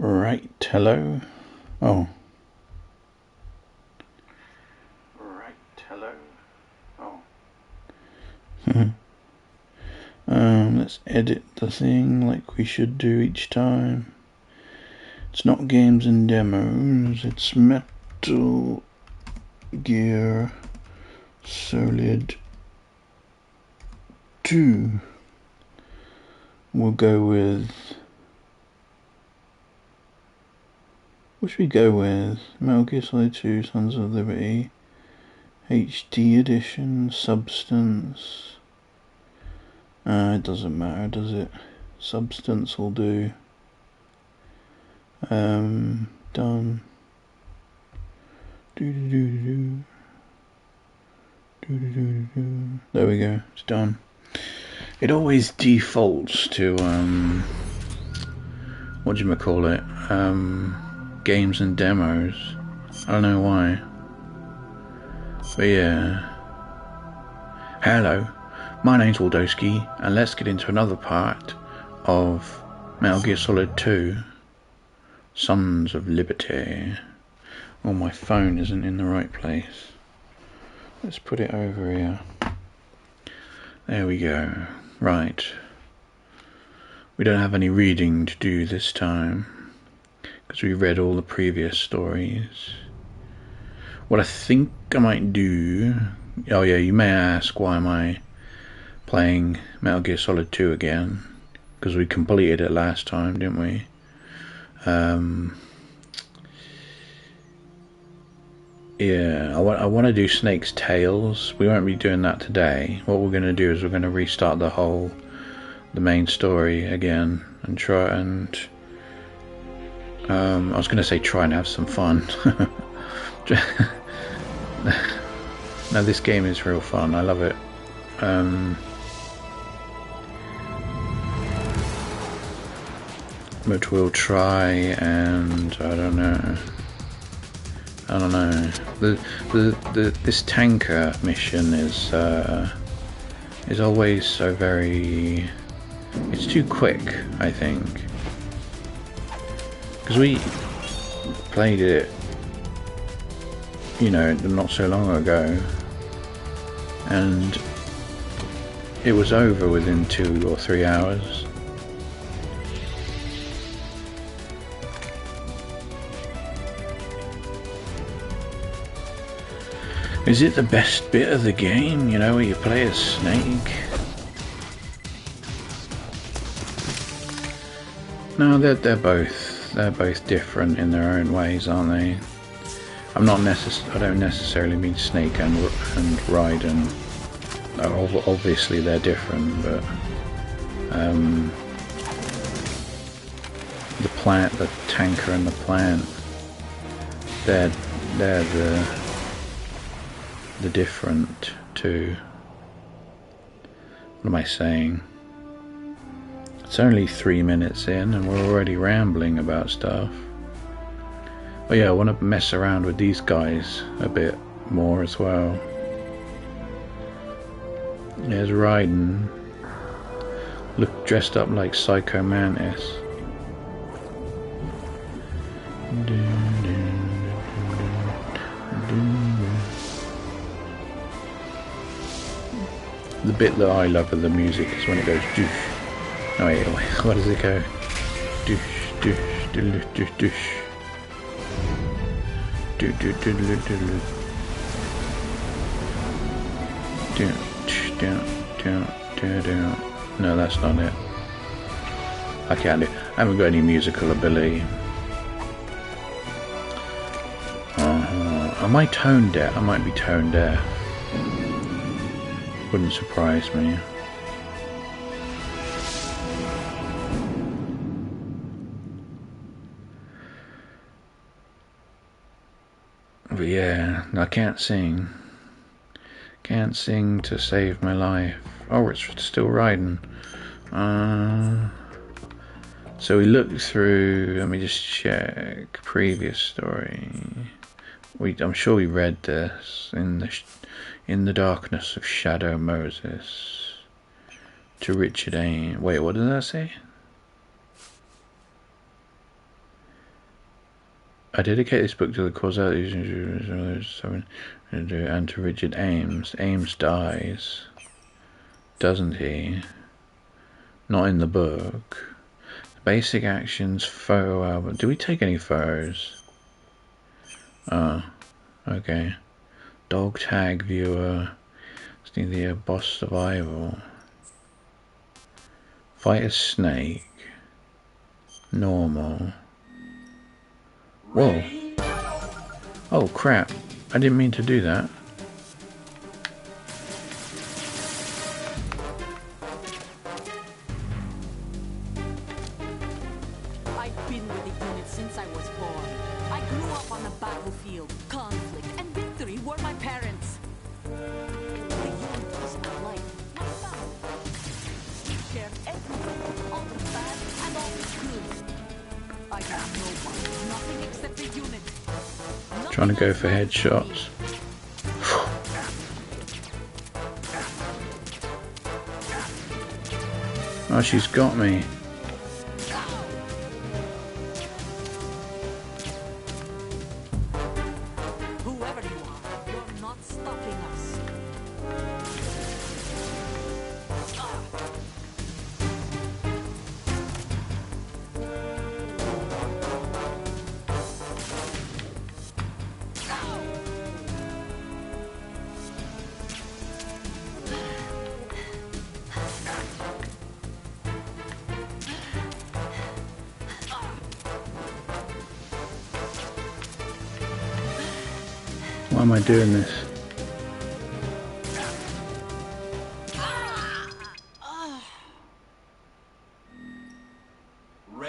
Right, hello. Oh. Right, hello. Oh. Let's edit the thing like we should do each time. It's not games and demos, it's Metal Gear Solid 2. We'll go with... what should we go with? Metal Gear Solid 2 Sons of Liberty HD Edition Substance. It doesn't matter, does it? Substance will do. Done. There we go, it's done. It always defaults to whatchamacallit, games and demos. I don't know why. But yeah. Hello, my name's Waldowski, and let's get into another part of Metal Gear Solid 2 Sons of Liberty. Oh, my phone isn't in the right place. Let's put it over here. There we go. Right. We don't have any reading to do this time, because we read all the previous stories. What I think I might do... oh yeah, you may ask, why am I playing Metal Gear Solid 2 again? Because we completed it last time, didn't we? Yeah, I want to do Snake's Tales. We won't be doing that today. What we're going to do is we're going to restart the main story again and try and... I was going to say try and have some fun. No, this game is real fun. I love it. But we'll try and I don't know. This tanker mission is always so very... it's too quick, I think. Because we played it, you know, not so long ago, and it was over within 2 or 3 hours. Is it the best bit of the game, you know, where you play as Snake? No, they're both different in their own ways, aren't they? I don't necessarily mean Snake and Raiden. Obviously they're different, but the tanker and the plant, they're the different two. What am I saying? It's only 3 minutes in and we're already rambling about stuff. Oh yeah, I want to mess around with these guys a bit more as well. There's Raiden, dressed up like Psycho Mantis. The bit that I love of the music is when it goes doosh. Oh wait, what does it go? Doosh, doosh, doosh, doosh, doosh. Doosh, doosh, doosh, doosh, doosh. No, that's not it. I can't do it. I haven't got any musical ability. Am I tone deaf? I might be tone deaf. Wouldn't surprise me. But yeah, I can't sing. Can't sing to save my life. Oh, it's still riding. So we looked through, let me just check, previous story. I'm sure we read this in the darkness of Shadow Moses to Richard Ames. Wait, what did that say? I dedicate this book to the causality and to Richard Ames. Ames dies, doesn't he? Not in the book. Basic actions, photo album. Do we take any photos? Oh, okay. Dog tag viewer. The boss survival. Fight a snake. Normal. Whoa. Oh crap. I didn't mean to do that. I've been with the unit since I was born. I grew up on the battlefield. Conflict and victory were my parents. The unit was my life, my family. We shared everything, all the bad and all the good. I have no one, nothing except the unit. Nothing Trying to go for else headshots. Oh, she's got me. Whoever you are, you're not stopping us. Why am I doing this?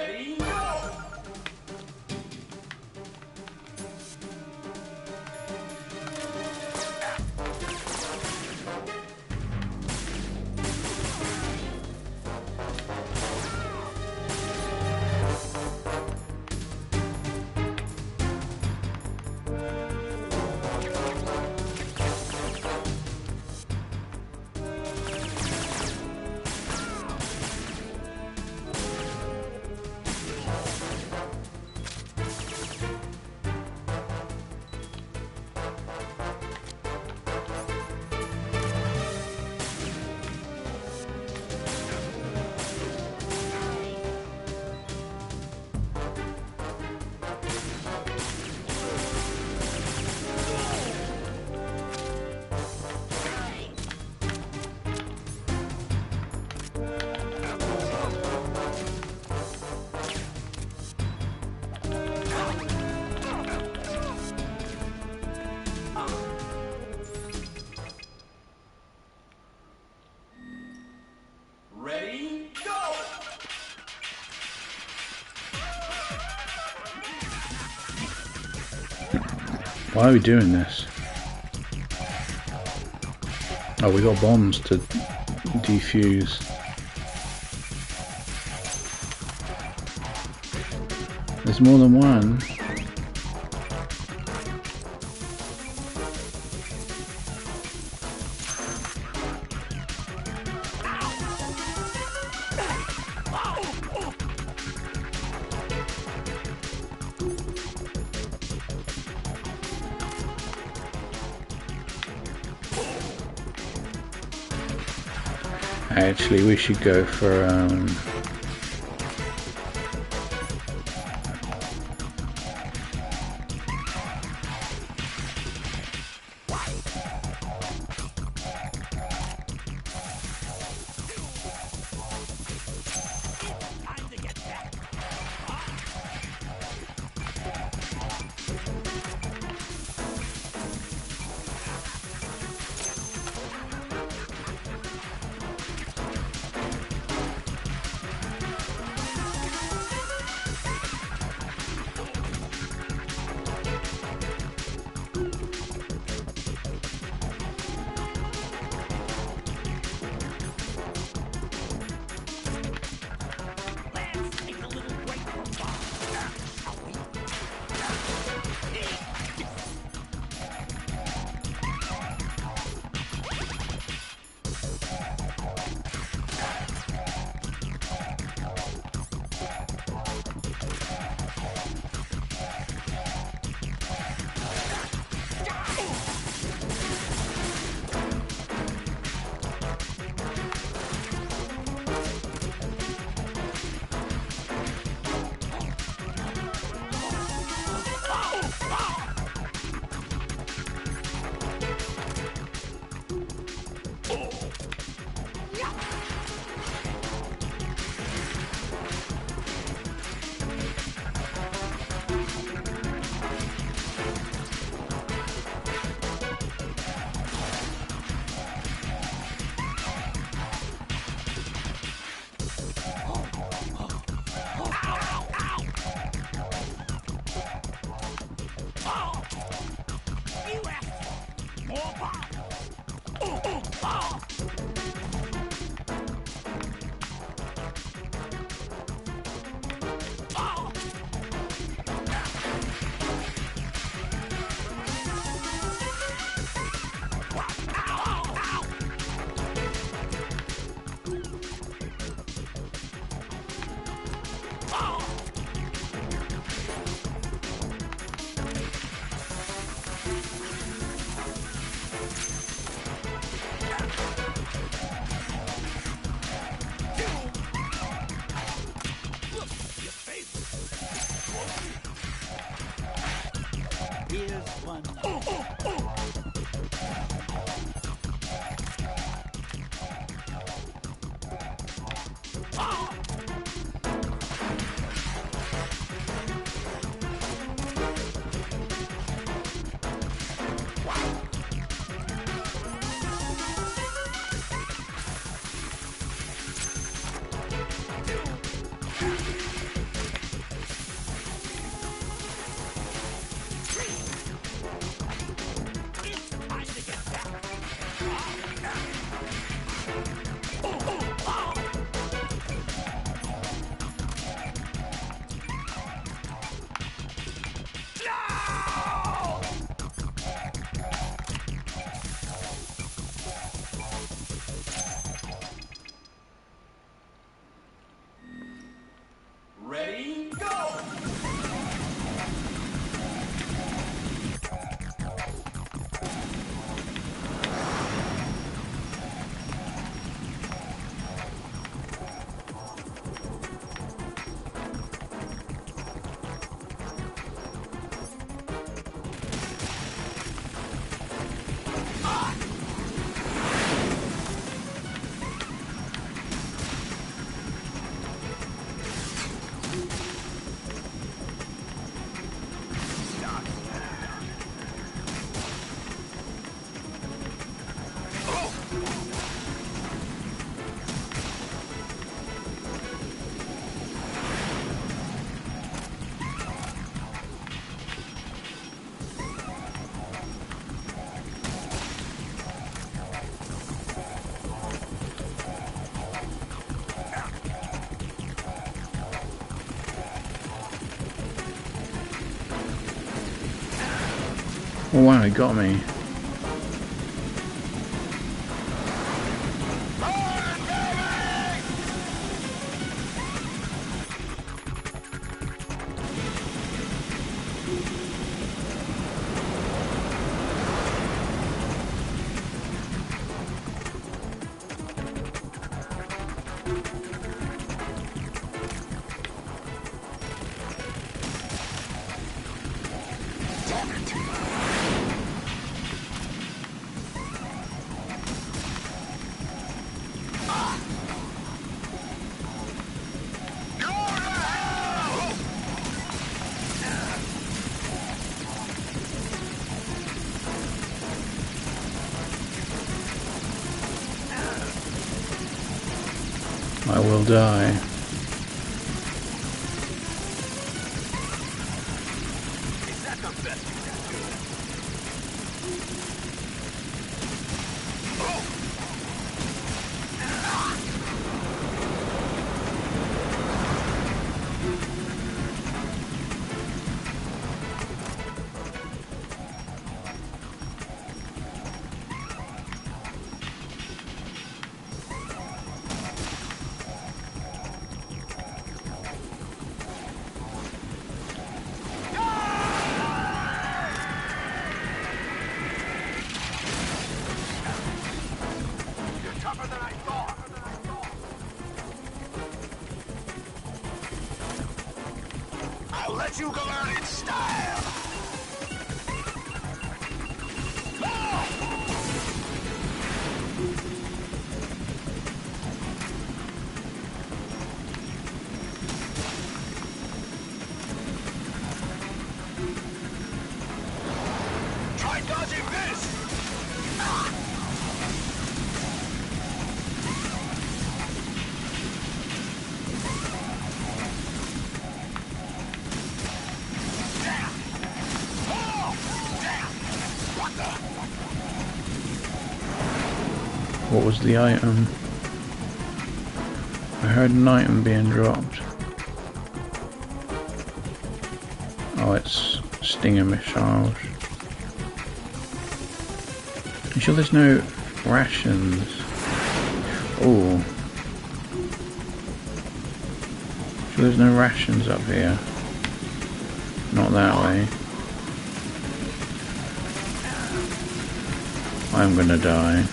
Ready, go! Ready, go! Why are we doing this? Oh, we got bombs to defuse. There's more than one. Actually, we should go for Here's one. Ready, go! Oh wow, he got me. I will die. I'll let you go out in style! Try dodging this! What was the item? I heard an item being dropped. Oh, it's Stinger missiles. You sure there's no rations? Oh. Sure there's no rations up here? Not that way. I'm gonna die.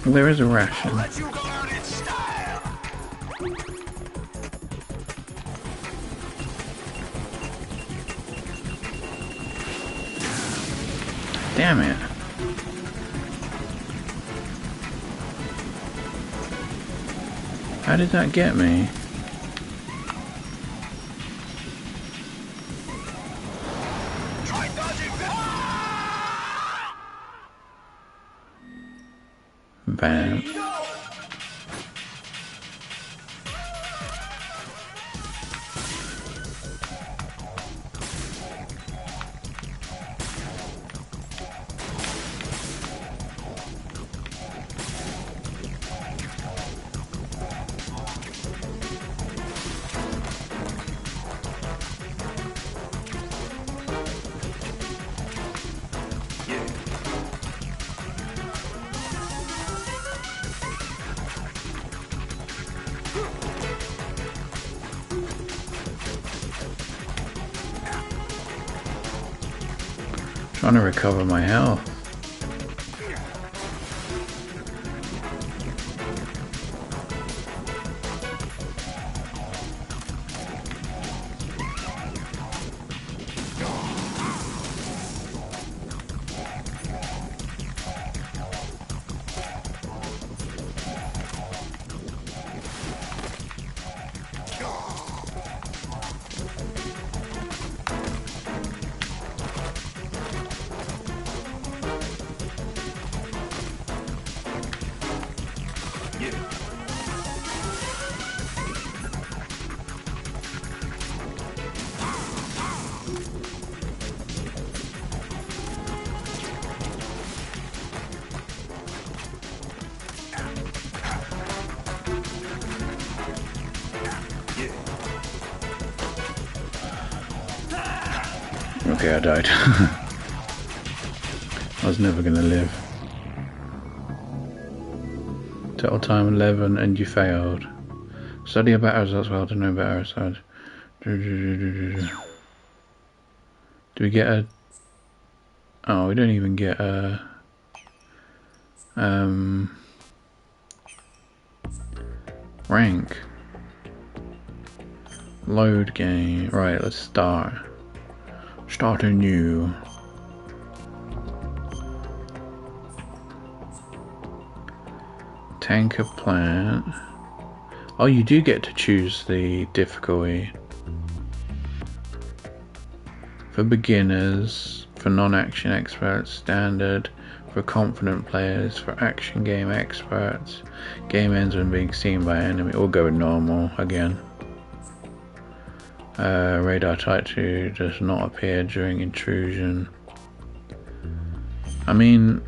Well, there is a ration. Let you go out in style. Damn it. How did that get me? Try dodging this. Bam. Trying to recover my health. Okay, I died. I was never gonna live. Total time 11 and you failed. Study about ours as well to know about our side. Do we get a... Oh, we don't even get a... rank. Load game. Right, let's start. Start anew. Tanker plant. Oh, you do get to choose the difficulty. For beginners, for non-action experts, standard, for confident players, for action game experts. Game ends when being seen by enemy. We'll go with normal again. Radar type 2 does not appear during intrusion. I mean,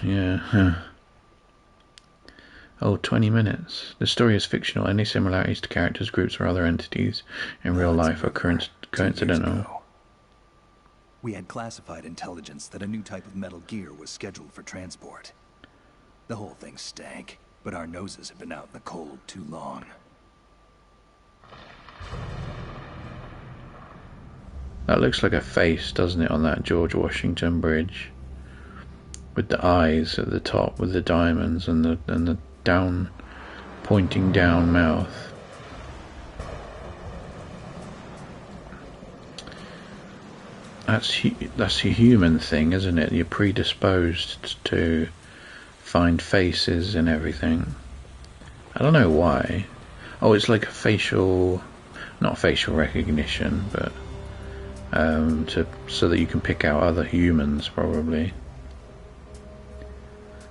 yeah. Oh, 20 minutes. The story is fictional. Any similarities to characters, groups, or other entities in real life are coincidental. We had classified intelligence that a new type of Metal Gear was scheduled for transport. The whole thing stank, but our noses have been out in the cold too long. That looks like a face, doesn't it, on that George Washington Bridge? With the eyes at the top, with the diamonds and the down, pointing down mouth. That's a human thing, isn't it? You're predisposed to find faces and everything. I don't know why. Oh, it's like a facial, not facial recognition, but so that you can pick out other humans, probably.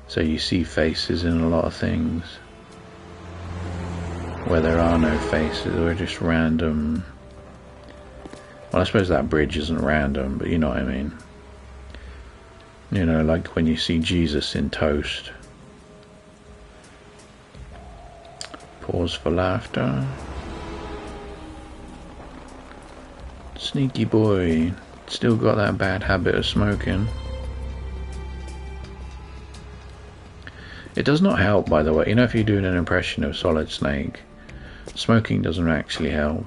So you see faces in a lot of things where there are no faces, or just random. Well, I suppose that bridge isn't random, but you know what I mean. You know, like when you see Jesus in Toast. Pause for laughter. Sneaky boy. Still got that bad habit of smoking. It does not help, by the way. You know, if you're doing an impression of Solid Snake, smoking doesn't actually help.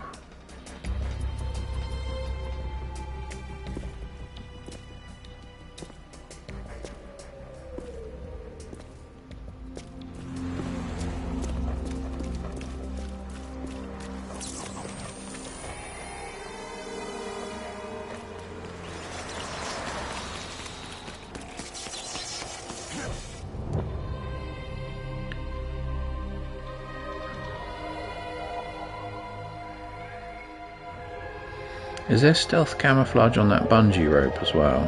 Is there stealth camouflage on that bungee rope as well?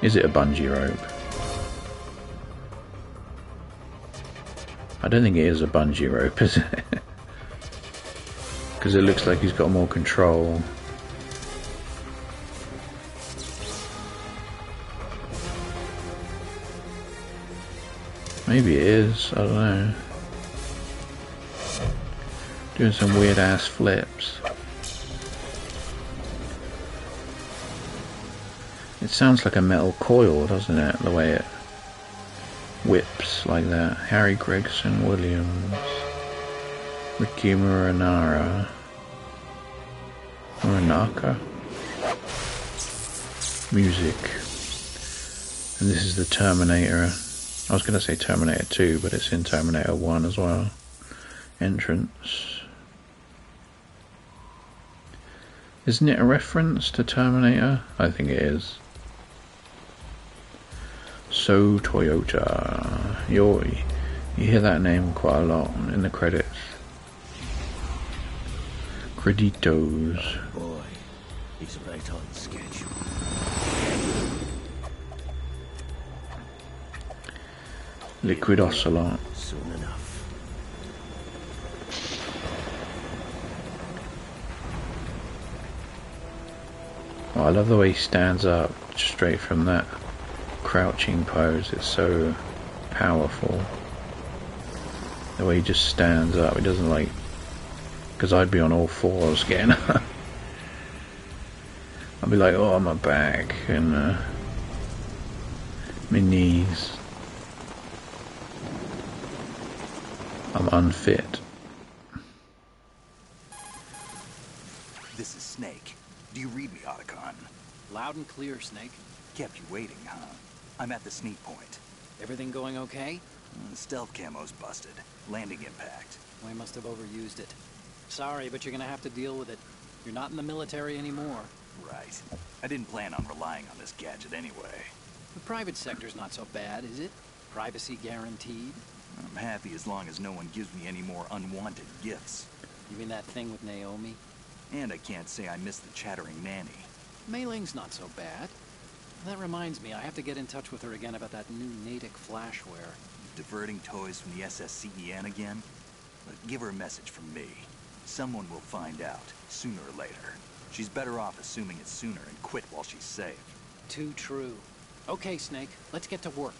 Is it a bungee rope? I don't think it is a bungee rope, is it? Because it looks like he's got more control. Maybe it is, I don't know. Doing some weird ass flips. It sounds like a metal coil, doesn't it? The way it whips like that. Harry Gregson Williams. Ricky Muranara. Muranaka. Music. And this is the Terminator. I was going to say Terminator 2, but it's in Terminator 1 as well. Entrance. Isn't it a reference to Terminator? I think it is. So Toyota. You hear that name quite a lot in the credits. Creditos. Boy, he's right on schedule. Liquid Ocelot. Soon enough. Oh, I love the way he stands up straight from that crouching pose. It's so powerful. The way he just stands up. He doesn't like... Because I'd be on all fours getting up. I'd be like, oh, my back and my knees. I'm unfit. This is Snake. Do you read me, Otacon? Loud and clear, Snake. Kept you waiting, huh? I'm at the sneak point. Everything going okay? The stealth camo's busted. Landing impact. We must have overused it. Sorry, but you're gonna have to deal with it. You're not in the military anymore. Right. I didn't plan on relying on this gadget anyway. The private sector's not so bad, is it? Privacy guaranteed? I'm happy as long as no one gives me any more unwanted gifts. You mean that thing with Naomi? And I can't say I miss the chattering nanny. Mei Ling's not so bad. That reminds me, I have to get in touch with her again about that new Natick flashware. Diverting toys from the SSCEN again? But give her a message from me. Someone will find out, sooner or later. She's better off assuming it sooner and quit while she's safe. Too true. Okay, Snake, let's get to work.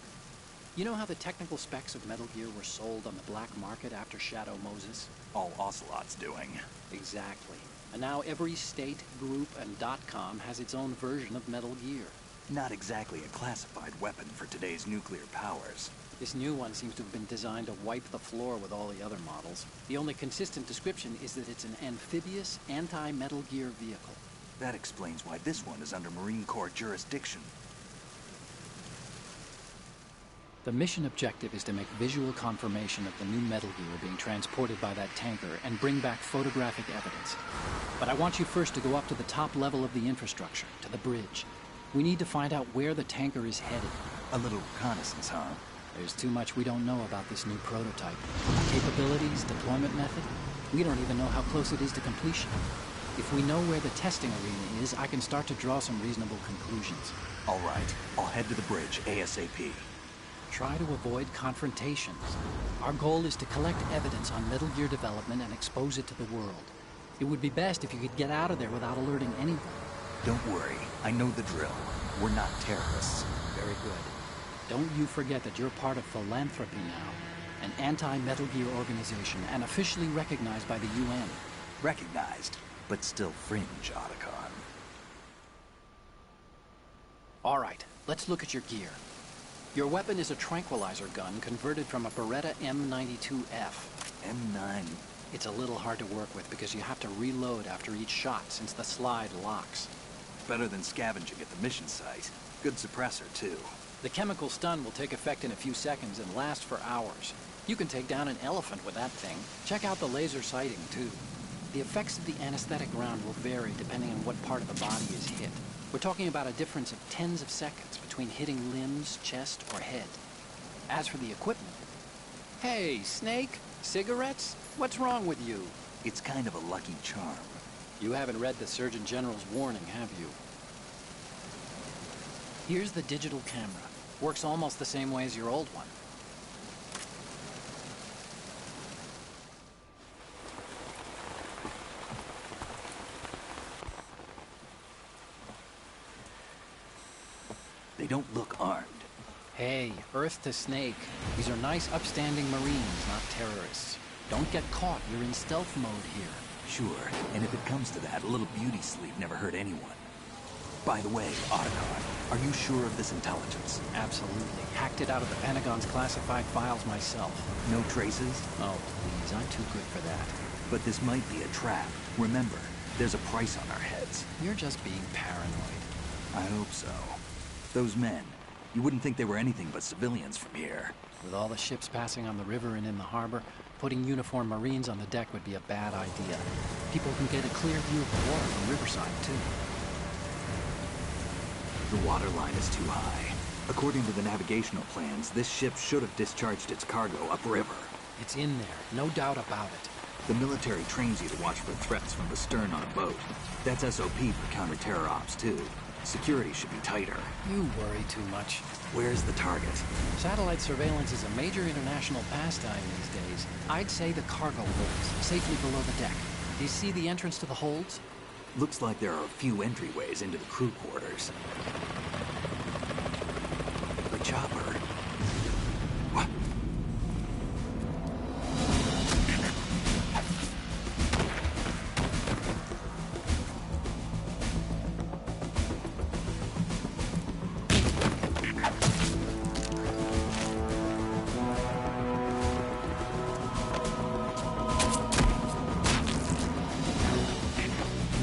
You know how the technical specs of Metal Gear were sold on the black market after Shadow Moses? All Ocelot's doing. Exactly. And now every state, group, and .com has its own version of Metal Gear. Not exactly a classified weapon for today's nuclear powers. This new one seems to have been designed to wipe the floor with all the other models. The only consistent description is that it's an amphibious, anti-Metal Gear vehicle. That explains why this one is under Marine Corps jurisdiction. The mission objective is to make visual confirmation of the new Metal Gear being transported by that tanker and bring back photographic evidence. But I want you first to go up to the top level of the infrastructure, to the bridge. We need to find out where the tanker is headed. A little reconnaissance, huh? There's too much we don't know about this new prototype. Capabilities, deployment method. We don't even know how close it is to completion. If we know where the testing arena is, I can start to draw some reasonable conclusions. All right, I'll head to the bridge ASAP. Try to avoid confrontations. Our goal is to collect evidence on Metal Gear development and expose it to the world. It would be best if you could get out of there without alerting anyone. Don't worry, I know the drill. We're not terrorists. Very good. Don't you forget that you're part of Philanthropy now, an anti-Metal Gear organization and officially recognized by the UN. Recognized, but still fringe, Otacon. All right, let's look at your gear. Your weapon is a tranquilizer gun converted from a Beretta M92F. M9. It's a little hard to work with because you have to reload after each shot since the slide locks. Better than scavenging at the mission site. Good suppressor, too. The chemical stun will take effect in a few seconds and last for hours. You can take down an elephant with that thing. Check out the laser sighting, too. The effects of the anesthetic round will vary depending on what part of the body is hit. We're talking about a difference of tens of seconds between hitting limbs, chest, or head. As for the equipment... Hey, Snake? Cigarettes? What's wrong with you? It's kind of a lucky charm. You haven't read the Surgeon General's warning, have you? Here's the digital camera. Works almost the same way as your old one. They don't look armed. Hey, Earth to Snake. These are nice, upstanding Marines, not terrorists. Don't get caught. You're in stealth mode here. Sure, and if it comes to that, a little beauty sleep never hurt anyone. By the way, Otacon, are you sure of this intelligence? Absolutely. Hacked it out of the Pentagon's classified files myself. No traces? Oh, please, I'm too good for that. But this might be a trap. Remember, there's a price on our heads. You're just being paranoid. I hope so. Those men, you wouldn't think they were anything but civilians from here. With all the ships passing on the river and in the harbor, putting uniformed Marines on the deck would be a bad idea. People can get a clear view of the water from Riverside, too. The water line is too high. According to the navigational plans, this ship should have discharged its cargo upriver. It's in there, no doubt about it. The military trains you to watch for threats from the stern on a boat. That's SOP for counter-terror ops, too. Security should be tighter. You worry too much. Where's the target? Satellite surveillance is a major international pastime these days. I'd say the cargo holds, safely below the deck. Do you see the entrance to the holds? Looks like there are a few entryways into the crew quarters. The chopper. What?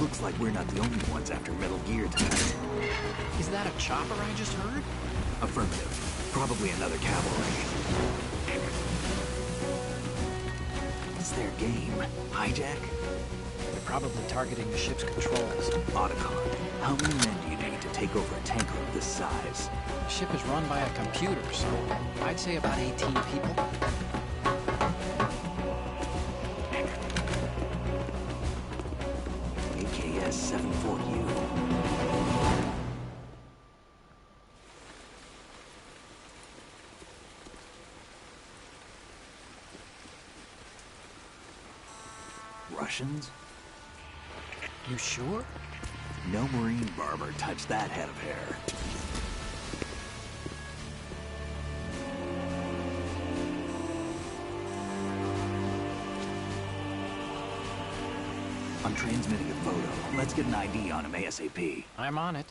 Looks like we're not the only ones after Metal Gear tonight. Is that a chopper I just heard? Affirmative. Probably another cavalry. It's their game. Hijack? They're probably targeting the ship's controls. Otacon, how many men do you need to take over a tanker of this size? The ship is run by a computer, so I'd say about 18 people. AKS 74U. Russians? You sure? No Marine barber touched that head of hair. I'm transmitting a photo. Let's get an ID on him ASAP. I'm on it.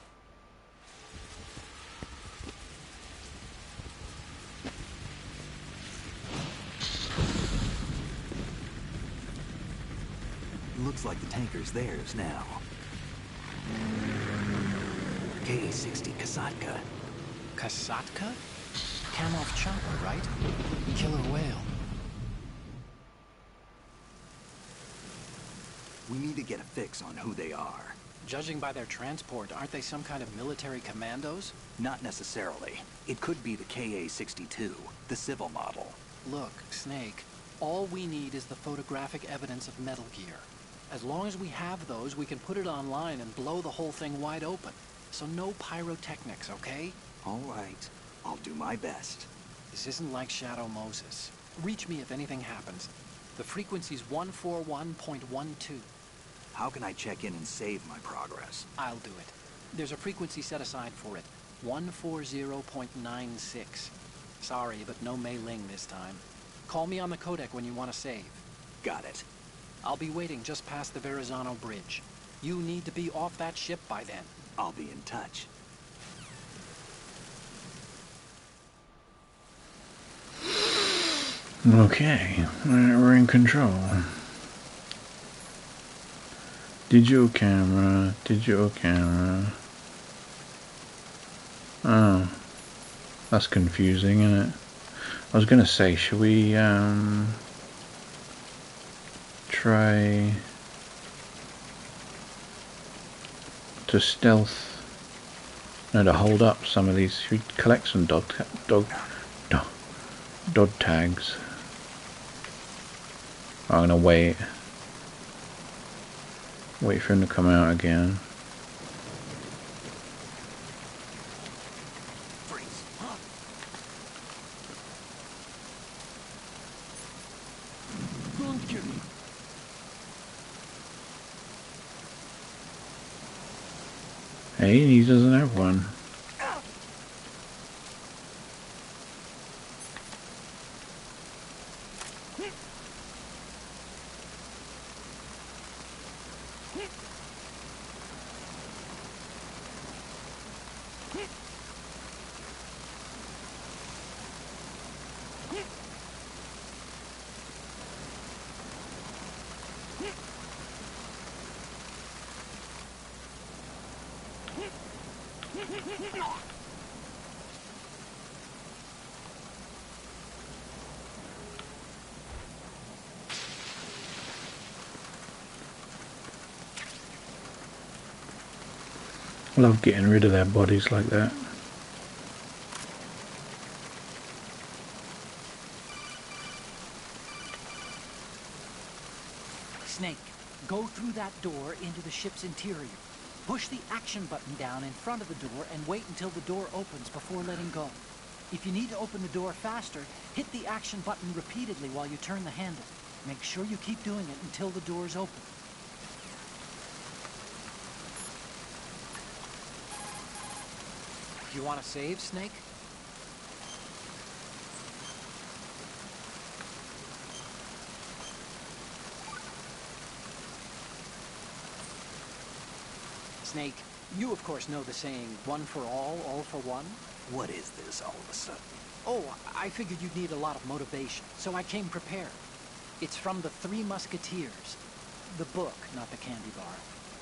Looks like the tanker's theirs now. KA-60 Kasatka. Kasatka? Kamov chopper, right? Killer whale. We need to get a fix on who they are. Judging by their transport, aren't they some kind of military commandos? Not necessarily. It could be the KA-62, the civil model. Look, Snake, all we need is the photographic evidence of Metal Gear. As long as we have those, we can put it online and blow the whole thing wide open. So no pyrotechnics, okay? All right. I'll do my best. This isn't like Shadow Moses. Reach me if anything happens. The frequency's 141.12. How can I check in and save my progress? I'll do it. There's a frequency set aside for it. 140.96. Sorry, but no Mei Ling this time. Call me on the codec when you want to save. Got it. I'll be waiting just past the Verrazano Bridge. You need to be off that ship by then. I'll be in touch. Okay, we're in control. Digital camera, digital camera. Oh, that's confusing, isn't it? I was gonna say, should we try to stealth? No, to hold up some of these. Should we collect some dog tags? I'm gonna wait. Wait for him to come out again. Freeze. Don't kill me. Hey, he doesn't have one. I love getting rid of their bodies like that. Snake, go through that door into the ship's interior. Push the action button down in front of the door and wait until the door opens before letting go. If you need to open the door faster, hit the action button repeatedly while you turn the handle. Make sure you keep doing it until the door's open. You want to save, Snake? Snake, you of course know the saying, one for all for one? What is this all of a sudden? Oh, I figured you'd need a lot of motivation, so I came prepared. It's from the Three Musketeers. The book, not the candy bar.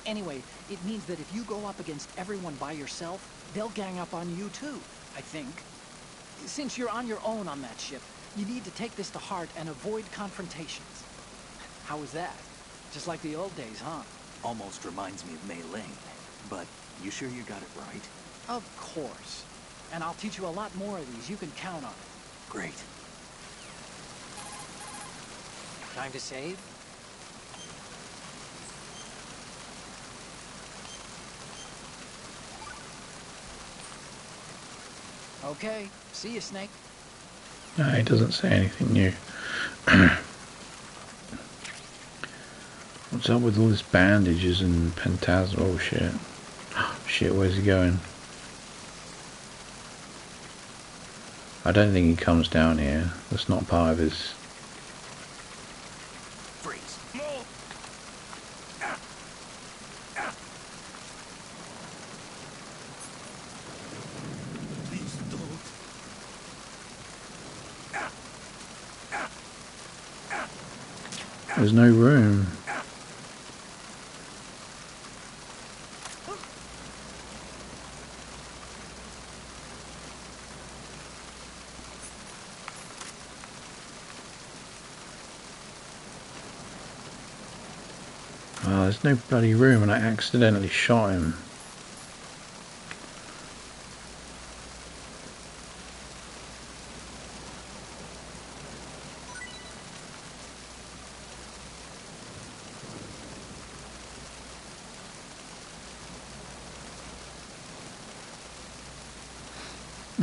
Anyway, it means that if you go up against everyone by yourself, they'll gang up on you too, I think. Since you're on your own on that ship, you need to take this to heart and avoid confrontations. How was that? Just like the old days, huh? Almost reminds me of Mei Ling. But you sure you got it right? Of course. And I'll teach you a lot more of these. You can count on it. Great. Time to save? Okay. See you, Snake. No, he doesn't say anything new. What's up with all this bandages and Phantasm? Oh shit. Shit, where's he going? I don't think he comes down here. That's not part of his... Freeze. Move. Please don't. There's no room. Oh, there's no bloody room and I accidentally shot him.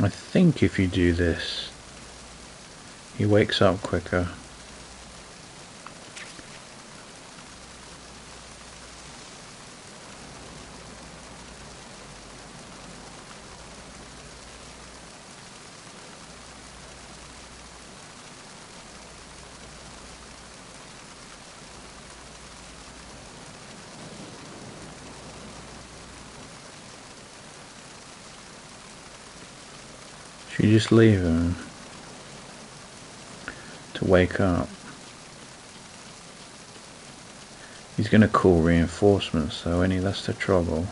I think if you do this, he wakes up quicker. Should you just leave him to wake up? He's going to call reinforcements though, ain't he? That's the trouble.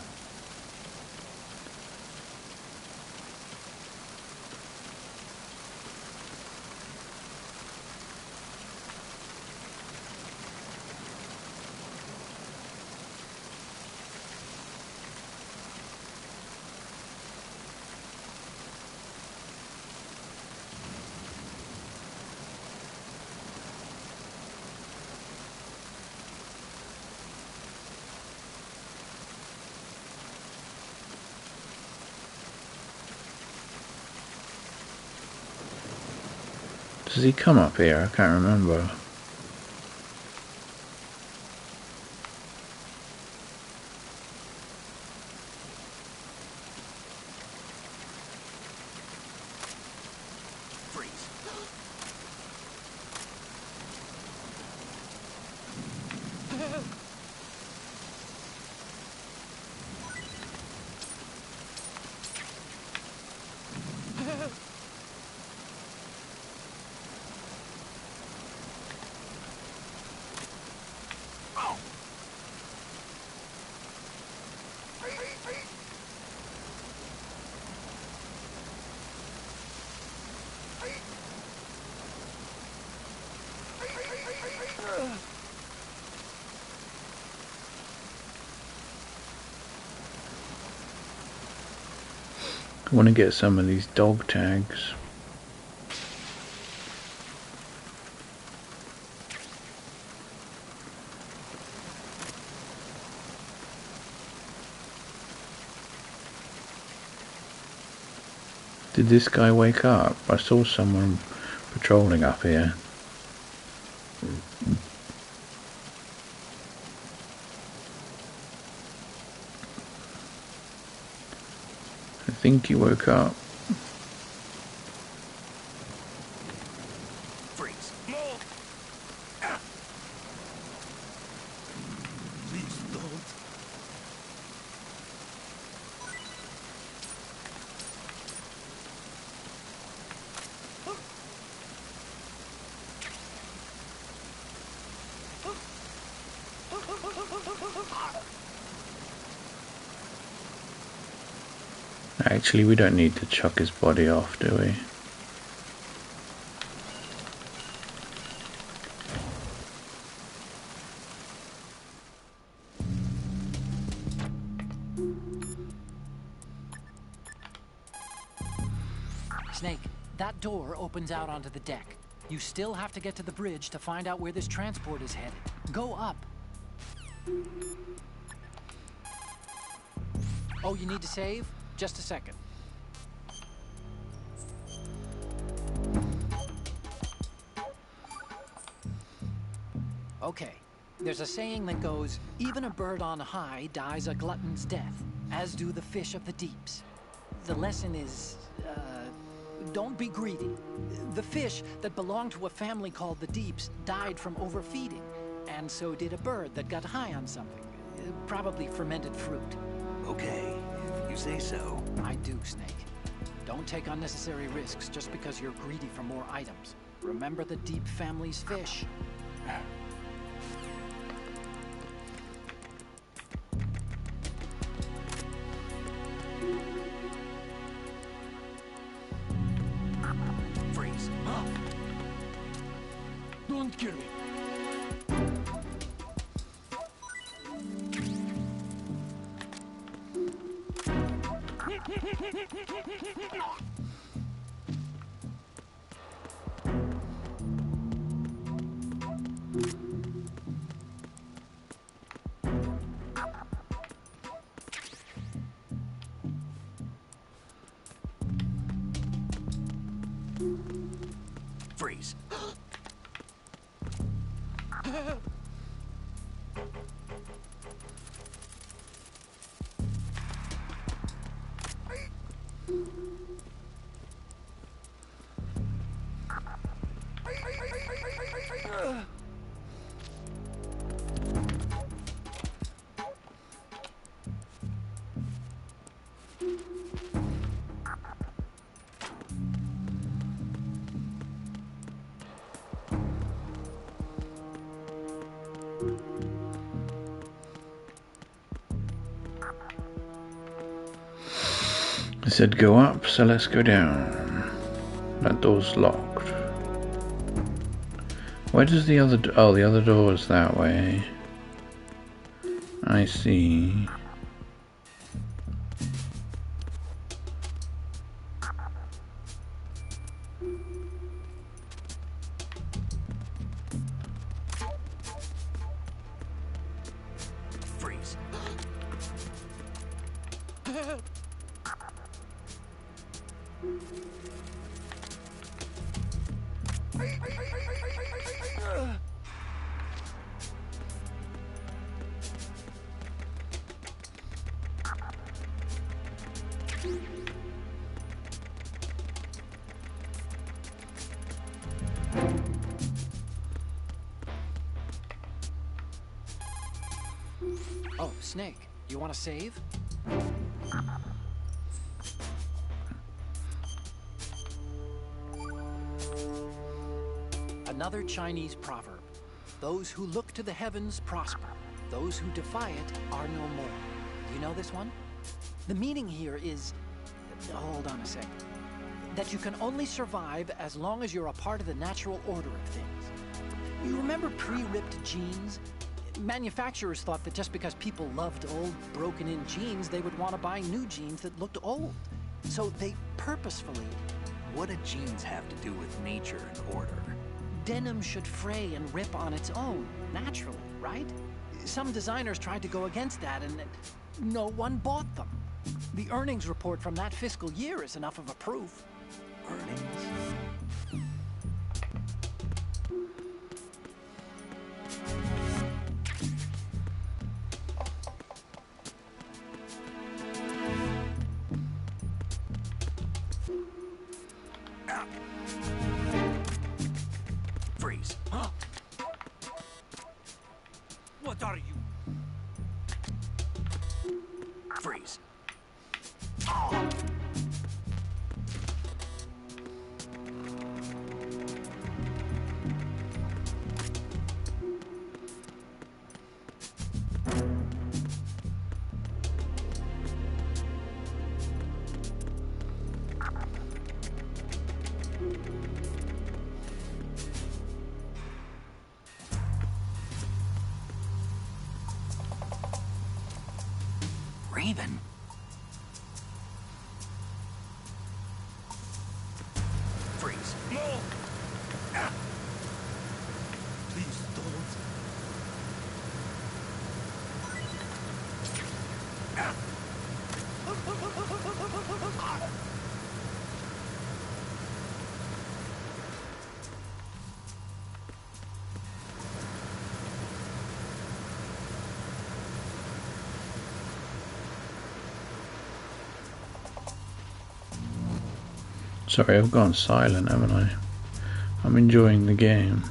Does he come up here? I can't remember. I want to get some of these dog tags. Did this guy wake up? I saw someone patrolling up here. I think he woke up. Freeze. Move. Please don't. Actually, we don't need to chuck his body off, do we? Snake, that door opens out onto the deck. You still have to get to the bridge to find out where this transport is headed. Go up. Oh, you need to save? Just a second. Okay, there's a saying that goes, even a bird on high dies a glutton's death, as do the fish of the deeps. The lesson is, don't be greedy. The fish that belonged to a family called the Deeps died from overfeeding, and so did a bird that got high on something, probably fermented fruit. Okay, if you say so. I do, Snake. Don't take unnecessary risks just because you're greedy for more items. Remember the Deep family's fish. Freeze. Don't kill me. Freeze. I said go up, so let's go down. That door's locked. Where does the other oh, the other door is that way. I see. Freeze. Oh, Snake, you want to save? Another Chinese proverb. Those who look to the heavens prosper. Those who defy it are no more. Do you know this one? The meaning here is... Hold on a sec. That you can only survive as long as you're a part of the natural order of things. You remember pre-ripped jeans? Manufacturers thought that just because people loved old, broken-in jeans, they would want to buy new jeans that looked old. So they purposefully... What do jeans have to do with nature and order? Denim should fray and rip on its own, naturally, right? Some designers tried to go against that, and no one bought them. The earnings report from that fiscal year is enough of a proof. Earnings? Freeze. Huh? What are you? Freeze. Raven? Freeze. No! Please don't. Sorry, I've gone silent, haven't I? I'm enjoying the game.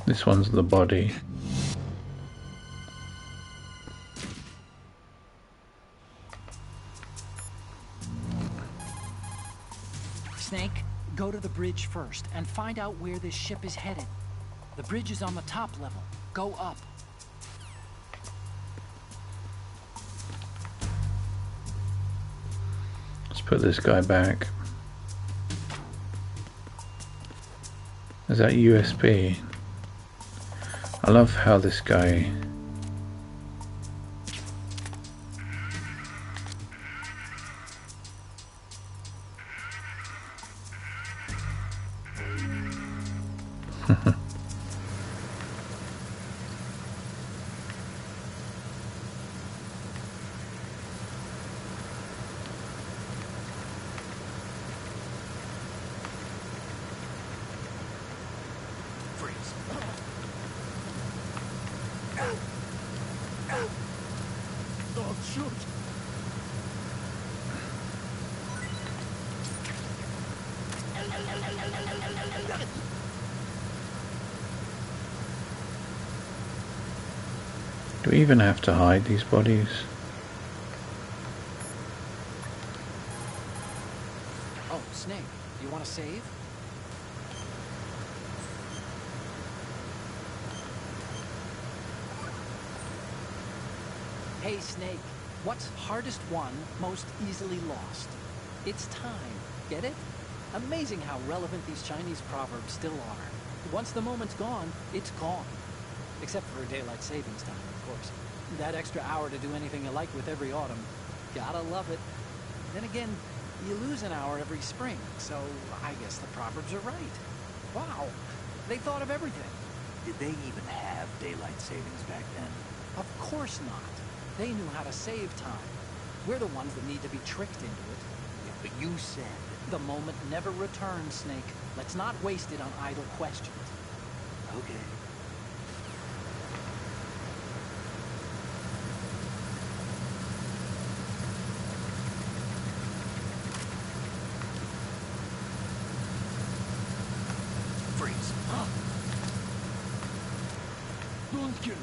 This one's the body. Snake, go to the bridge first and find out where this ship is headed. The bridge is on the top level. Go up. Let's put this guy back. Is that USB? I love how this guy... Freeze. Don't shoot. Do we even have to hide these bodies? Oh, Snake, you want to save? Hey, Snake, what's hardest won, most easily lost? It's time. Get it? Amazing how relevant these Chinese proverbs still are. Once the moment's gone, it's gone. Except for daylight savings time, of course. That extra hour to do anything you like with every autumn. Gotta love it. Then again, you lose an hour every spring, so I guess the proverbs are right. Wow, they thought of everything. Did they even have daylight savings back then? Of course not. They knew how to save time. We're the ones that need to be tricked into it. Yeah, but you said... The moment never returns, Snake. Let's not waste it on idle questions. Okay. Freeze. Don't kill me.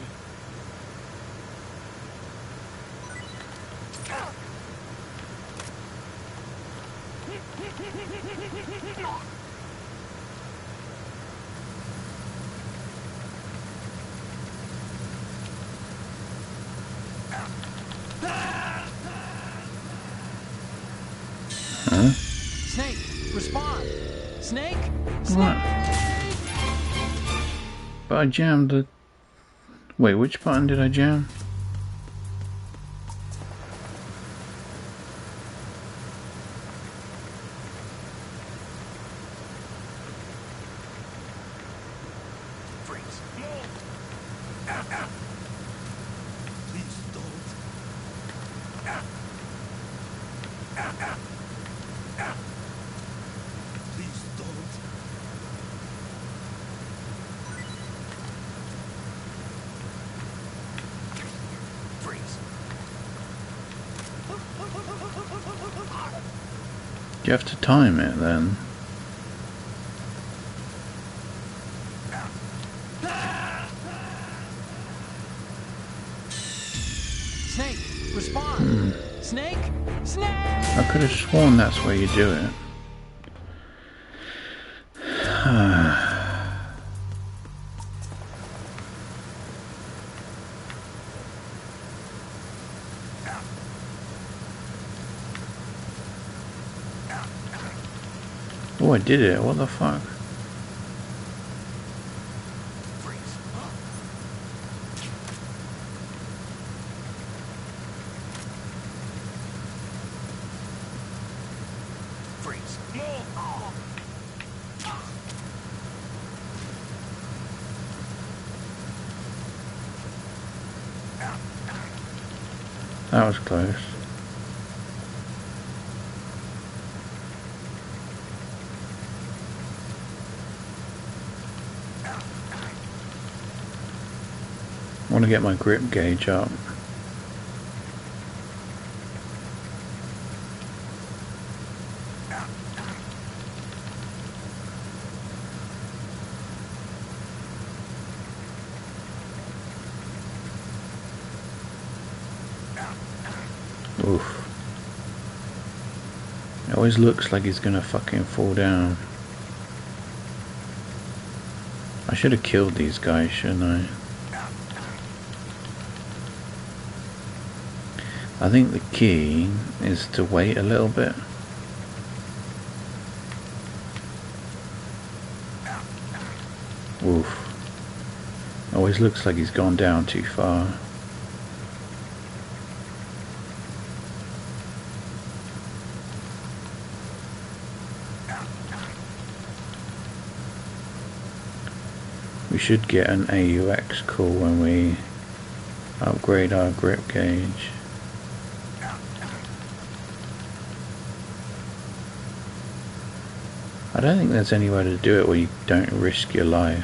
Snake, respond! Snake? What? But I jammed the... Wait, which button did I jam? Freeze. Please don't. Please don't. Freeze. You have to time it then. Snake, respond! Snake? Snake! I could have sworn that's where you do it. Oh, I did it. What the fuck? Freeze. Freeze. That was close. I want to get my grip gauge up. Oof. It always looks like he's gonna fucking fall down. I should have killed these guys, shouldn't I? I think the key is to wait a little bit. Oof. Always looks like he's gone down too far. We should get an AUX call when we upgrade our grip gauge. I don't think there's any way to do it where you don't risk your life.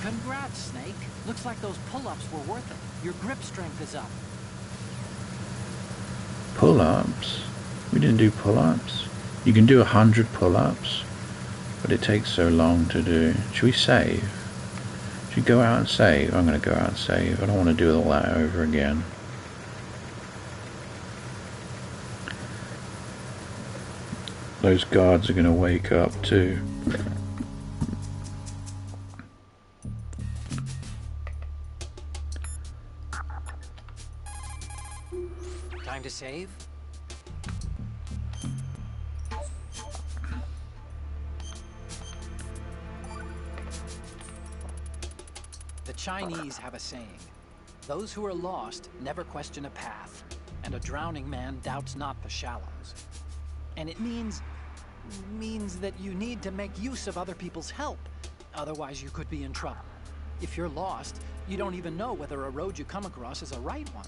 Congrats, Snake. Looks like those pull-ups were worth it. Your grip strength is up. Pull-ups? We didn't do pull-ups. You can do 100 pull-ups, but it takes so long to do. Should we save? Should we go out and save? I'm going to go out and save. I don't want to do all that over again. Those guards are going to wake up too. Time to save? The Chinese have a saying. Those who are lost never question a path, and a drowning man doubts not the shallows. And it means that you need to make use of other people's help. Otherwise you could be in trouble. If you're lost, you don't even know whether a road you come across is a right one.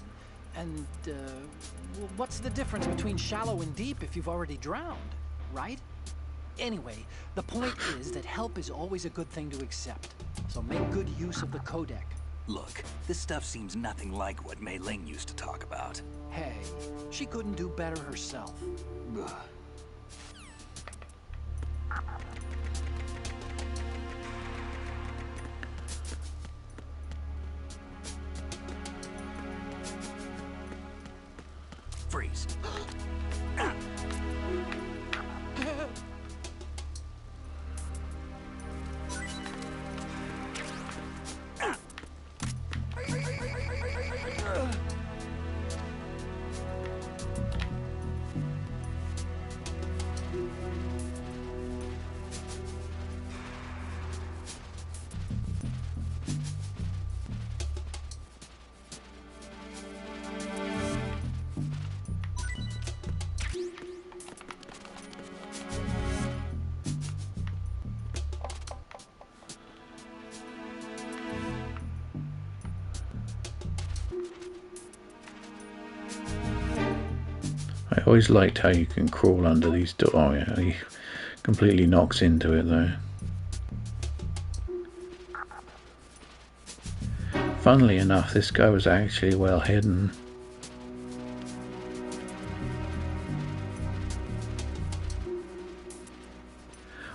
And, well, what's the difference between shallow and deep if you've already drowned, right? Anyway, the point is that help is always a good thing to accept. So make good use of the codec. Look, this stuff seems nothing like what Mei Ling used to talk about. Hey, she couldn't do better herself. Ugh. Freeze. I always liked how you can crawl under these doors. Oh yeah, he completely knocks into it though. Funnily enough, this guy was actually well hidden.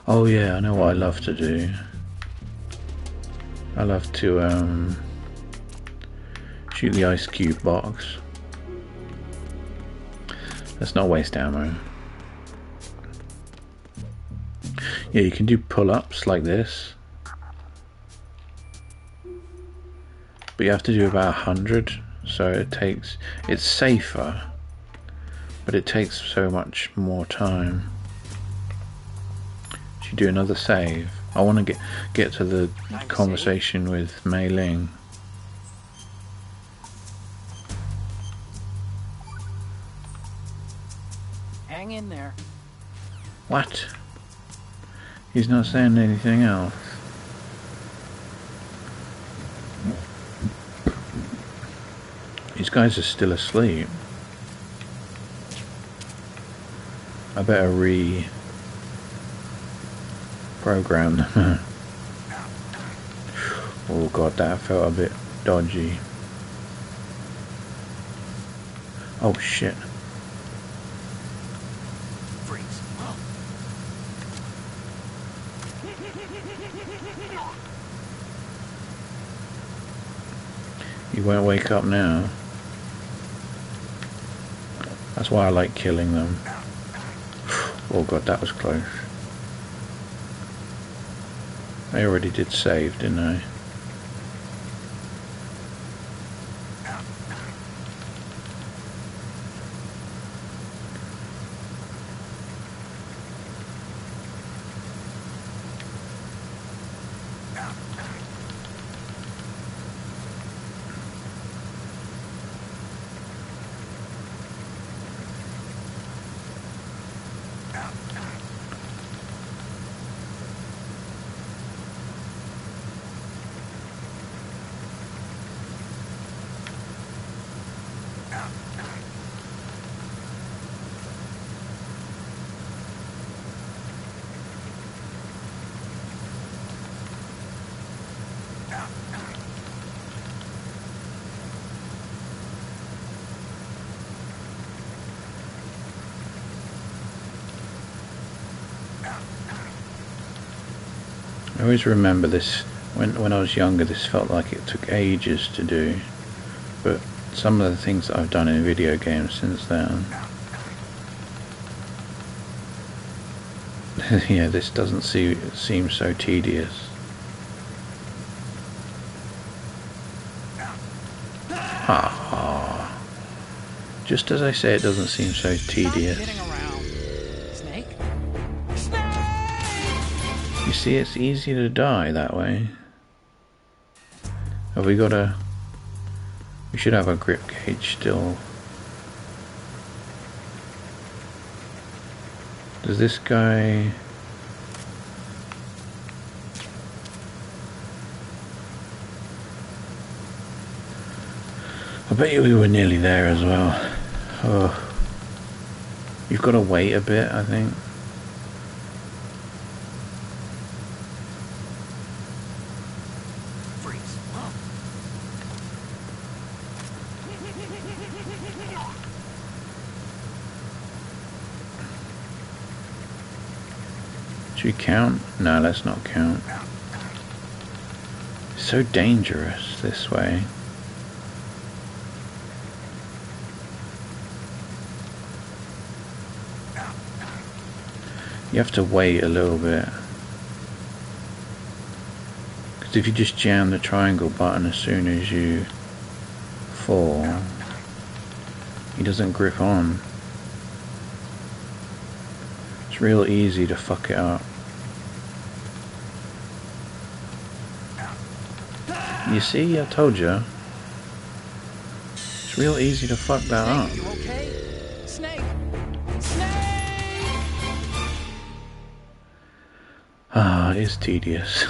Oh yeah, I know what I love to do. I love to shoot the ice cube box. Let's not waste ammo. Yeah, you can do pull-ups like this, but you have to do about 100, so it's safer, but it takes so much more time. Should do another save. I want to get to the conversation with Mei Ling. Hang in there. What? He's not saying anything else. These guys are still asleep. I better reprogram them. Oh god, that felt a bit dodgy. Oh shit. You won't wake up now. That's why I like killing them. Oh god, that was close. I already did save, didn't I? I always remember this, when I was younger, this felt like it took ages to do, but some of the things that I've done in video games since then, yeah, this doesn't seem so tedious. Ah, just as I say, it doesn't seem so tedious. You see, it's easy to die that way. Have we got a... We should have a grip gauge still. Does this guy... I bet you we were nearly there as well. Oh. You've got to wait a bit, I think. Freeze. Should we count? No, let's not count. It's so dangerous this way. You have to wait a little bit. Because if you just jam the triangle button as soon as you fall, he doesn't grip on. It's real easy to fuck it up. You see, I told you. It's real easy to fuck that up. Snake, you okay? Snake! Ah, it is tedious.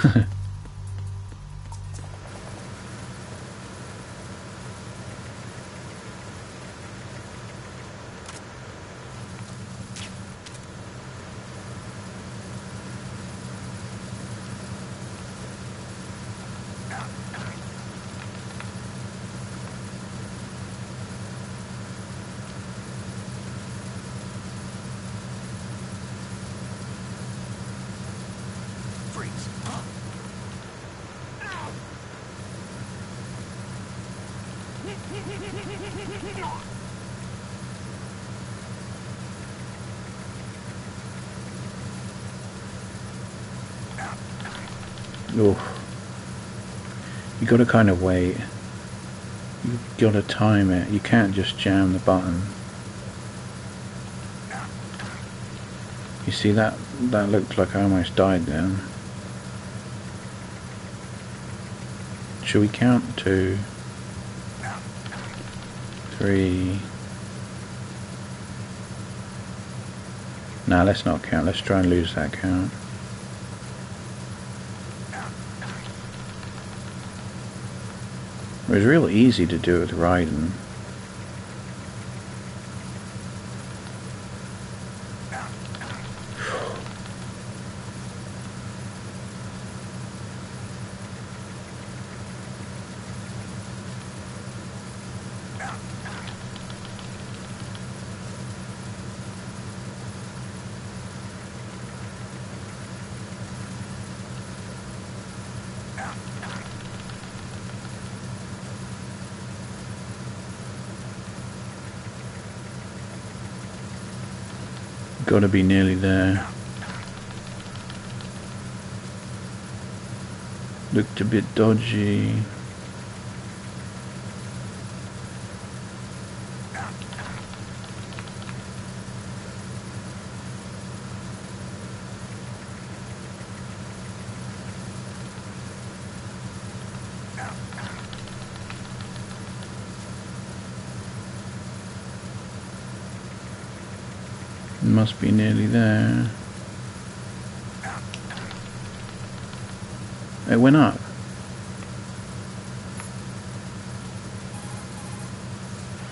Freeze. Oof. You gotta kind of wait. You gotta time it. You can't just jam the button. You see that? That looked like I almost died then. Should we count? 2, 3. Nah, let's not count. Let's try and lose that count. It was real easy to do it with Raiden. Gotta be nearly there. Looked a bit dodgy. Must be nearly there. It went up.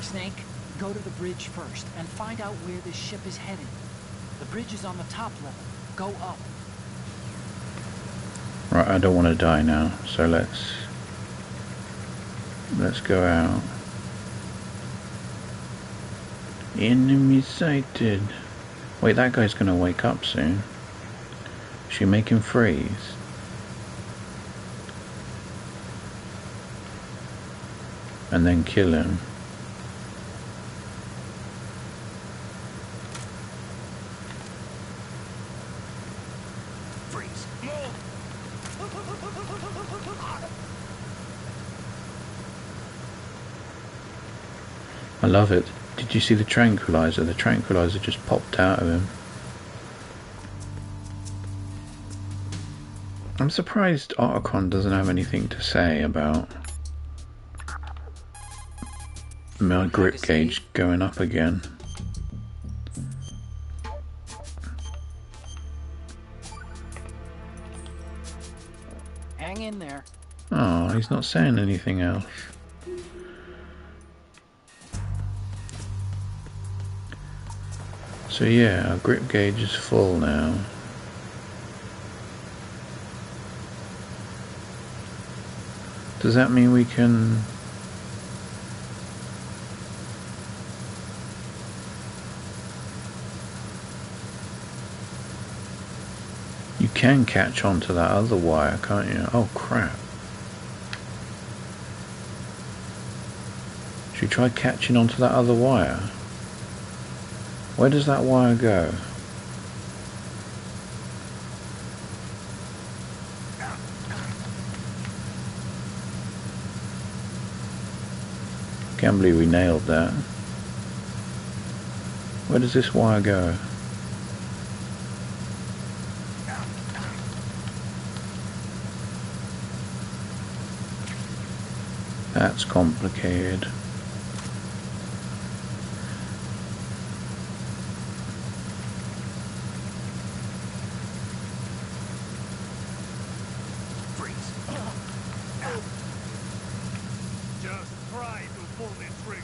Snake, go to the bridge first and find out where this ship is headed. The bridge is on the top level. Go up. Right, I don't want to die now, so let's go out. Enemy sighted. Wait, that guy's gonna wake up soon. Should we make him freeze? And then kill him. Freeze. I love it. Did you see the tranquilizer? The tranquilizer just popped out of him. I'm surprised Otacon doesn't have anything to say about my grip gauge going up again. Hang in there. Oh, he's not saying anything else. So yeah, our grip gauge is full now. Does that mean we can... You can catch onto that other wire, can't you? Oh crap. Should we try catching onto that other wire? Where does that wire go? Can't believe we nailed that. Where does this wire go? That's complicated. Freeze. Just try to pull the trigger.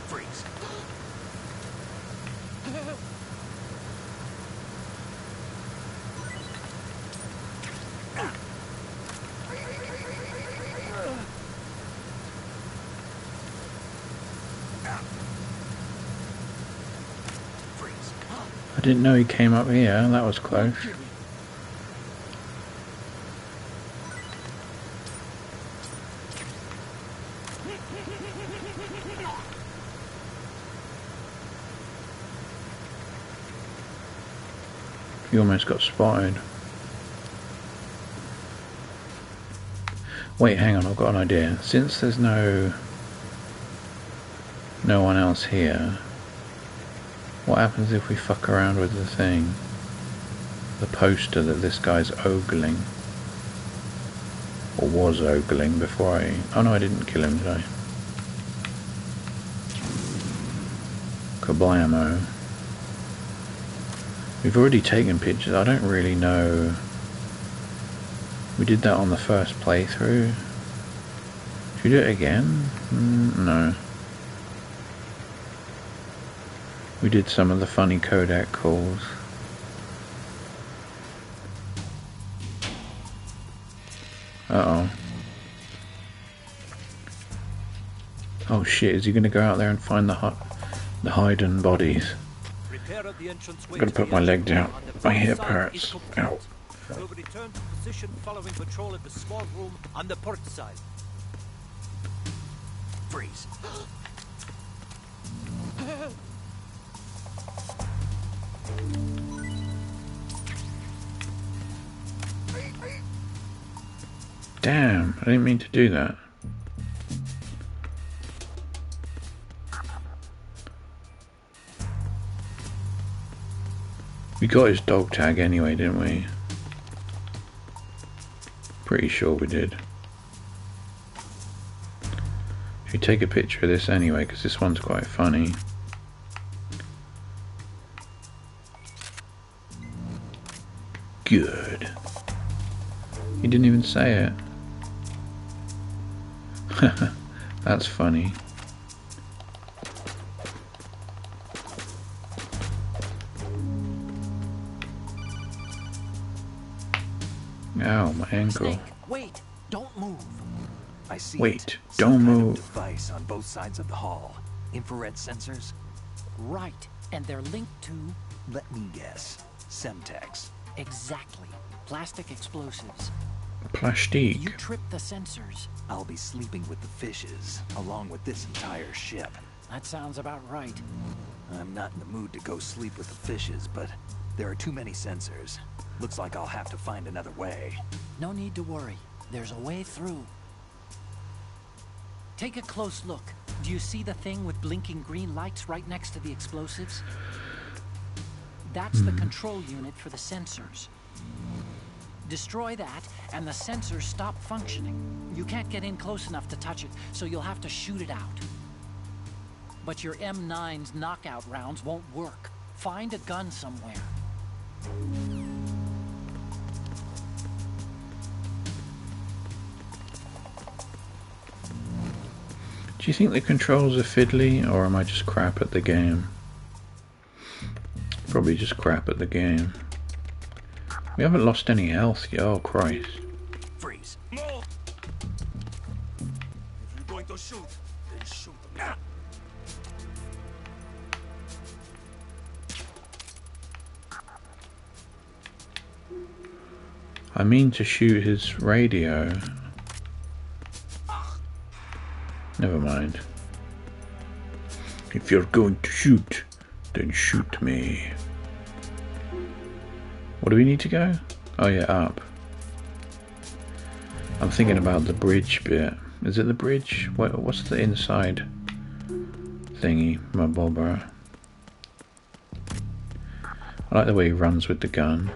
Freeze. Freeze. I didn't know he came up here. That was close. You almost got spotted. Wait, hang on, I've got an idea. Since there's no one else here, what happens if we fuck around with the thing? The poster that this guy's ogling. Or was ogling before I... Oh no, I didn't kill him, did I? Kablamo. We've already taken pictures. I don't really know. We did that on the first playthrough. Should we do it again? No. We did some of the funny Kodak calls. Uh-oh. Oh shit, is he going to go out there and find the hidden bodies? I'm going to put my leg down. My hip hurts. Ow. We'll return to position following patrol at the small room on the port side. Freeze. Damn, I didn't mean to do that. We got his dog tag anyway, didn't we? Pretty sure we did. Should we take a picture of this anyway, because this one's quite funny. Good. He didn't even say it. That's funny. Ow, my ankle. Snake, wait! Don't move! I see Wait, it. don't Some kind of move. device on both sides of the hall. Infrared sensors? Right, and they're linked to... Let me guess. Semtex. Exactly. Plastic explosives. You Plastique. trip the sensors. I'll be sleeping with the fishes, along with this entire ship. That sounds about right. I'm not in the mood to go sleep with the fishes, but there are too many sensors. Looks like I'll have to find another way. No need to worry. There's a way through. Take a close look. Do you see the thing with blinking green lights right next to the explosives? That's the control unit for the sensors. Destroy that, and the sensors stop functioning. You can't get in close enough to touch it, so you'll have to shoot it out. But your M9's knockout rounds won't work. Find a gun somewhere. Do you think the controls are fiddly, or am I just crap at the game? Probably just crap at the game. We haven't lost any health yet. Oh Christ. Freeze. No! If you're going to shoot, then shoot me. I mean to shoot his radio. Never mind. If you're going to shoot, then shoot me. What do we need to go? Oh yeah, up. I'm thinking about the bridge bit. Is it the bridge? What's the inside thingy, my bobber? I like the way he runs with the gun.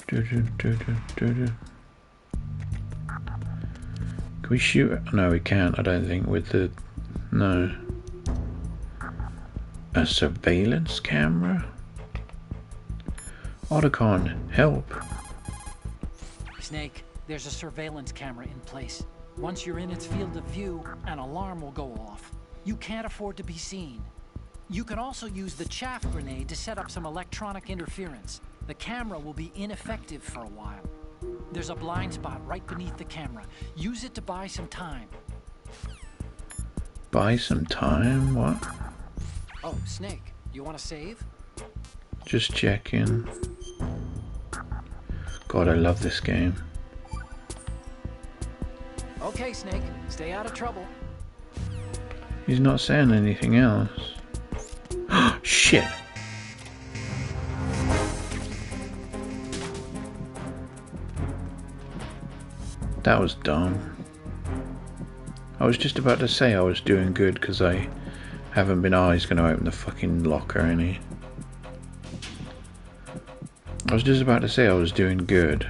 Can we shoot it? No, we can't, I don't think, with the... No. A surveillance camera? Otacon, help. Snake, there's a surveillance camera in place. Once you're in its field of view, an alarm will go off. You can't afford to be seen. You can also use the chaff grenade to set up some electronic interference. The camera will be ineffective for a while. There's a blind spot right beneath the camera. Use it to buy some time. Buy some time? What? Oh, Snake, you want to save? Just checking. God, I love this game. Okay, Snake, stay out of trouble. He's not saying anything else. Shit! That was dumb. I was just about to say I was doing good because I haven't been... Oh, he's going to open the fucking locker, ain't he? I was just about to say I was doing good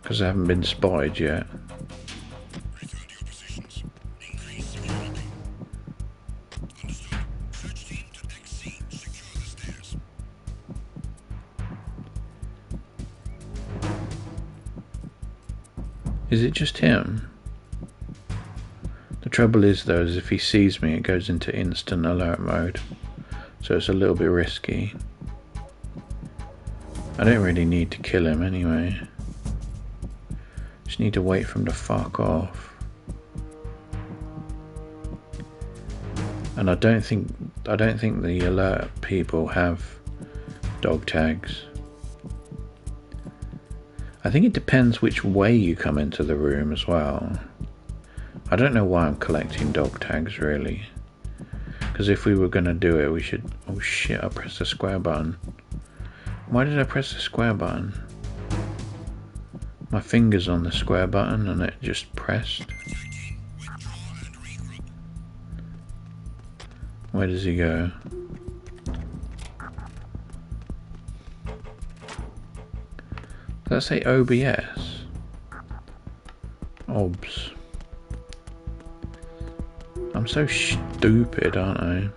because I haven't been spotted yet. Is it just him? The trouble is though, is if he sees me it goes into instant alert mode, so it's a little bit risky. I don't really need to kill him anyway. Just need to wait for him to fuck off. And I don't think the alert people have dog tags. I think it depends which way you come into the room as well. I don't know why I'm collecting dog tags really. Because if we were going to do it we should... Oh shit, I pressed the square button. Why did I press the square button? My finger's on the square button and it just pressed. Where does he go? Does that say OBS? OBS. I'm so stupid, aren't I?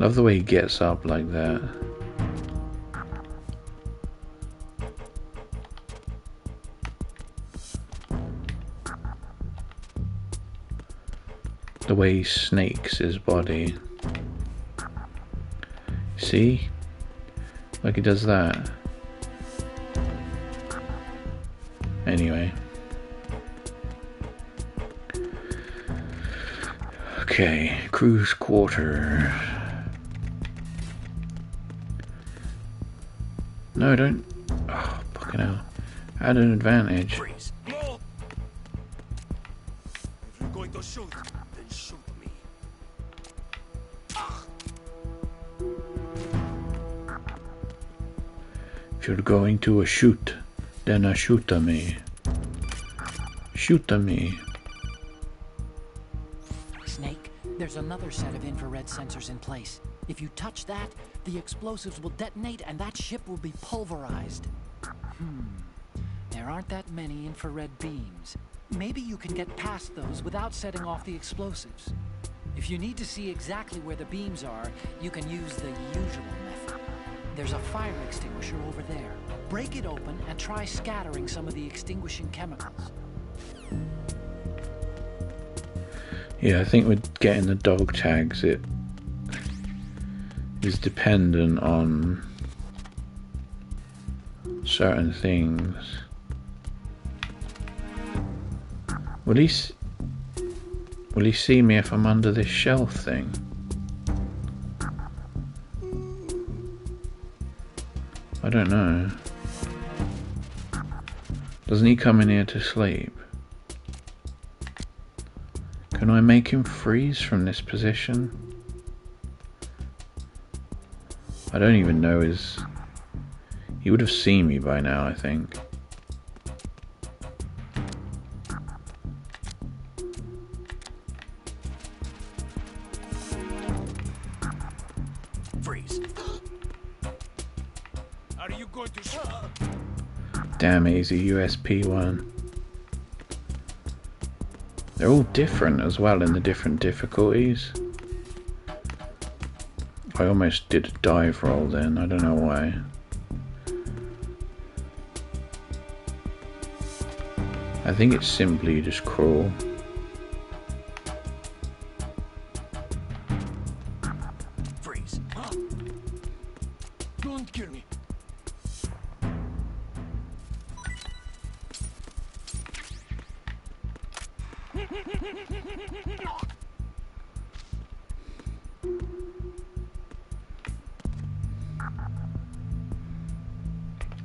Love the way he gets up like that. The way he snakes his body. See? Like he does that. Anyway. Okay, cruise quarter. No, don't. Oh, fucking hell. I had an advantage. Freeze. No! If you're going to shoot, then shoot me. If you're going to shoot, then shoot me. Shoot me. Snake, there's another set of infrared sensors in place. If you touch that, the explosives will detonate and that ship will be pulverized. There aren't that many infrared beams. Maybe you can get past those without setting off the explosives. If you need to see exactly where the beams are, you can use the usual method. There's a fire extinguisher over there. Break it open and try scattering some of the extinguishing chemicals. Yeah, I think with getting the dog tags, it is dependent on certain things. Will he see me if I'm under this shelf thing? I don't know. Doesn't he come in here to sleep? Can I make him freeze from this position? I don't even know his... He would have seen me by now, I think. Freeze. Are you going to shoot? Damn it, he's a USP one. They're all different as well in the different difficulties. I almost did a dive roll then, I don't know why. I think it's simply just crawl. Freeze. Don't kill me.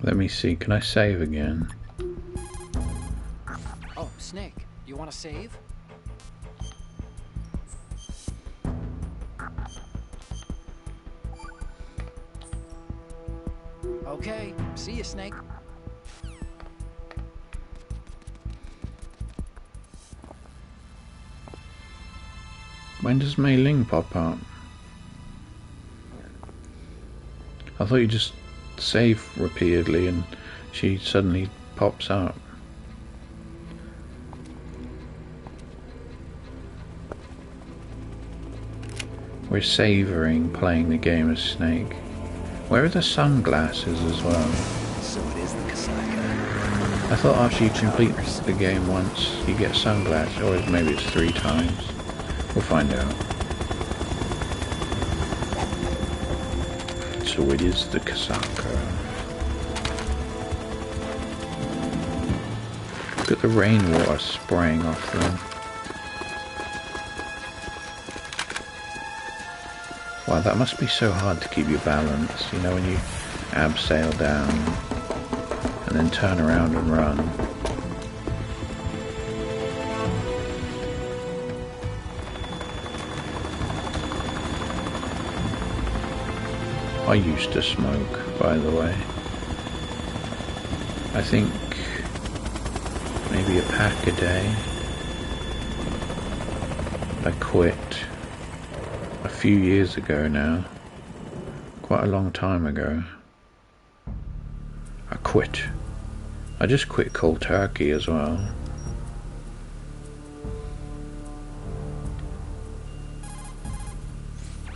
Let me see, can I save again? Oh, Snake, you want to save? Okay, see you, Snake. When does Mei Ling pop up? I thought you just save repeatedly and she suddenly pops up. We're savouring playing the game as Snake. Where are the sunglasses as well? So it is the Kasaka. I thought after you complete the game once you get sunglasses, or maybe it's 3 times. We'll find out. So it is the Kasaka. Look at the rainwater spraying off them. Wow, that must be so hard to keep your balance, you know, when you abseil down and then turn around and run. I used to smoke, by the way. I think maybe a pack a day. I quit a few years ago now. Quite a long time ago. I quit. I just quit cold turkey as well.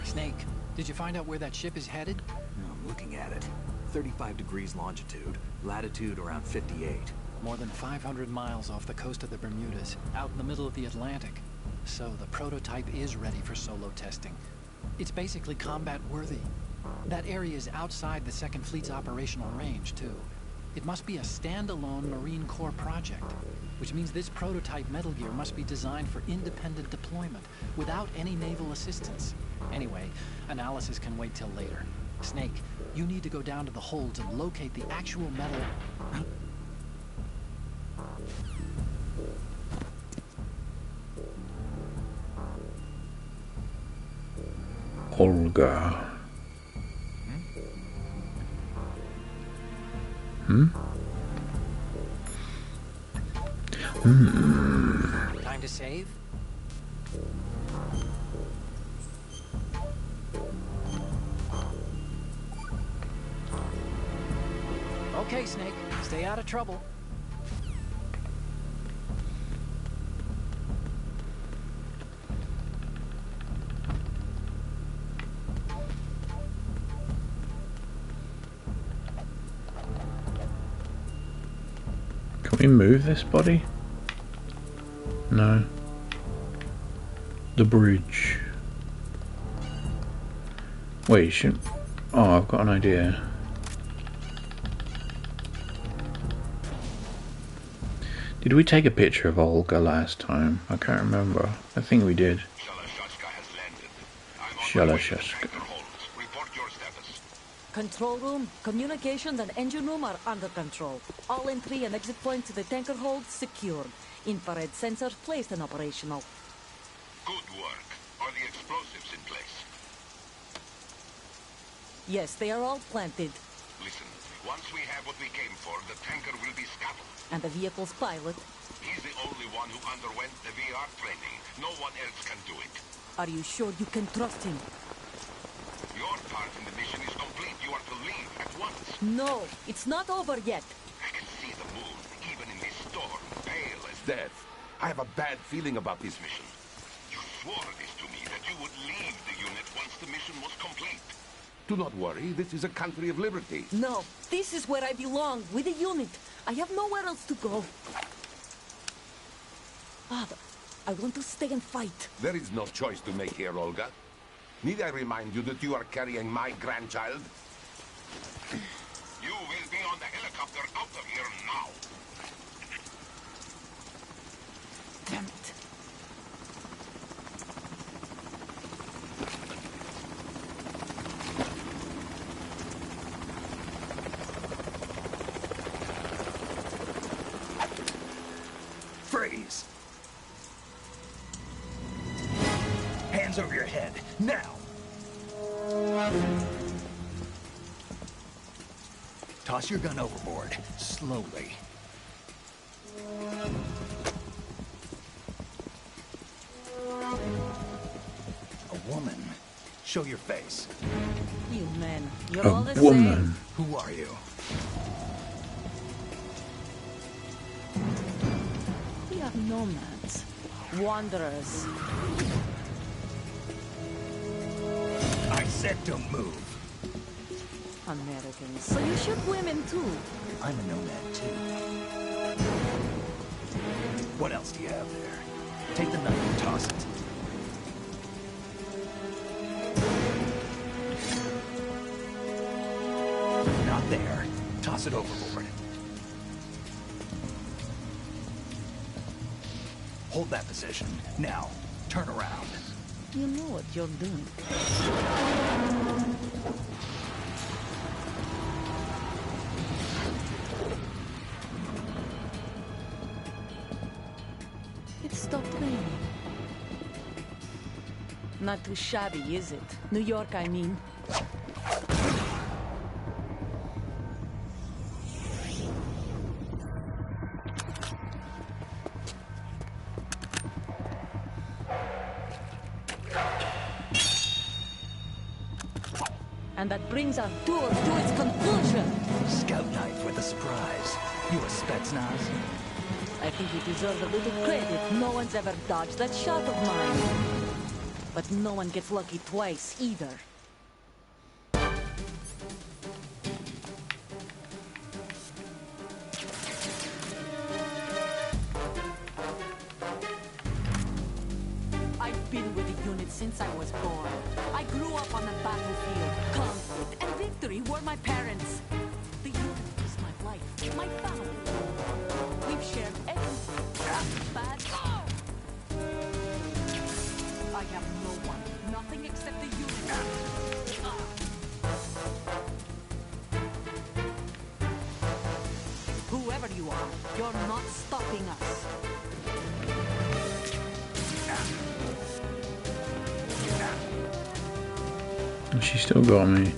Snake, did you find out where that ship is headed? I'm looking at it. 35 degrees longitude, latitude around 58. More than 500 miles off the coast of the Bermudas, out in the middle of the Atlantic. So the prototype is ready for solo testing. It's basically combat worthy. That area is outside the Second Fleet's operational range, too. It must be a standalone Marine Corps project, which means this prototype Metal Gear must be designed for independent deployment, without any naval assistance. Anyway, analysis can wait till later. Snake, you need to go down to the holds and locate the actual metal... Olga. Time to save? Okay, Snake. Stay out of trouble. Can we move this body? No. The bridge. Wait, should... Oh, I've got an idea. Did we take a picture of Olga last time? I can't remember. I think we did. Shalashashka has landed. I'm on my way to Shalashashka. Tanker Holmes. Report your status. Control room, communications, and engine room are under control. All entry and exit points to the tanker hold secured. Infrared sensors placed and operational. Good work. Are the explosives in place? Yes, they are all planted. Listen, once we have what we came for, the tanker will be scuttled. And the vehicle's pilot. He's the only one who underwent the VR training. No one else can do it. Are you sure you can trust him? Your part in the mission is complete. You are to leave at once. No, it's not over yet. I can see the moon, even in this storm, pale as death. I have a bad feeling about this mission. You swore this to me, that you would leave the unit once the mission was complete. Do not worry, this is a country of liberty. No, this is where I belong, with the unit. I have nowhere else to go. Father, I want to stay and fight. There is no choice to make here, Olga. Need I remind you that you are carrying my grandchild? You will be on the helicopter out of here now. Damn it. Freeze! Hands over your head, now! Toss your gun overboard, slowly. A woman. Show your face. You men, you're all the A same. woman. Who are you? We are nomads. Wanderers. I said don't move. Americans. So you shoot women too. I'm a nomad too. What else do you have there? Take the knife and toss it. Not there. Toss it overboard. Hold that position. Now, turn around. You know what you're doing. It stopped raining. Not too shabby, is it? New York, I mean. And that brings our tour to its conclusion. Scout knife with a surprise. You a Spetsnaz? I think you deserve a little credit. No one's ever dodged that shot of mine. But no one gets lucky twice, either. I've been with the unit since I was born. I grew up on the battlefield. Conflict and victory were my parents. The unit is my life, my family. We've shared everything. Bad. Oh! I have no one, nothing except the unit. Ah. Whoever you are, you're not stopping us. She still got me.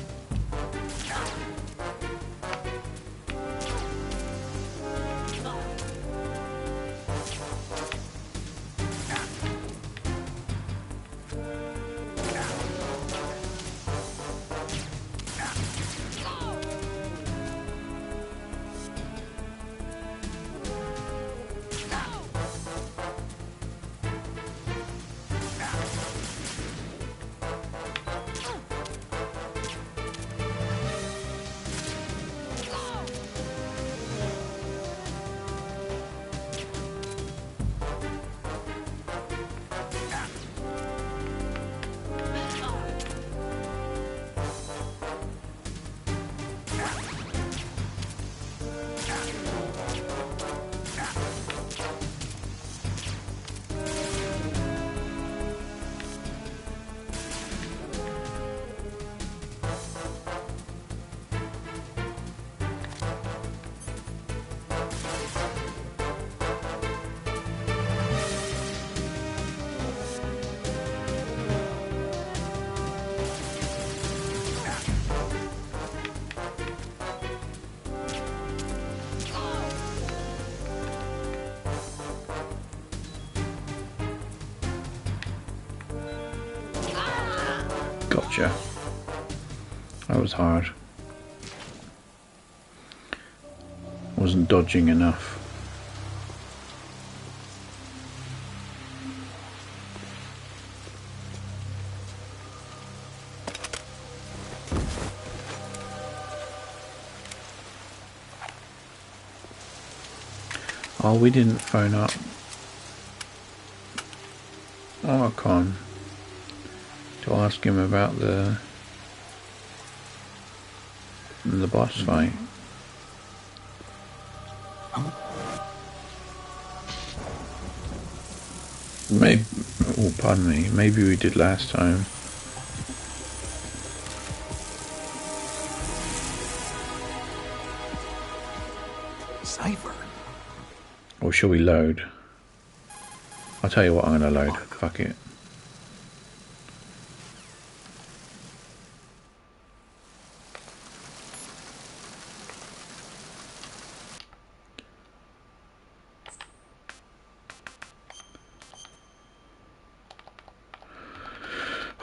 Gotcha. That was hard. Wasn't dodging enough. Oh, we didn't phone up Archon to ask him about the boss fight. Maybe, oh, pardon me, maybe we did last time. Cypher. Or shall we load? I'll tell you what, I'm gonna load. Fuck it.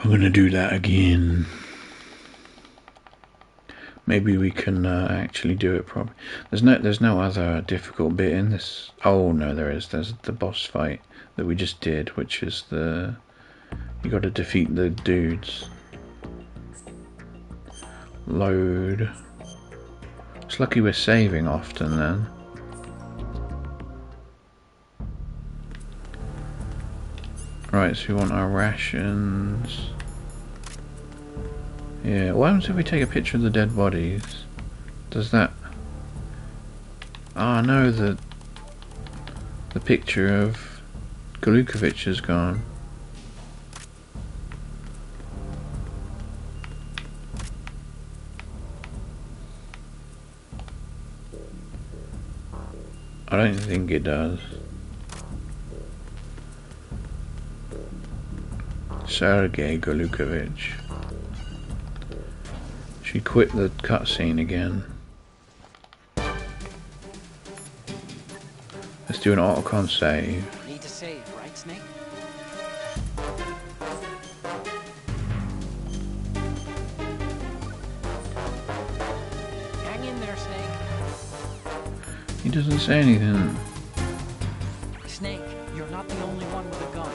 I'm gonna do that again. Maybe we can actually do it properly. There's no other difficult bit in this. Oh no, there is. There's the boss fight that we just did, which is you got to defeat the dudes. Load. It's lucky we're saving often then. Right, so we want our rations. Yeah, what happens if we take a picture of the dead bodies? Does that... Ah, no, the picture of Golukovich is gone. I don't think it does. Sergei Golukovich. She quit the cutscene again. Let's do an autocon save. Need to save, right, Snake? Hang in there, Snake. He doesn't say anything. Snake, you're not the only one with a gun.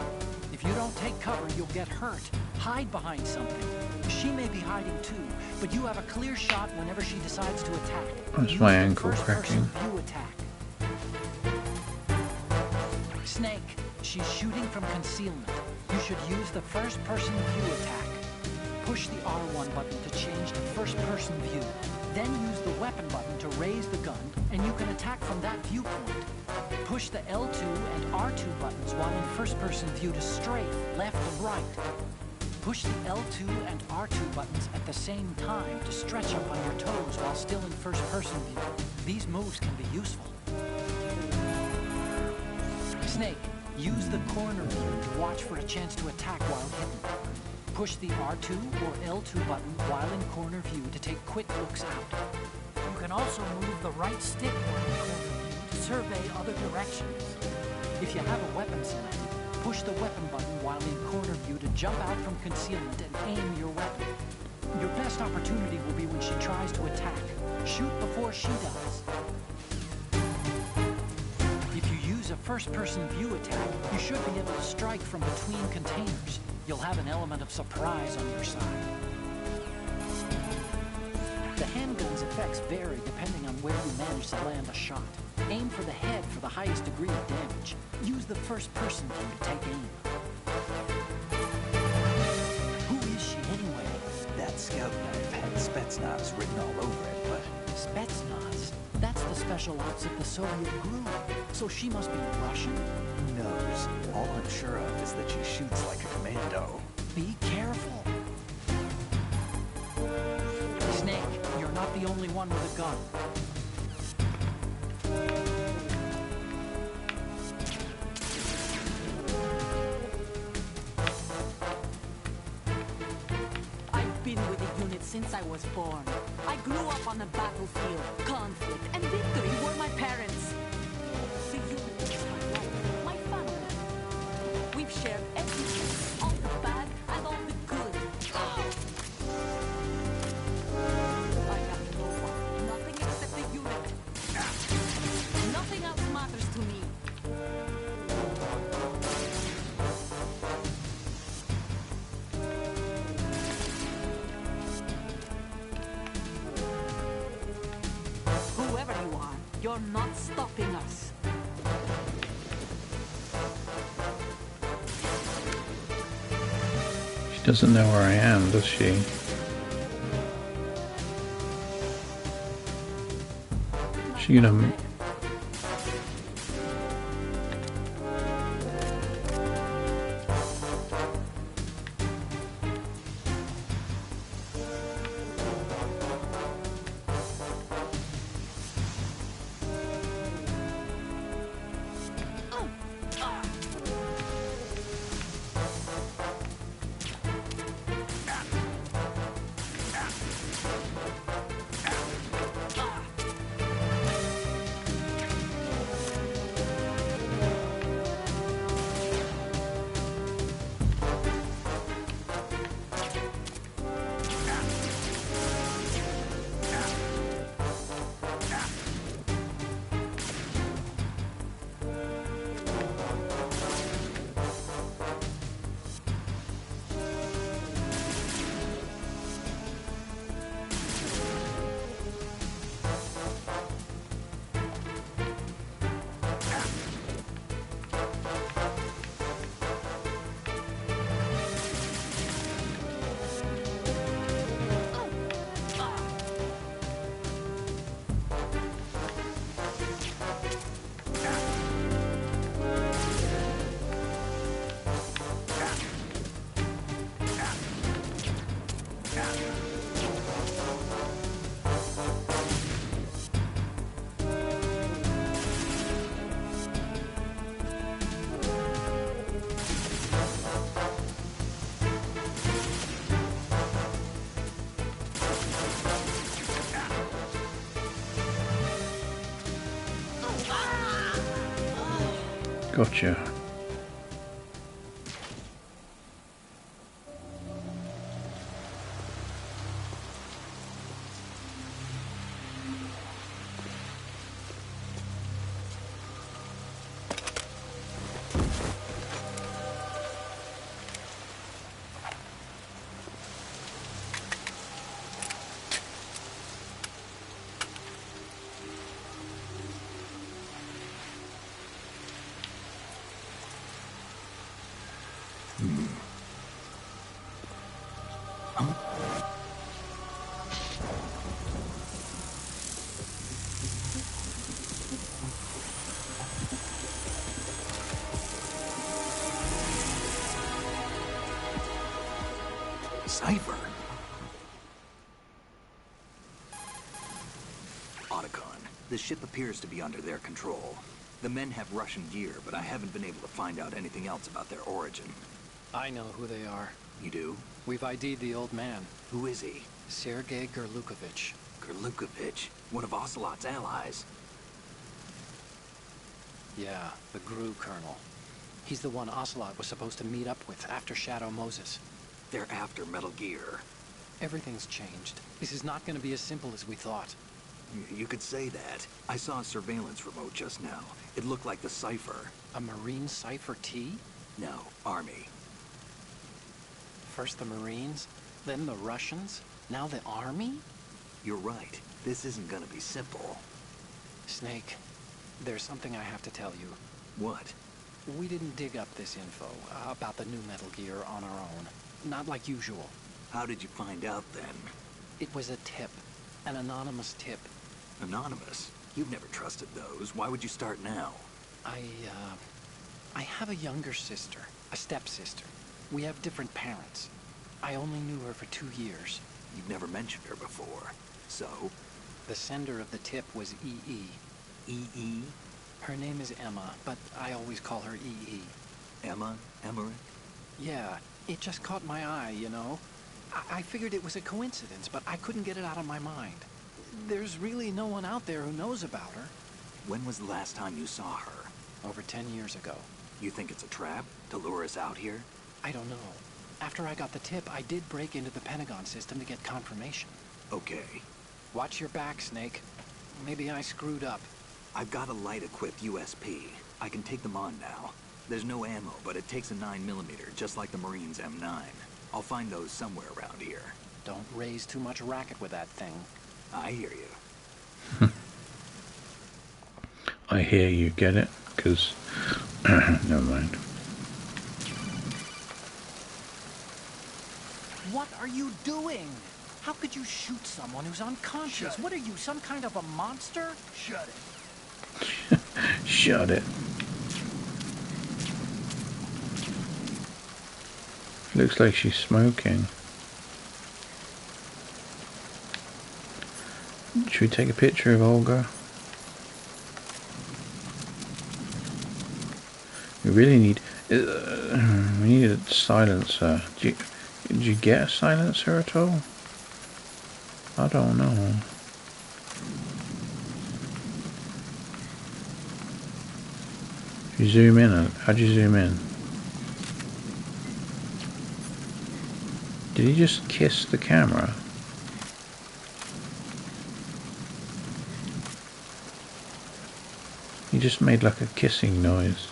If you don't take cover, you'll get hurt. Hide behind something. She may be hiding too, but you have a clear shot whenever she decides to attack. That's my ankle cracking. View attack. Snake, she's shooting from concealment. You should use the first-person view attack. Push the R1 button to change to first-person view. Then use the weapon button to raise the gun, and you can attack from that viewpoint. Push the L2 and R2 buttons while in first-person view to strafe, left and right. Push the L2 and R2 buttons at the same time to stretch up on your toes while still in first-person view. These moves can be useful. Snake, use the corner view to watch for a chance to attack while hidden. Push the R2 or L2 button while in corner view to take quick looks out. You can also move the right stick while in corner view to survey other directions. If you have a weapon selected, push the weapon button while in corner view to jump out from concealment and aim your weapon. Your best opportunity will be when she tries to attack. Shoot before she does. If you use a first-person view attack, you should be able to strike from between containers. You'll have an element of surprise on your side. The handgun's effects vary depending on where you manage to land a shot. Aim for the head for the highest degree of damage. Use the first-person view to take aim. Who is she anyway? That scout knife had Spetsnaz written all over it, but... Spetsnaz? That's the special ops of the Soviet GRU. So she must be Russian? Who knows? All I'm sure of is that she shoots like a commando. Be careful. Snake, you're not the only one with a gun. I've been with the unit since I was born. I grew up on the battlefield. Conflict and victory were my parents. The unit is my life, my family. We've shared everything, all the bad and all the good. You're not stopping us. She doesn't know where I am, does she? She gonna... Gotcha. Cipher. Otacon, the ship appears to be under their control. The men have Russian gear, but I haven't been able to find out anything else about their origin. I know who they are. You do? We've ID'd the old man, Who is he? Sergei Gerlukovich. Gerlukovich, one of Ocelot's allies. Yeah, the GRU colonel. He's the one Ocelot was supposed to meet up with after Shadow Moses. They're after Metal Gear. Everything's changed. This is not going to be as simple as we thought. You could say that. I saw a surveillance remote just now. It looked like the Cipher. A Marine Cipher T? No, Army. First the Marines, then the Russians, now the Army? You're right. This isn't gonna be simple. Snake, there's something I have to tell you. What? We didn't dig up this info about the new Metal Gear on our own. Not like usual. How did you find out then? It was a tip. An anonymous tip. Anonymous? You've never trusted those. Why would you start now? I have a younger sister, a stepsister. We have different parents. I only knew her for 2 years. You've never mentioned her before. So? The sender of the tip was E.E. E.E.? Her name is Emma, but I always call her E.E. Emma? Emmerich? Yeah, it just caught my eye, you know? I figured it was a coincidence, but I couldn't get it out of my mind. There's really no one out there who knows about her. When was the last time you saw her? Over 10 years ago. You think it's a trap? To lure us out here? I don't know. After I got the tip, I did break into the Pentagon system to get confirmation. Okay. Watch your back, Snake. Maybe I screwed up. I've got a light-equipped USP. I can take them on now. There's no ammo, but it takes a 9mm, just like the Marines' M9. I'll find those somewhere around here. Don't raise too much racket with that thing. I hear you. I hear you, get it? Because, never mind. What are you doing? How could you shoot someone who's unconscious? What are you, some kind of a monster? Shut it. Shut it. Looks like she's smoking. Should we take a picture of Olga? We really need... we need a silencer. Did you get a silencer at all? I don't know. If you zoom in, how'd you zoom in? Did he just kiss the camera? He just made like a kissing noise.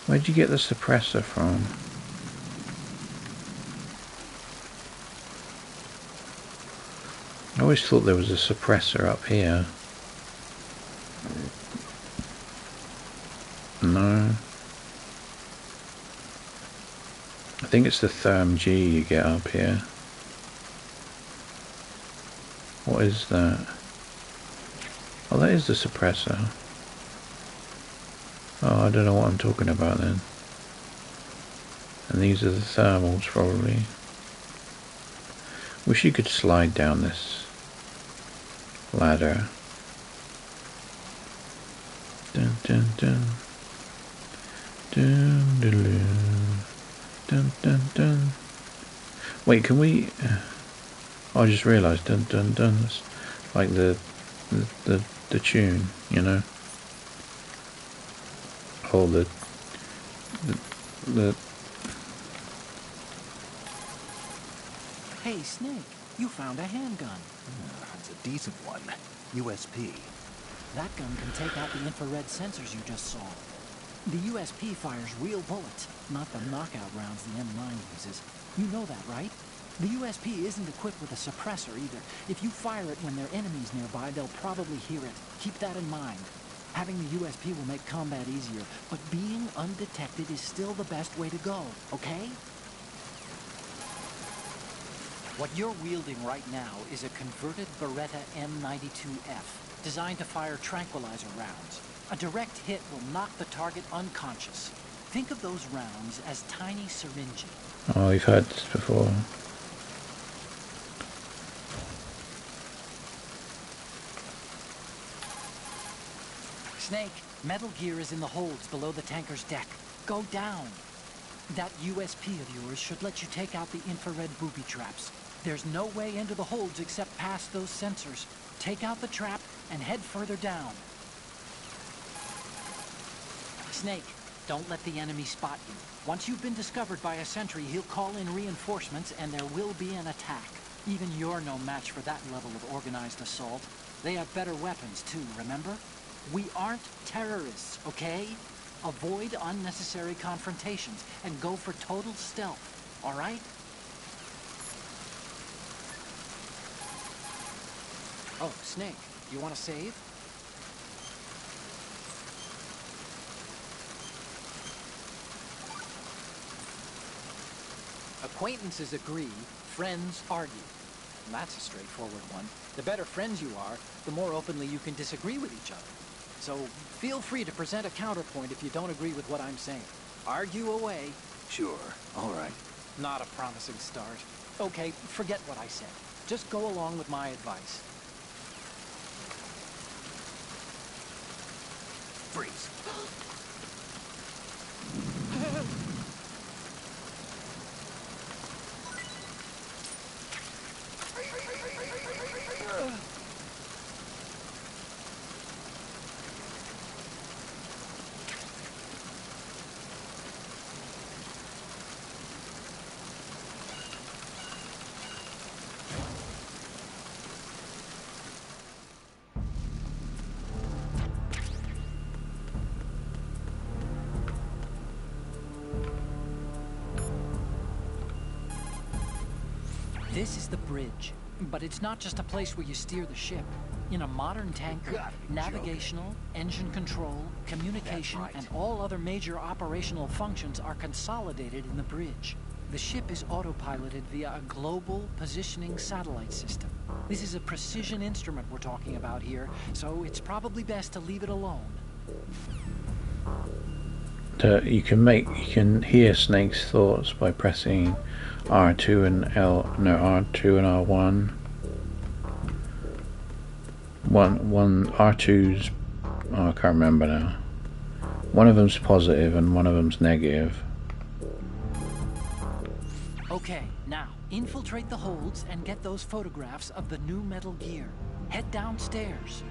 Where'd you get the suppressor from? I always thought there was a suppressor up here. No. I think it's the Therm G you get up here. What is that? Oh, that is the suppressor. Oh, I don't know what I'm talking about then. And these are the thermals, probably. Wish you could slide down this ladder. Dun dun dun. Dun dun dun. Dun dun dun. Wait, can we... Oh, I just realised, dun dun dun, that's like the tune, you know? Oh, the Hey, Snake, you found a handgun. It's a decent one. USP. That gun can take out the infrared sensors you just saw. The USP fires real bullets, not the knockout rounds the M9 uses. You know that, right? The USP isn't equipped with a suppressor either. If you fire it when there are enemies nearby, they'll probably hear it. Keep that in mind. Having the USP will make combat easier, but being undetected is still the best way to go, okay? What you're wielding right now is a converted Beretta M92F, designed to fire tranquilizer rounds. A direct hit will knock the target unconscious. Think of those rounds as tiny syringes. Oh, we've heard this before. Snake, Metal Gear is in the holds below the tanker's deck. Go down. That USP of yours should let you take out the infrared booby traps. There's no way into the holds except past those sensors. Take out the trap and head further down. Snake, don't let the enemy spot you. Once you've been discovered by a sentry, he'll call in reinforcements and there will be an attack. Even you're no match for that level of organized assault. They have better weapons too, remember? We aren't terrorists, okay? Avoid unnecessary confrontations and go for total stealth, all right? Oh, Snake, you want to save? Acquaintances agree, friends argue. And that's a straightforward one. The better friends you are, the more openly you can disagree with each other. So feel free to present a counterpoint if you don't agree with what I'm saying. Argue away. Sure, all right. Not a promising start. Okay, forget what I said. Just go along with my advice. Freeze. This is the bridge. But it's not just a place where you steer the ship. In a modern tanker, navigational, engine control, communication, and all other major operational functions are consolidated in the bridge. The ship is autopiloted via a global positioning satellite system. This is a precision instrument we're talking about here, so it's probably best to leave it alone. You can hear Snake's thoughts by pressing R2 and R2 and R1. One R2's, I can't remember now. One of them's positive and one of them's negative. Okay, now infiltrate the holds and get those photographs of the new Metal Gear. Head downstairs.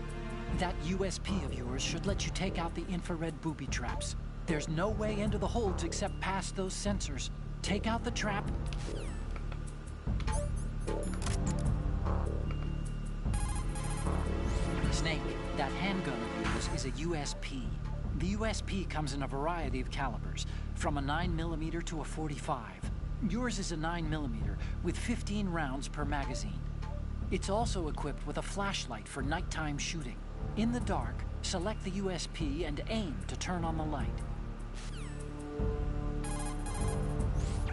That USP of yours should let you take out the infrared booby traps. There's no way into the holds except past those sensors. Take out the trap. Snake, that handgun of yours is a USP. The USP comes in a variety of calibers, from a 9mm to a .45. Yours is a 9mm with 15 rounds per magazine. It's also equipped with a flashlight for nighttime shooting. In the dark, select the USP and aim to turn on the light.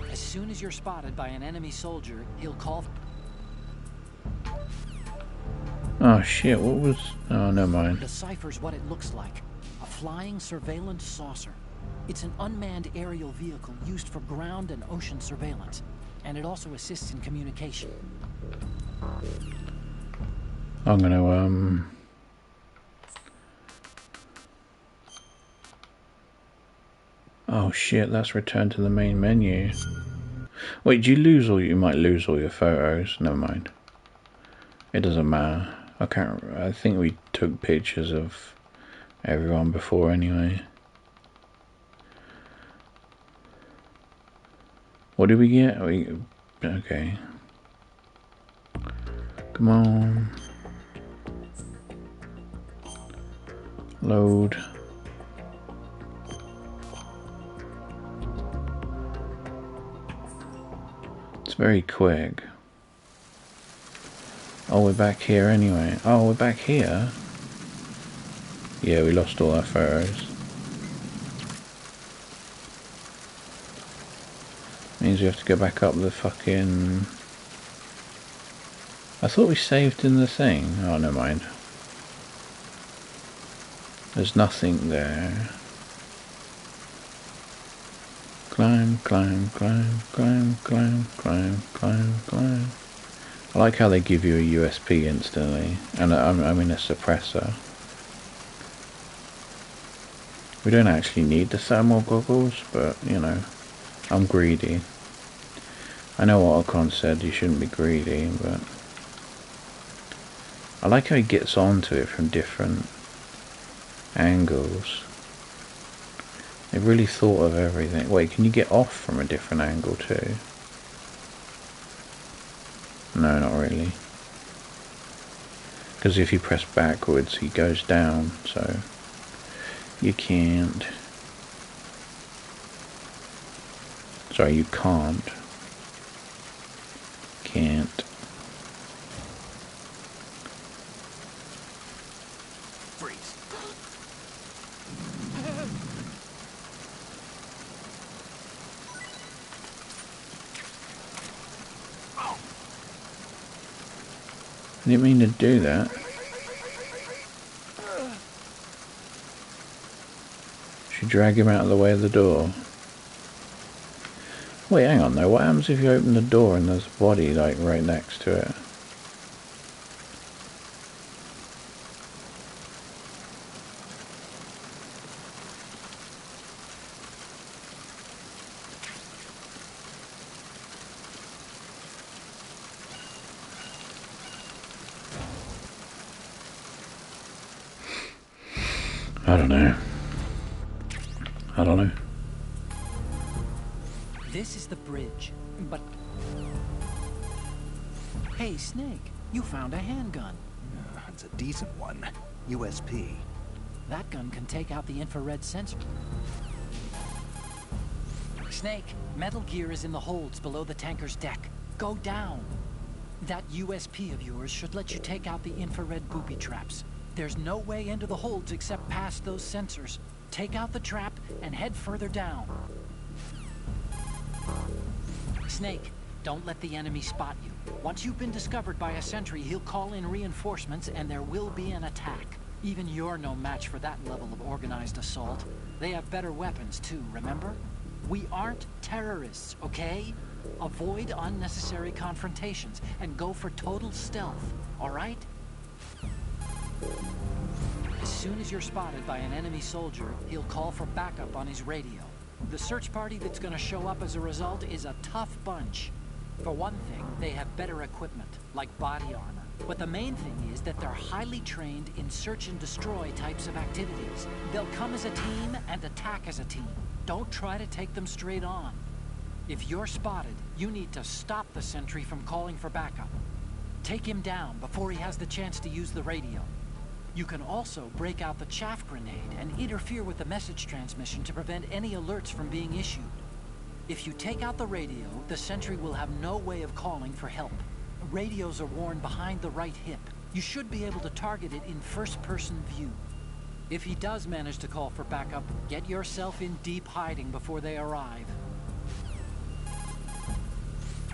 As soon as you're spotted by an enemy soldier, he'll call... Oh shit, what was... Oh, never mind. Deciphers what it looks like. A flying surveillance saucer. It's an unmanned aerial vehicle used for ground and ocean surveillance. And it also assists in communication. I'm gonna, Oh shit, that's returned to the main menu. Wait, do you lose all... You might lose all your photos. Never mind. It doesn't matter. I think we took pictures of everyone before anyway. What did we get? Okay. Come on. Load. It's very quick. Oh, we're back here anyway. Oh, we're back here? Yeah, we lost all our photos. Means we have to go back up the fucking... I thought we saved in the thing. Oh, never mind. There's nothing there. Climb, climb, climb, climb, climb, climb, climb, climb. I like how they give you a USP instantly, and I mean a suppressor. We don't actually need the thermal goggles, but you know, I'm greedy. I know Otacon said you shouldn't be greedy, but I like how he gets onto it from different angles. They really thought of everything. Wait, can you get off from a different angle too? No, not really. Because if you press backwards, he goes down, so you can't. Sorry, you can't. Can't. Freeze. I didn't mean to do that. Should drag him out of the way of the door. Wait, hang on though. What happens if you open the door and there's a body like right next to it? I don't know. I don't know. This is the bridge, but... Hey, Snake, you found a handgun. It's a decent one. USP. That gun can take out the infrared sensor. Snake, Metal Gear is in the holds below the tanker's deck. Go down. That USP of yours should let you take out the infrared booby traps. There's no way into the holds except past those sensors. Take out the trap and head further down. Snake, don't let the enemy spot you. Once you've been discovered by a sentry, he'll call in reinforcements and there will be an attack. Even you're no match for that level of organized assault. They have better weapons too, remember? We aren't terrorists, okay? Avoid unnecessary confrontations and go for total stealth, all right? As soon as you're spotted by an enemy soldier, he'll call for backup on his radio. The search party that's gonna show up as a result is a tough bunch. For one thing, they have better equipment, like body armor. But the main thing is that they're highly trained in search and destroy types of activities. They'll come as a team and attack as a team. Don't try to take them straight on. If you're spotted, you need to stop the sentry from calling for backup. Take him down before he has the chance to use the radio. You can also break out the chaff grenade and interfere with the message transmission to prevent any alerts from being issued. If you take out the radio, the sentry will have no way of calling for help. Radios are worn behind the right hip. You should be able to target it in first-person view. If he does manage to call for backup, get yourself in deep hiding before they arrive.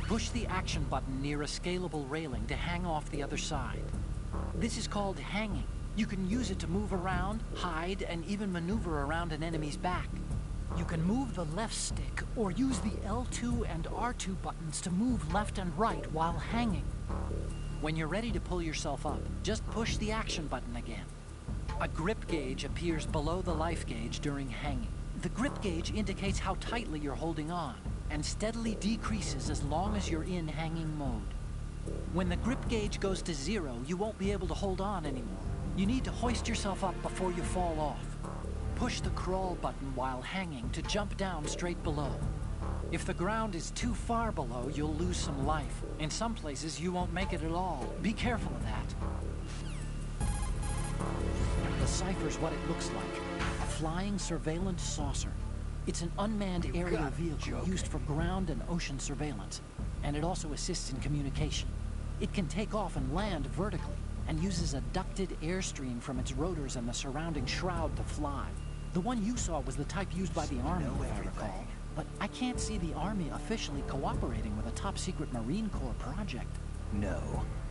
Push the action button near a scalable railing to hang off the other side. This is called hanging. You can use it to move around, hide, and even maneuver around an enemy's back. You can move the left stick or use the L2 and R2 buttons to move left and right while hanging. When you're ready to pull yourself up, just push the action button again. A grip gauge appears below the life gauge during hanging. The grip gauge indicates how tightly you're holding on, and steadily decreases as long as you're in hanging mode. When the grip gauge goes to 0, you won't be able to hold on anymore. You need to hoist yourself up before you fall off. Push the crawl button while hanging to jump down straight below. If the ground is too far below, you'll lose some life. In some places, you won't make it at all. Be careful of that. The Cypher's what it looks like. A flying surveillance saucer. It's an unmanned aerial vehicle used for ground and ocean surveillance. And it also assists in communication. It can take off and land vertically, and uses a ducted airstream from its rotors and the surrounding shroud to fly. The one you saw was the type used by the Army, if I recall. But I can't see the Army officially cooperating with a top-secret Marine Corps project. No,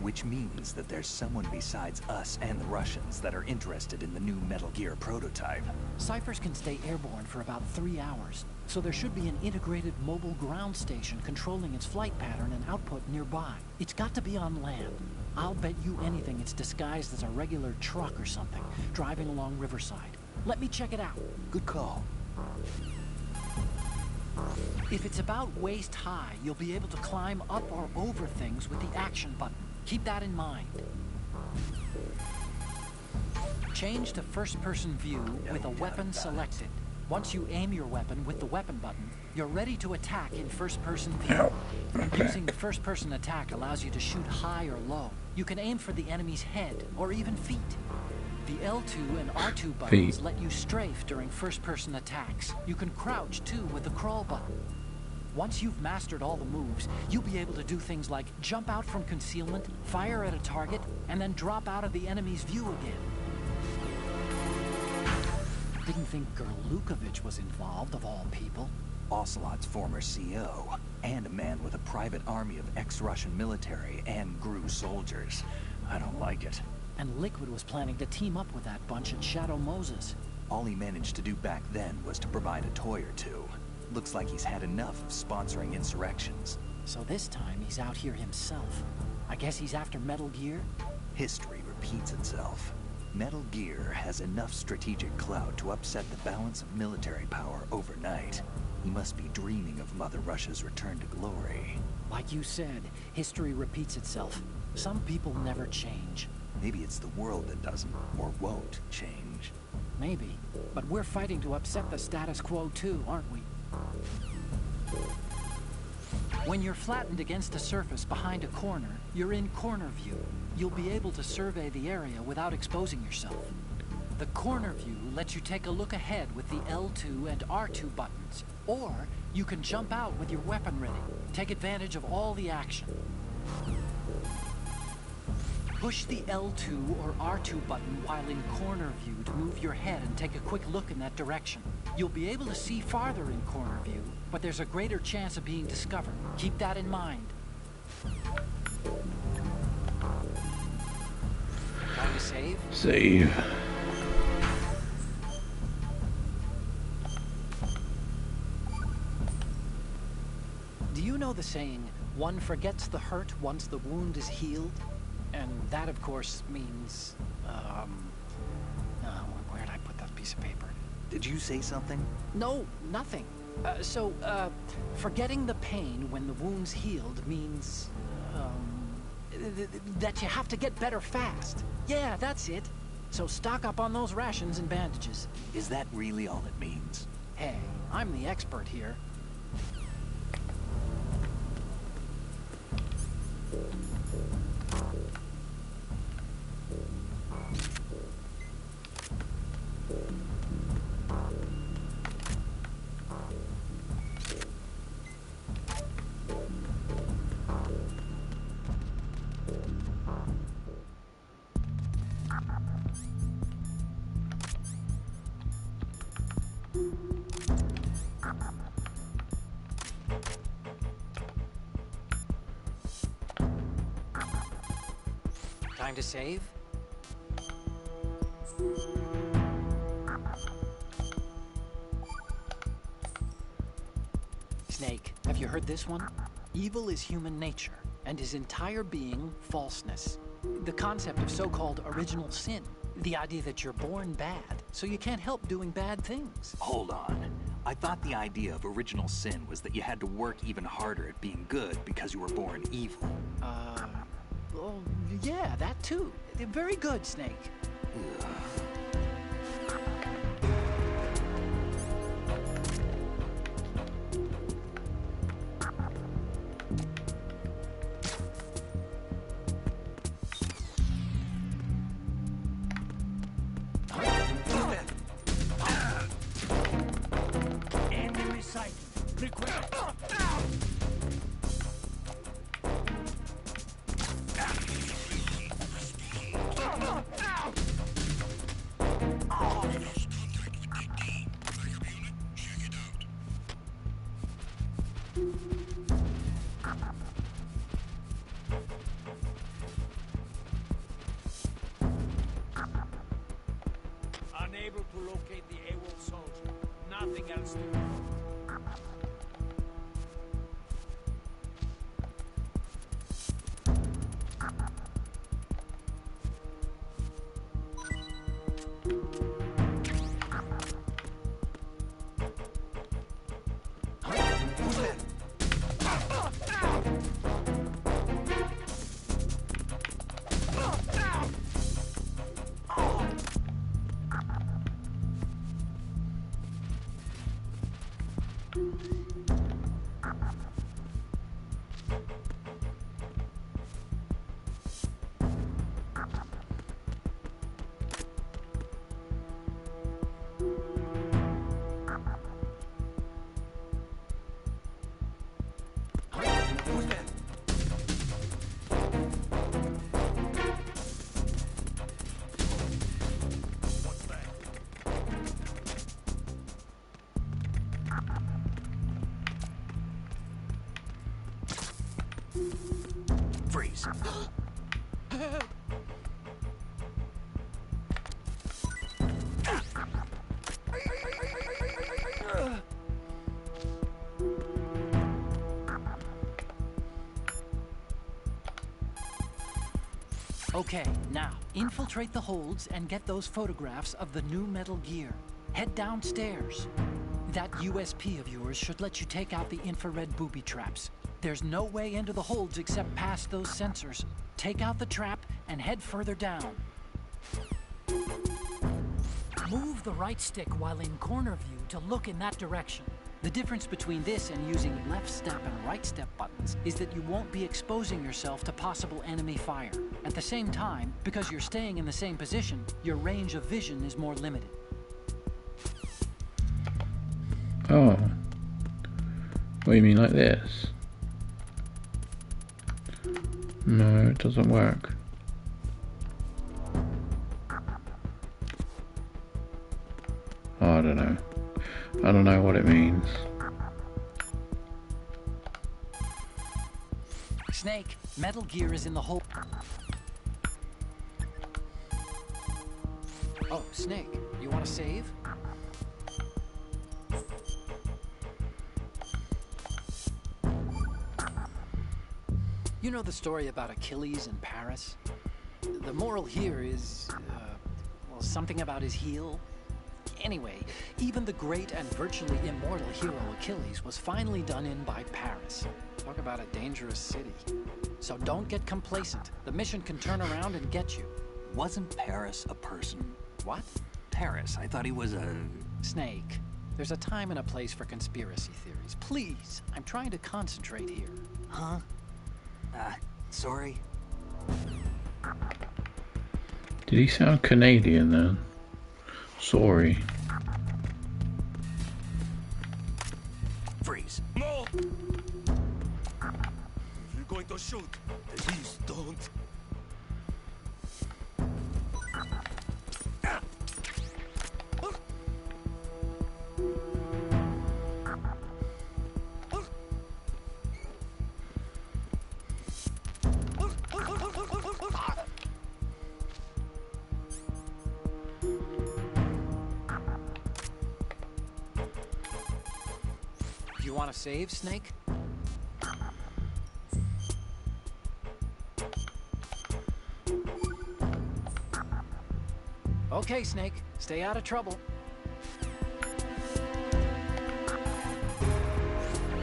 which means that there's someone besides us and the Russians that are interested in the new Metal Gear prototype. Cyphers can stay airborne for about 3 hours, so there should be an integrated mobile ground station controlling its flight pattern and output nearby. It's got to be on land. I'll bet you anything it's disguised as a regular truck or something, driving along Riverside. Let me check it out. Good call. If it's about waist high, you'll be able to climb up or over things with the action button. Keep that in mind. Change to first-person view with a weapon selected. Once you aim your weapon with the weapon button, you're ready to attack in first-person view. Using the first-person attack allows you to shoot high or low. You can aim for the enemy's head or even feet. The L2 and R2 buttons let you strafe during first-person attacks. You can crouch, too, with the crawl button. Once you've mastered all the moves, you'll be able to do things like jump out from concealment, fire at a target, and then drop out of the enemy's view again. Didn't think Gerlukovich was involved, of all people. Ocelot's former CO, and a man with a private army of ex-Russian military and GRU soldiers. I don't like it. And Liquid was planning to team up with that bunch at Shadow Moses. All he managed to do back then was to provide a toy or two. Looks like he's had enough of sponsoring insurrections. So this time he's out here himself. I guess he's after Metal Gear? History repeats itself. Metal Gear has enough strategic clout to upset the balance of military power overnight. He must be dreaming of Mother Russia's return to glory. Like you said, history repeats itself. Some people never change. Maybe it's the world that doesn't, or won't, change. Maybe. But we're fighting to upset the status quo too, aren't we? When you're flattened against a surface behind a corner, you're in corner view. You'll be able to survey the area without exposing yourself. The corner view lets you take a look ahead with the L2 and R2 buttons. Or you can jump out with your weapon ready. Take advantage of all the action. Push the L2 or R2 button while in corner view to move your head and take a quick look in that direction. You'll be able to see farther in corner view, but there's a greater chance of being discovered. Keep that in mind. Time to save? Save. Do you know the saying, one forgets the hurt once the wound is healed? And that, of course, means, where'd I put that piece of paper? Did you say something? No, nothing. Forgetting the pain when the wound's healed means, that you have to get better fast. Yeah, that's it. So stock up on those rations and bandages. Is that really all it means? Hey, I'm the expert here. Time to save? Snake, have you heard this one? Evil is human nature, and his entire being falseness. The concept of so-called original sin. The idea that you're born bad, so you can't help doing bad things. Hold on. I thought the idea of original sin was that you had to work even harder at being good because you were born evil. Oh, yeah, that too. Very good, Snake. Unable to locate the AWOL soldier. Nothing else to do. Freeze. Okay, now, infiltrate the holds and get those photographs of the new Metal Gear. Head downstairs. That USP of yours should let you take out the infrared booby traps. There's no way into the holds except past those sensors. Take out the trap and head further down. Move the right stick while in corner view to look in that direction. The difference between this and using left step and right step buttons is that you won't be exposing yourself to possible enemy fire. At the same time, because you're staying in the same position, your range of vision is more limited. Oh. What do you mean, like this? No, it doesn't work. I don't know. I don't know what it means. Snake, Metal Gear is in the hole. Oh, Snake, you want to save? You know the story about Achilles in Paris? The moral here is, well, something about his heel. Anyway, even the great and virtually immortal hero Achilles was finally done in by Paris. Talk about a dangerous city. So don't get complacent. The mission can turn around and get you. Wasn't Paris a person? What? Paris, I thought he was a... Snake. There's a time and a place for conspiracy theories. Please, I'm trying to concentrate here. Huh? Sorry. Did he sound Canadian then? Sorry. Freeze. No! If you're going to shoot, please don't. You want to save, Snake? Okay, Snake. Stay out of trouble.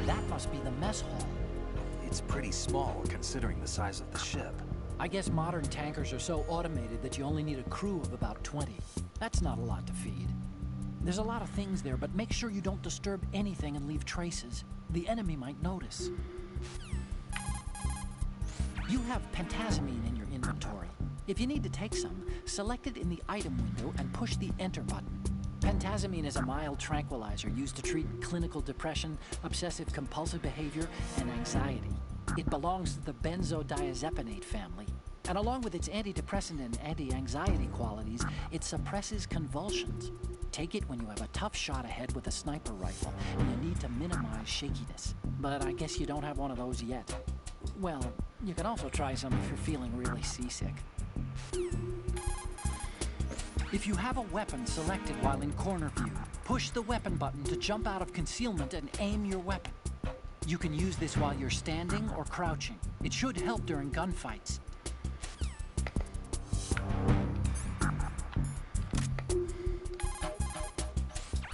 That must be the mess hall. It's pretty small considering the size of the ship. I guess modern tankers are so automated that you only need a crew of about 20. That's not a lot to feed. There's a lot of things there, but make sure you don't disturb anything and leave traces. The enemy might notice. You have pentazamine in your inventory. If you need to take some, select it in the item window and push the enter button. Pentazamine is a mild tranquilizer used to treat clinical depression, obsessive-compulsive behavior, and anxiety. It belongs to the benzodiazepinate family, and along with its antidepressant and anti-anxiety qualities, it suppresses convulsions. Take it when you have a tough shot ahead with a sniper rifle, and you need to minimize shakiness. But I guess you don't have one of those yet. Well, you can also try some if you're feeling really seasick. If you have a weapon selected while in corner view, push the weapon button to jump out of concealment and aim your weapon. You can use this while you're standing or crouching. It should help during gunfights.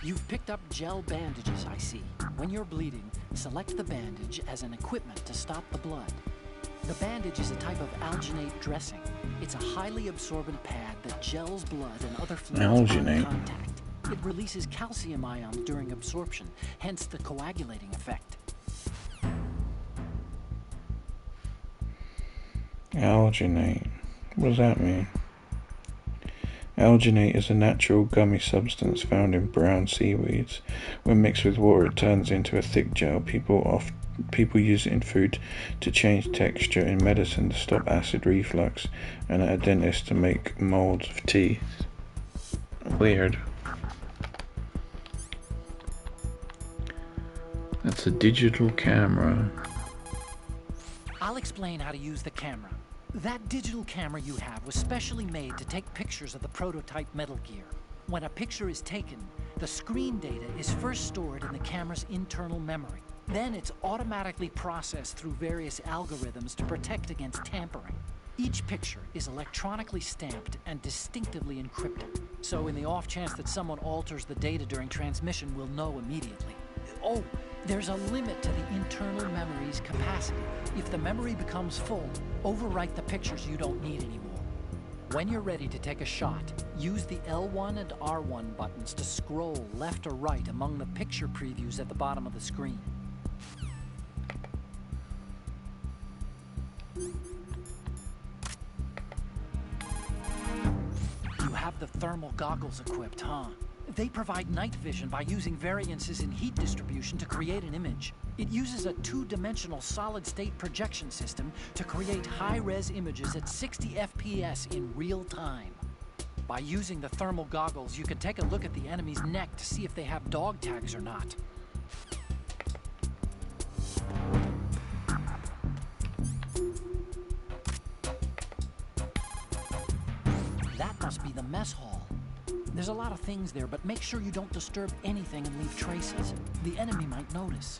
You've picked up gel bandages, I see. When you're bleeding, select the bandage as an equipment to stop the blood. The bandage is a type of alginate dressing. It's a highly absorbent pad that gels blood and other fluids on contact. It releases calcium ions during absorption, hence the coagulating effect. Alginate. What does that mean? Alginate is a natural gummy substance found in brown seaweeds. When mixed with water, it turns into a thick gel. People use it in food to change texture, in medicine to stop acid reflux, and at a dentist to make molds of teeth. Weird. That's a digital camera. I'll explain how to use the camera. That digital camera you have was specially made to take pictures of the prototype Metal Gear. When a picture is taken, the screen data is first stored in the camera's internal memory. Then it's automatically processed through various algorithms to protect against tampering. Each picture is electronically stamped and distinctively encrypted. So in the off chance that someone alters the data during transmission, we'll know immediately. Oh, there's a limit to the internal memory's capacity. If the memory becomes full, overwrite the pictures you don't need anymore. When you're ready to take a shot, use the L1 and R1 buttons to scroll left or right among the picture previews at the bottom of the screen. You have the thermal goggles equipped, huh? They provide night vision by using variances in heat distribution to create an image. It uses a two-dimensional solid-state projection system to create high-res images at 60 FPS in real time. By using the thermal goggles, you can take a look at the enemy's neck to see if they have dog tags or not. That must be the mess hall. There's a lot of things there, but make sure you don't disturb anything and leave traces. The enemy might notice.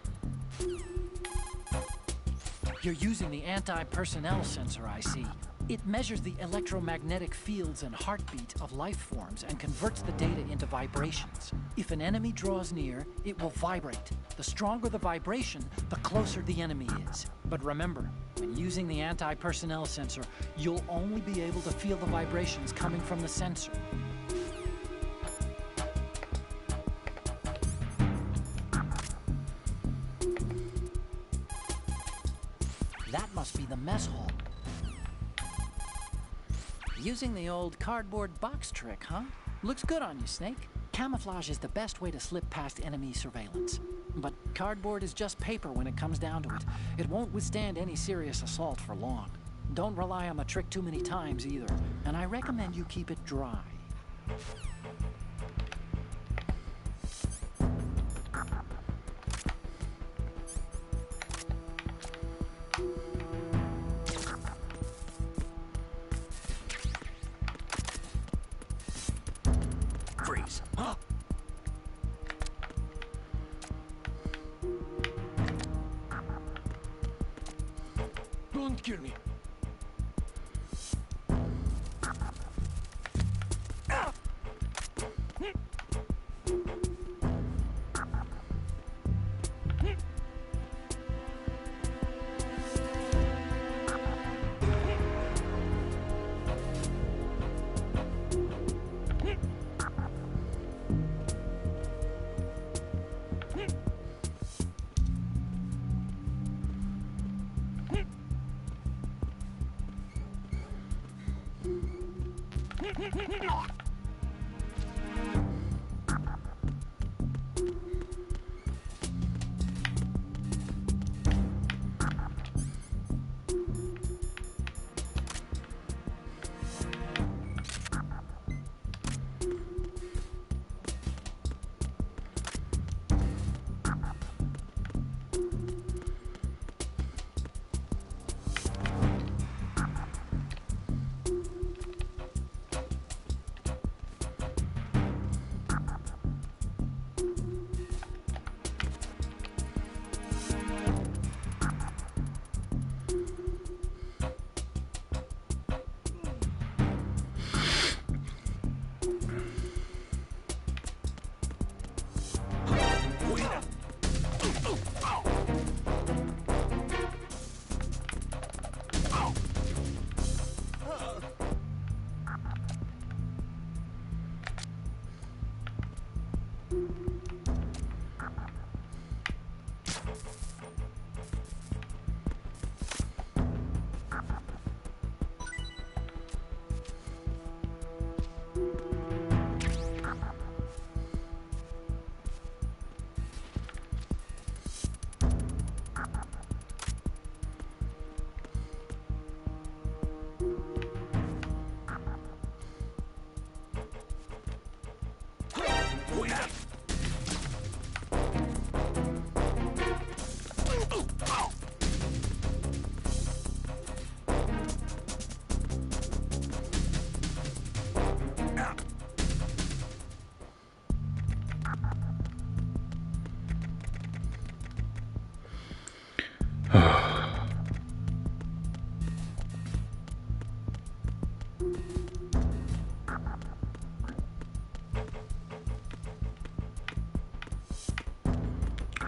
You're using the anti-personnel sensor, I see. It measures the electromagnetic fields and heartbeat of life forms and converts the data into vibrations. If an enemy draws near, it will vibrate. The stronger the vibration, the closer the enemy is. But remember, when using the anti-personnel sensor, you'll only be able to feel the vibrations coming from the sensor. That must be the mess hall. Using the old cardboard box trick, huh? Looks good on you, Snake. Camouflage is the best way to slip past enemy surveillance. But cardboard is just paper when it comes down to it. It won't withstand any serious assault for long. Don't rely on the trick too many times either, and I recommend you keep it dry. Freeze. Huh? Don't kill me.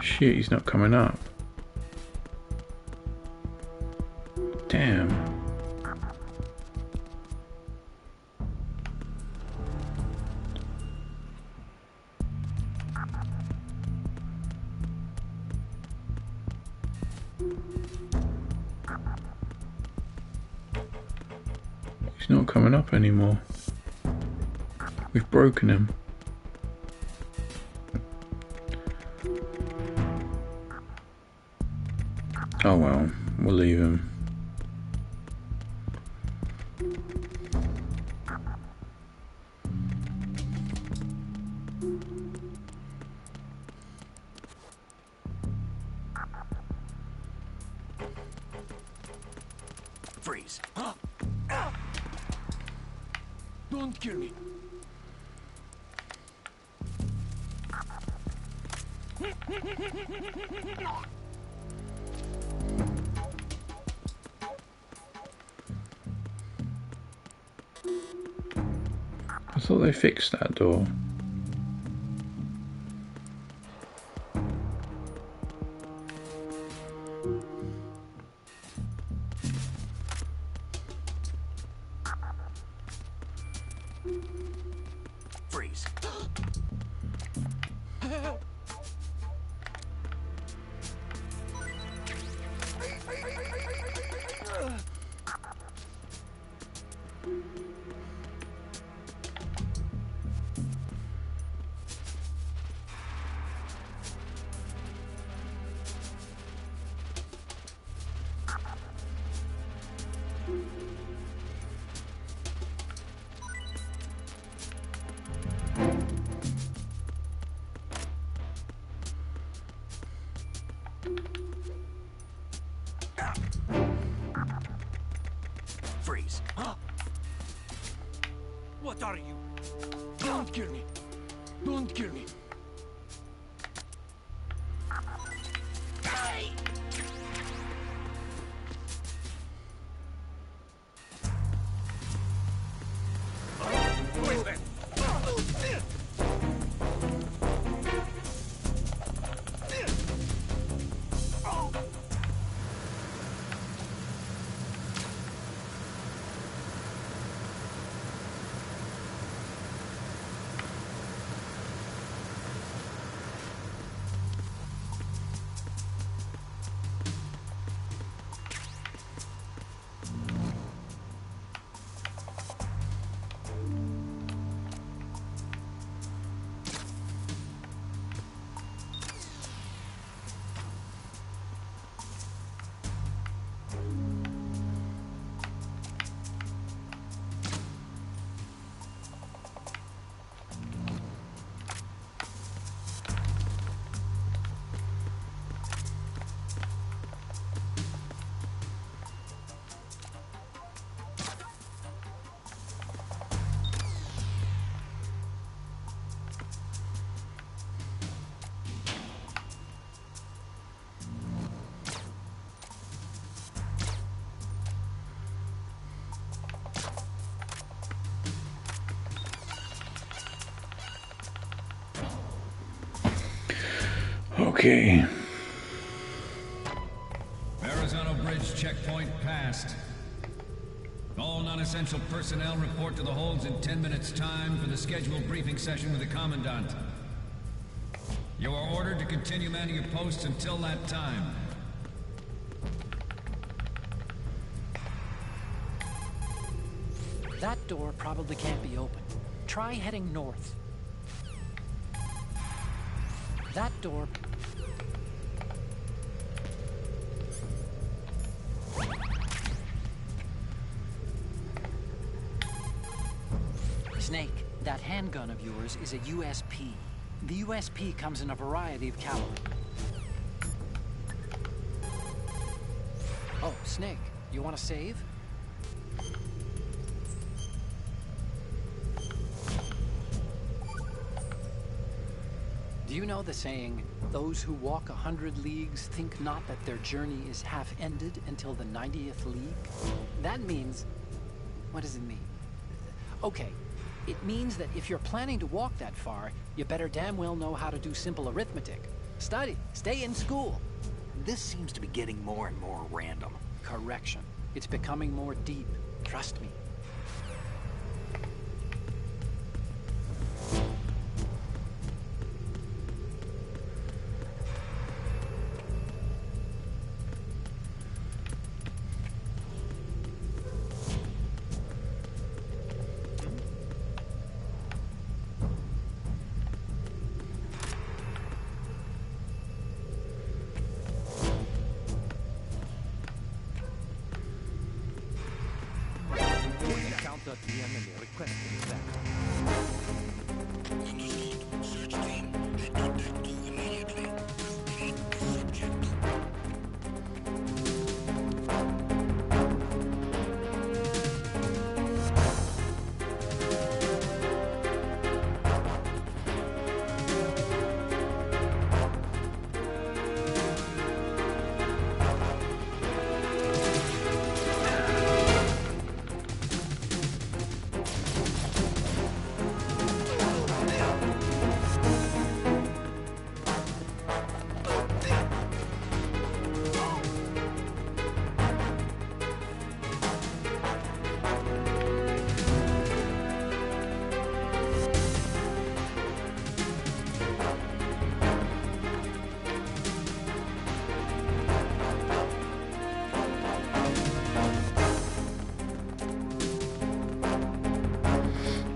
Shit, he's not coming up. Damn. He's not coming up anymore. We've broken him. Oh well, we'll leave him. Freeze. Don't kill me. I thought they fixed that door. Freeze. Freeze. What are you? Don't kill me. Don't kill me. Okay. Verrazano Bridge checkpoint passed. All non-essential personnel report to the holds in 10 minutes' time for the scheduled briefing session with the Commandant. You are ordered to continue manning your posts until that time. That door probably can't be open. Try heading north. That door... Snake, that handgun of yours is a USP. The USP comes in a variety of caliber. Oh, Snake, you want to save? Do you know the saying, those who walk 100 leagues think not that their journey is half ended until the 90th league? That means... what does it mean? Okay, it means that if you're planning to walk that far, you better damn well know how to do simple arithmetic. Study, stay in school. This seems to be getting more and more random. Correction. It's becoming more deep. Trust me.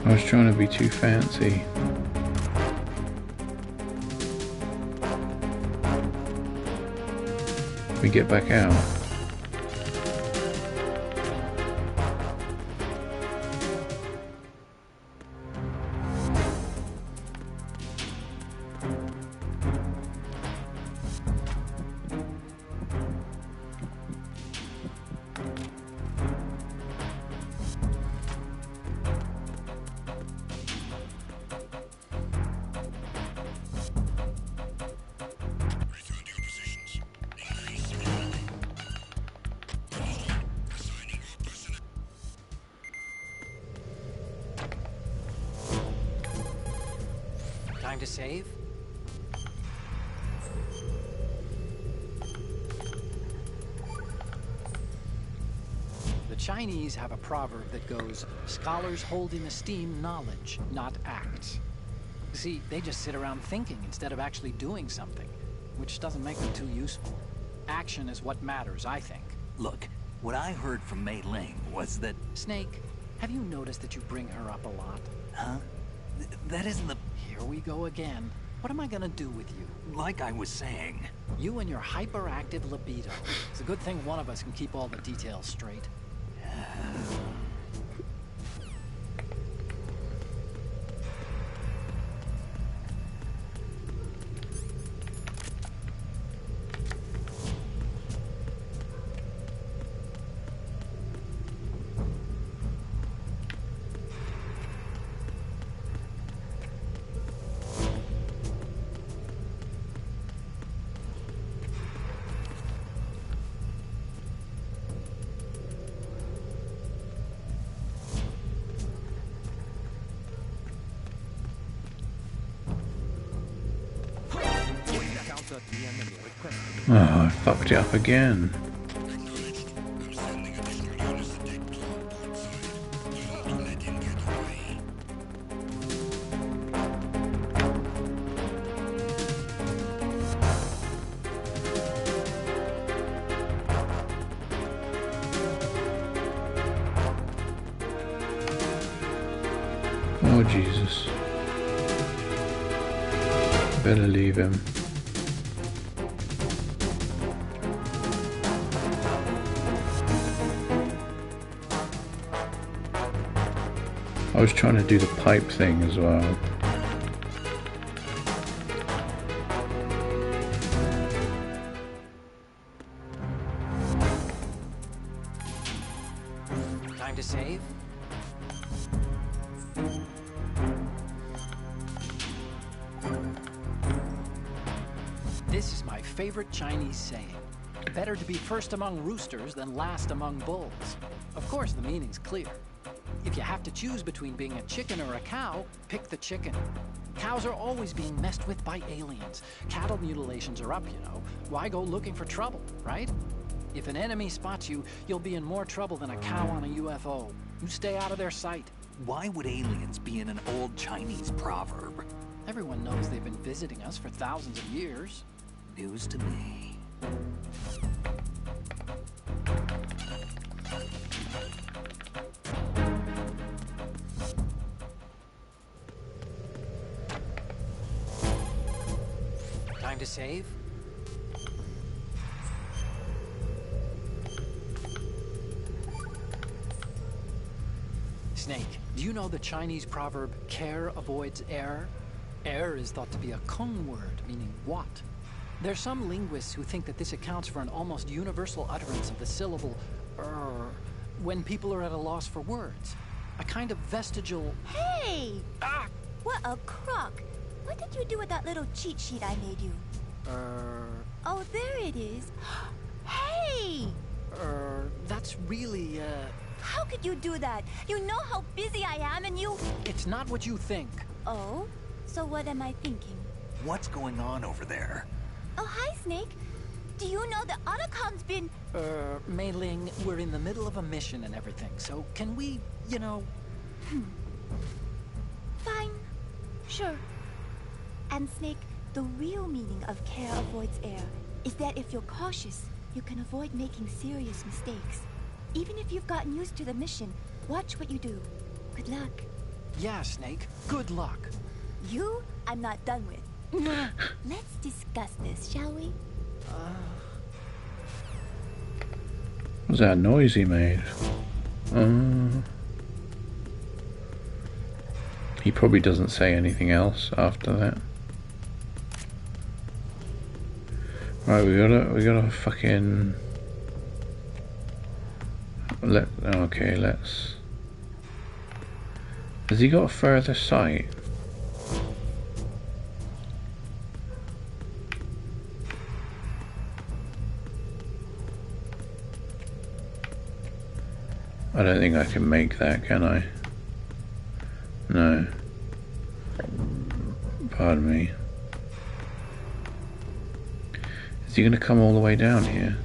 I was trying to be too fancy. We get back out. Time to save? The Chinese have a proverb that goes, scholars hold in esteem knowledge, not acts. See, they just sit around thinking instead of actually doing something, which doesn't make them too useful. Action is what matters, I think. Look, what I heard from Mei Ling was that... Snake, have you noticed that you bring her up a lot? Huh? That isn't the... Here we go again. What am I gonna do with you? Like I was saying. You and your hyperactive libido. It's a good thing one of us can keep all the details straight. Oh, I fucked it up again. Oh, Jesus. Better leave him. I was trying to do the pipe thing as well. Time to save? This is my favorite Chinese saying. Better to be first among roosters than last among bulls. Of course, the meaning's clear. If you have to choose between being a chicken or a cow, pick the chicken. Cows are always being messed with by aliens. Cattle mutilations are up, you know. Why go looking for trouble, right? If an enemy spots you, you'll be in more trouble than a cow on a UFO. You stay out of their sight. Why would aliens be in an old Chinese proverb? Everyone knows they've been visiting us for thousands of years. News to me. Time to save? Snake, do you know the Chinese proverb, care avoids error? Error is thought to be a Kung word, meaning what? There's some linguists who think that this accounts for an almost universal utterance of the syllable when people are at a loss for words. A kind of vestigial... Hey! Ah! What a crock! What did you do with that little cheat sheet I made you? Oh, there it is. Hey! That's really, How could you do that? You know how busy I am and you... It's not what you think. Oh? So what am I thinking? What's going on over there? Oh, hi, Snake. Do you know that Otacom's been... Mei Ling, we're in the middle of a mission and everything, so can we, you know... Fine. Sure. And Snake, the real meaning of care avoids error is that if you're cautious, you can avoid making serious mistakes. Even if you've gotten used to the mission, watch what you do. Good luck. Yeah, Snake. Good luck. You, I'm not done with. Let's discuss this, shall we? What's that noise he made? He probably doesn't say anything else after that. Right, we gotta fucking okay, let's. Has he got a further sight? I don't think I can make that, can I? No. Pardon me. Is he going to come all the way down here?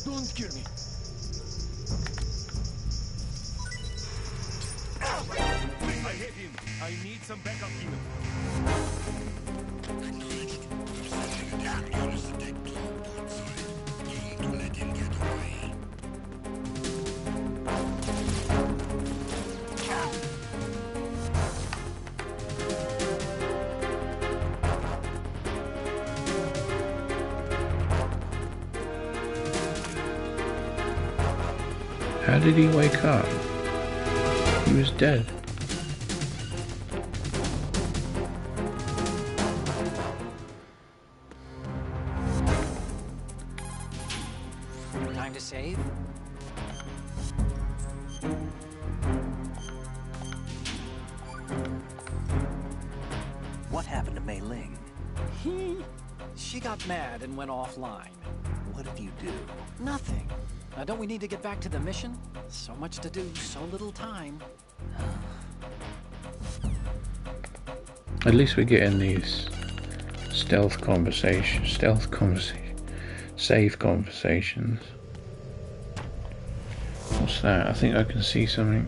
Don't scare me. I hit him. I need some backup here. Don't let him get away. How did he wake up? He was dead. Time to save? What happened to Mei Ling? She got mad and went offline. What did you do? Nothing. Now, don't we need to get back to the mission? So much to do, so little time. At least we're getting these save conversations. What's that? I think I can see something.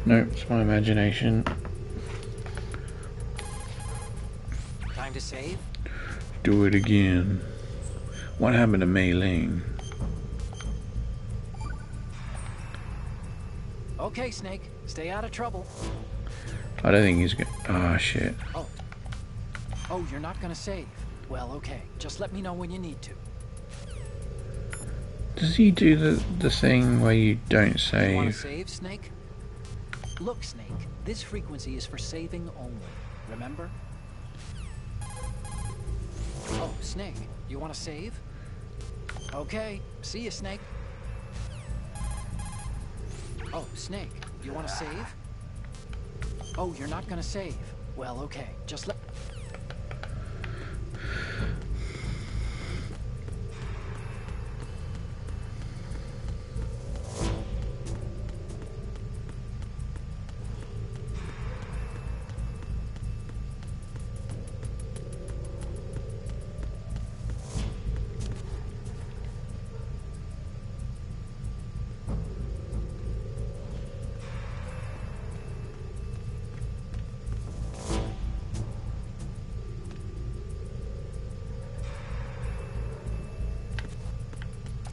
Nope, it's my imagination. Time to save? Do it again. What happened to Mei Ling? Okay, Snake. Stay out of trouble. I don't think he's gonna. Ah, shit. Oh, you're not gonna save. Well, okay. Just let me know when you need to. Does he do the thing where you don't You want to save? save, Snake? Look, Snake. This frequency is for saving only. Remember? Oh, Snake. You want to save? Okay. See you, Snake. Oh, Snake. You want to save? Oh, you're not gonna save. Well, okay. Just let...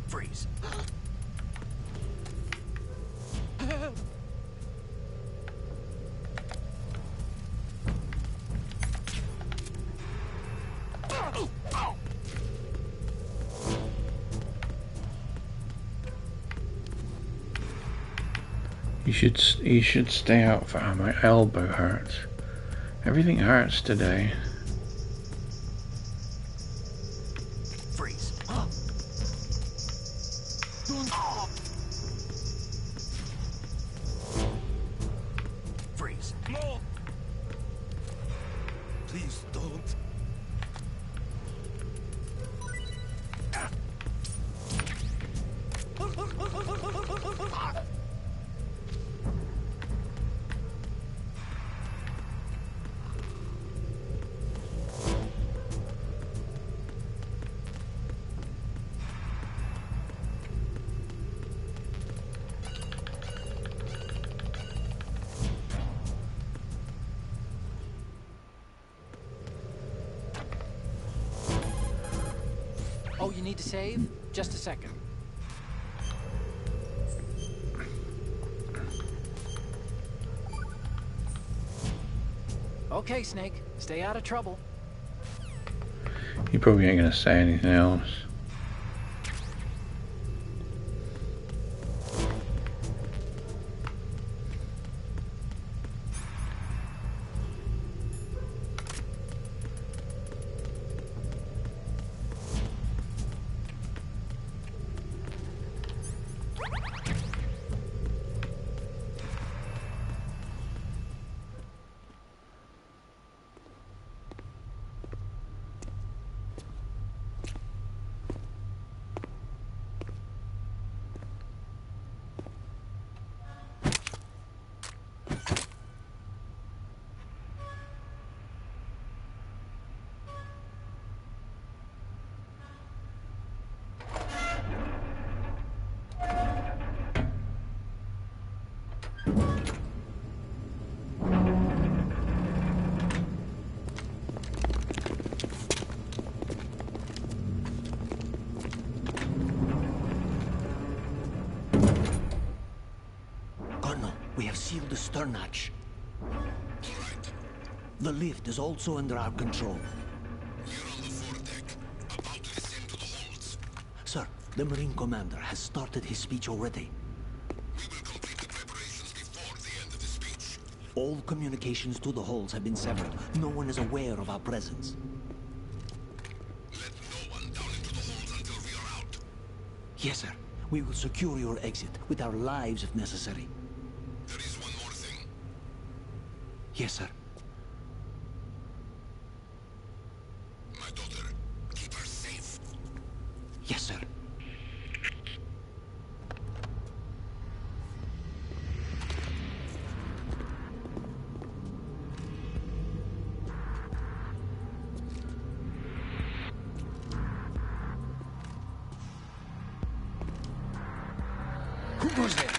Freeze. You should stay out for my elbow hurts. Everything hurts today. need to save? Just a second. Okay, Snake. Stay out of trouble. He probably ain't gonna say anything else. We have sealed the stern hatch. The lift is also under our control. We're on the foredeck, about to descend to the holds. Sir, the Marine Commander has started his speech already. We will complete the preparations before the end of the speech. All communications to the holds have been severed. No one is aware of our presence. Let no one down into the holds until we are out. Yes, sir. We will secure your exit with our lives if necessary. There is one more thing. Yes, sir. My daughter, keep her safe. Yes, sir. Who goes there?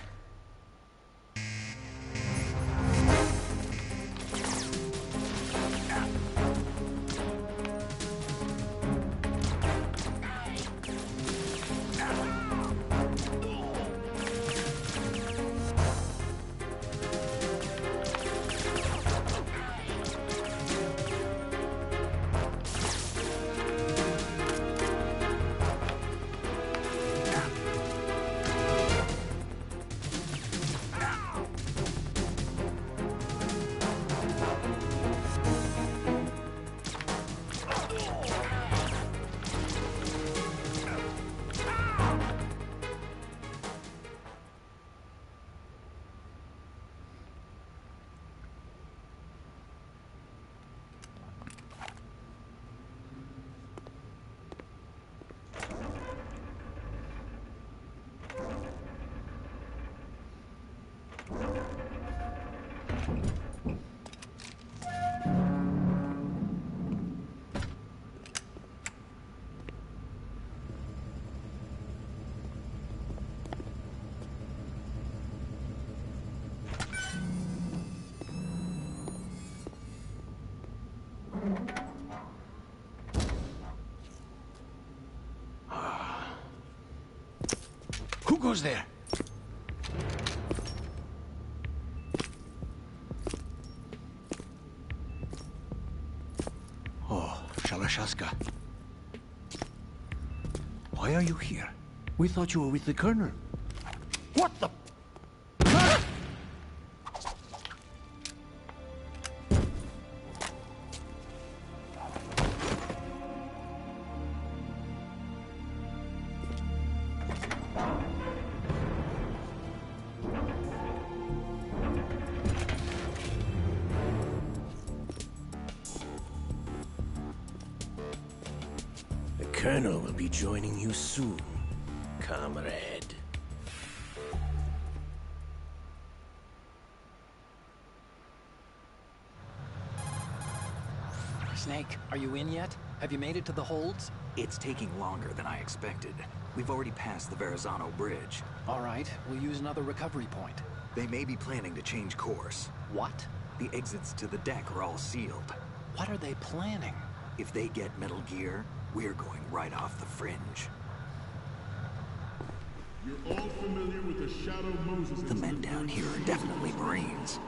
Who goes there? Oh, Shalashaska. Why are you here? We thought you were with the Colonel. What the... The Colonel will be joining you soon, comrade. Snake, are you in yet? Have you made it to the holds? It's taking longer than I expected. We've already passed the Verrazano Bridge. All right, we'll use another recovery point. They may be planning to change course. What? The exits to the deck are all sealed. What are they planning? If they get Metal Gear, we're going right off the fringe. You're all familiar with the Shadow Moses. The men down here are definitely Marines.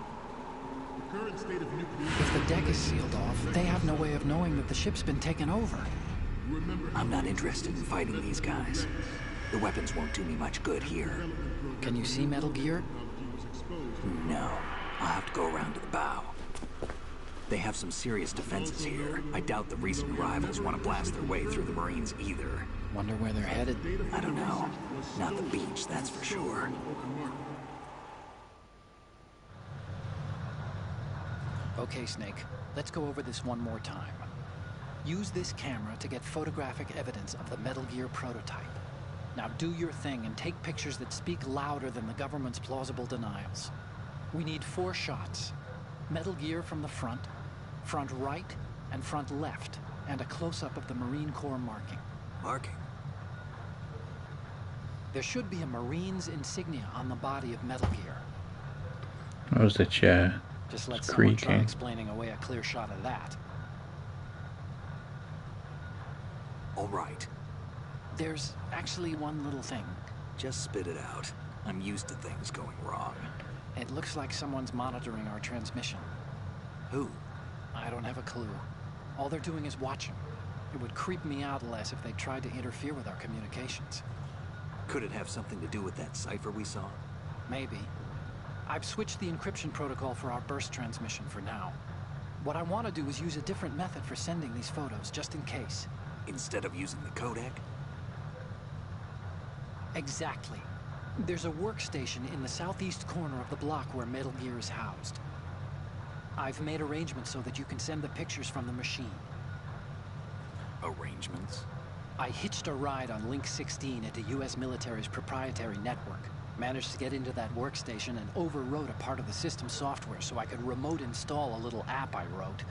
The current state of nuclear... If the deck is sealed off, they have no way of knowing that the ship's been taken over. I'm not interested in fighting these guys. The weapons won't do me much good here. Can you see Metal Gear? No. I'll have to go around to the bow. They have some serious defenses here. I doubt the recent arrivals want to blast their way through the Marines either. Wonder where they're headed? I don't know. Not the beach, that's for sure. Okay, Snake. Let's go over this one more time. Use this camera to get photographic evidence of the Metal Gear prototype. Now do your thing and take pictures that speak louder than the government's plausible denials. We need 4 shots. Metal Gear from the front right, and front left, and a close-up of the Marine Corps marking. Marking? There should be a Marine's insignia on the body of Metal Gear. That was the chair. Just let It's someone try creaking. explaining away a clear shot of that. All right. There's actually one little thing. Just spit it out. I'm used to things going wrong. It looks like someone's monitoring our transmission. Who? I don't have a clue. All they're doing is watching. It would creep me out less if they tried to interfere with our communications. Could it have something to do with that cipher we saw? Maybe. I've switched the encryption protocol for our burst transmission for now. What I want to do is use a different method for sending these photos, just in case. Instead of using the codec? Exactly. There's a workstation in the southeast corner of the block where Metal Gear is housed. I've made arrangements so that you can send the pictures from the machine. Arrangements? I hitched a ride on Link 16 into U.S. military's proprietary network. Managed to get into that workstation and overwrote a part of the system software so I could remote install a little app I wrote.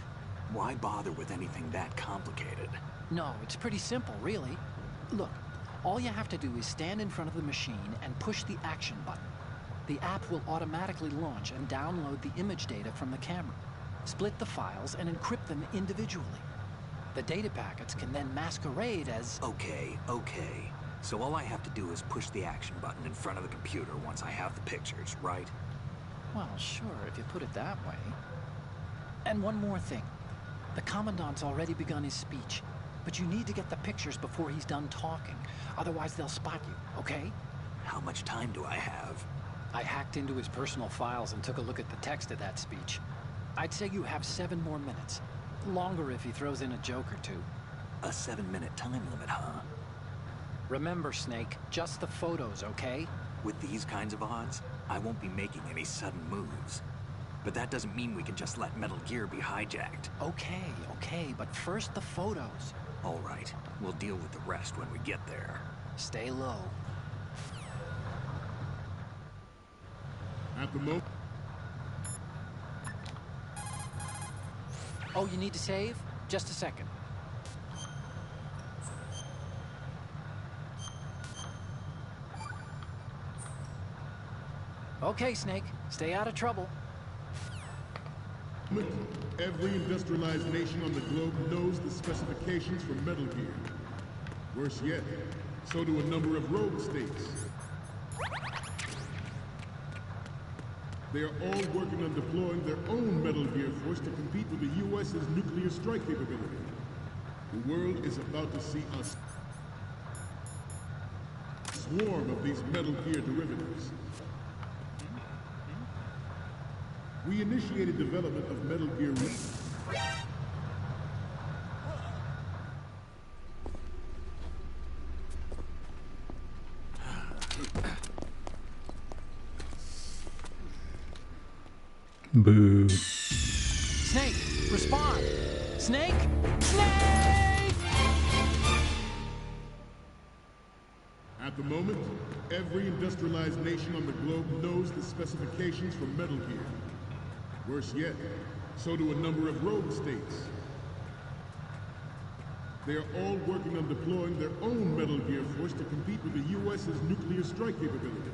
Why bother with anything that complicated? No, it's pretty simple, really. Look, all you have to do is stand in front of the machine and push the action button. The app will automatically launch and download the image data from the camera, split the files, and encrypt them individually. The data packets can then masquerade as... Okay. So all I have to do is push the action button in front of the computer once I have the pictures, right? Well, sure, if you put it that way. And one more thing. The Commandant's already begun his speech, but you need to get the pictures before he's done talking. Otherwise, they'll spot you, okay? How much time do I have? I hacked into his personal files and took a look at the text of that speech. I'd say you have 7 more minutes. Longer if he throws in a joke or two. A 7-minute time limit, huh? Remember, Snake, just the photos, okay? With these kinds of odds, I won't be making any sudden moves. But that doesn't mean we can just let Metal Gear be hijacked. Okay, but first the photos. All right, we'll deal with the rest when we get there. Stay low. At the moment... Oh, you need to save? Just a second. Okay, Snake. Stay out of trouble. Every industrialized nation on the globe knows the specifications for Metal Gear. Worse yet, so do a number of rogue states. They are all working on deploying their own Metal Gear force to compete with the U.S.'s nuclear strike capability. The world is about to see a swarm of these Metal Gear derivatives. We initiated development of Metal Gear Boo. Snake, respond! Snake! Snake! At the moment, every industrialized nation on the globe knows the specifications for Metal Gear. Worse yet, so do a number of rogue states. They are all working on deploying their own Metal Gear force to compete with the U.S.'s nuclear strike capability.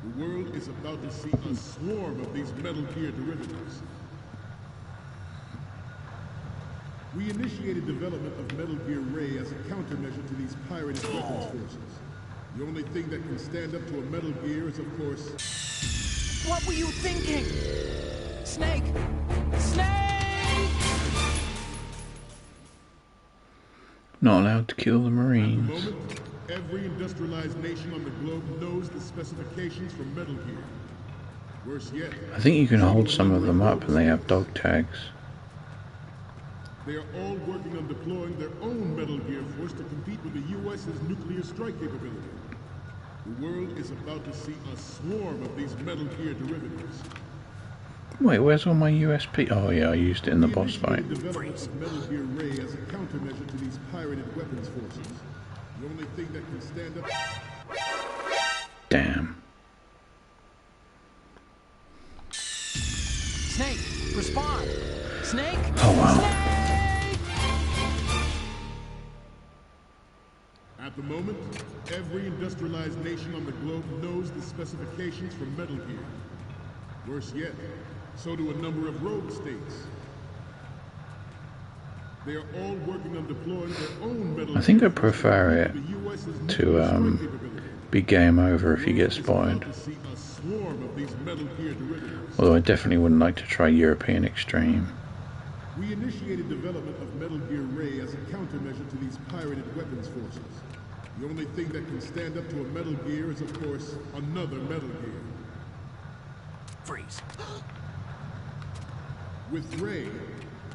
The world is about to see a swarm of these Metal Gear derivatives. We initiated development of Metal Gear Ray as a countermeasure to these pirated weapons forces. The only thing that can stand up to a Metal Gear is, of course... What were you thinking? Snake! Snake! Not allowed to kill the Marines. At the moment, every industrialized nation on the globe knows the specifications for Metal Gear. Worse yet, I think you can hold some of them up and they have dog tags. They are all working on deploying their own Metal Gear force to compete with the U.S.'s nuclear strike capability. The world is about to see a swarm of these Metal Gear derivatives. Wait, where's all my USP? Oh yeah, I used it in the boss fight. The development of Metal Gear Ray as a countermeasure to these pirated weapons forces. The only thing that can stand up... Damn. Snake, respond! Snake! Oh wow. Snake! At the moment, every industrialized nation on the globe knows the specifications for Metal Gear. Worse yet, so do a number of rogue states. They are all working on deploying their own Metal Gear. I think I prefer it to be game over if you get spotted. Although I definitely wouldn't like to try European Extreme. We initiated development of Metal Gear Ray as a countermeasure to these pirated weapons forces. The only thing that can stand up to a Metal Gear is, of course, another Metal Gear. Freeze. With Ray,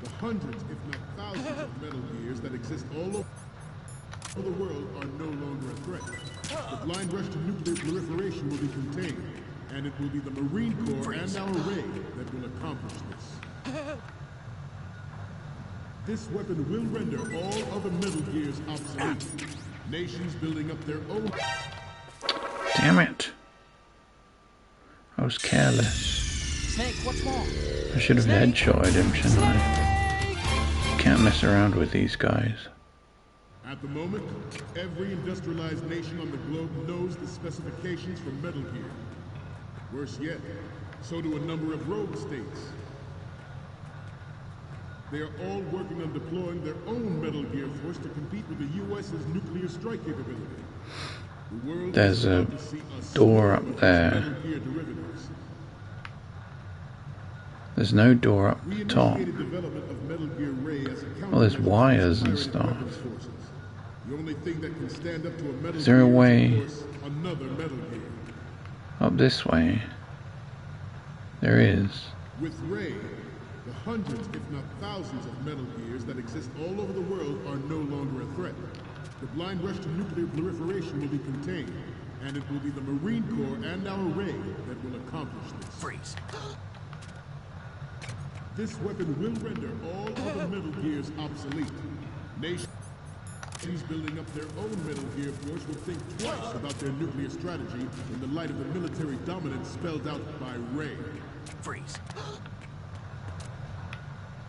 the hundreds, if not thousands of Metal Gears that exist all over the world are no longer a threat. The blind rush to nuclear proliferation will be contained, and it will be the Marine Corps and our Ray that will accomplish this. This weapon will render all other Metal Gears obsolete. Nations building up their own... Damn it. I was careless. Snake, what's wrong? I should have headshotted him, shouldn't I? Can't mess around with these guys. At the moment, every industrialized nation on the globe knows the specifications for Metal Gear. Worse yet, so do a number of rogue states. They are all working on deploying their own Metal Gear force to compete with the U.S.'s nuclear strike capability. The world There's a door up there. There's no door up the top. Well, there's wires and stuff. Is there a way up this way? There is. With Ray, the hundreds, if not thousands, of Metal Gears that exist all over the world are no longer a threat. The blind rush to nuclear proliferation will be contained, and it will be the Marine Corps and our Ray that will accomplish this. Freeze. This weapon will render all other Metal Gears obsolete. Nations building up their own Metal Gear force will think twice about their nuclear strategy in the light of the military dominance spelled out by Ray. Freeze.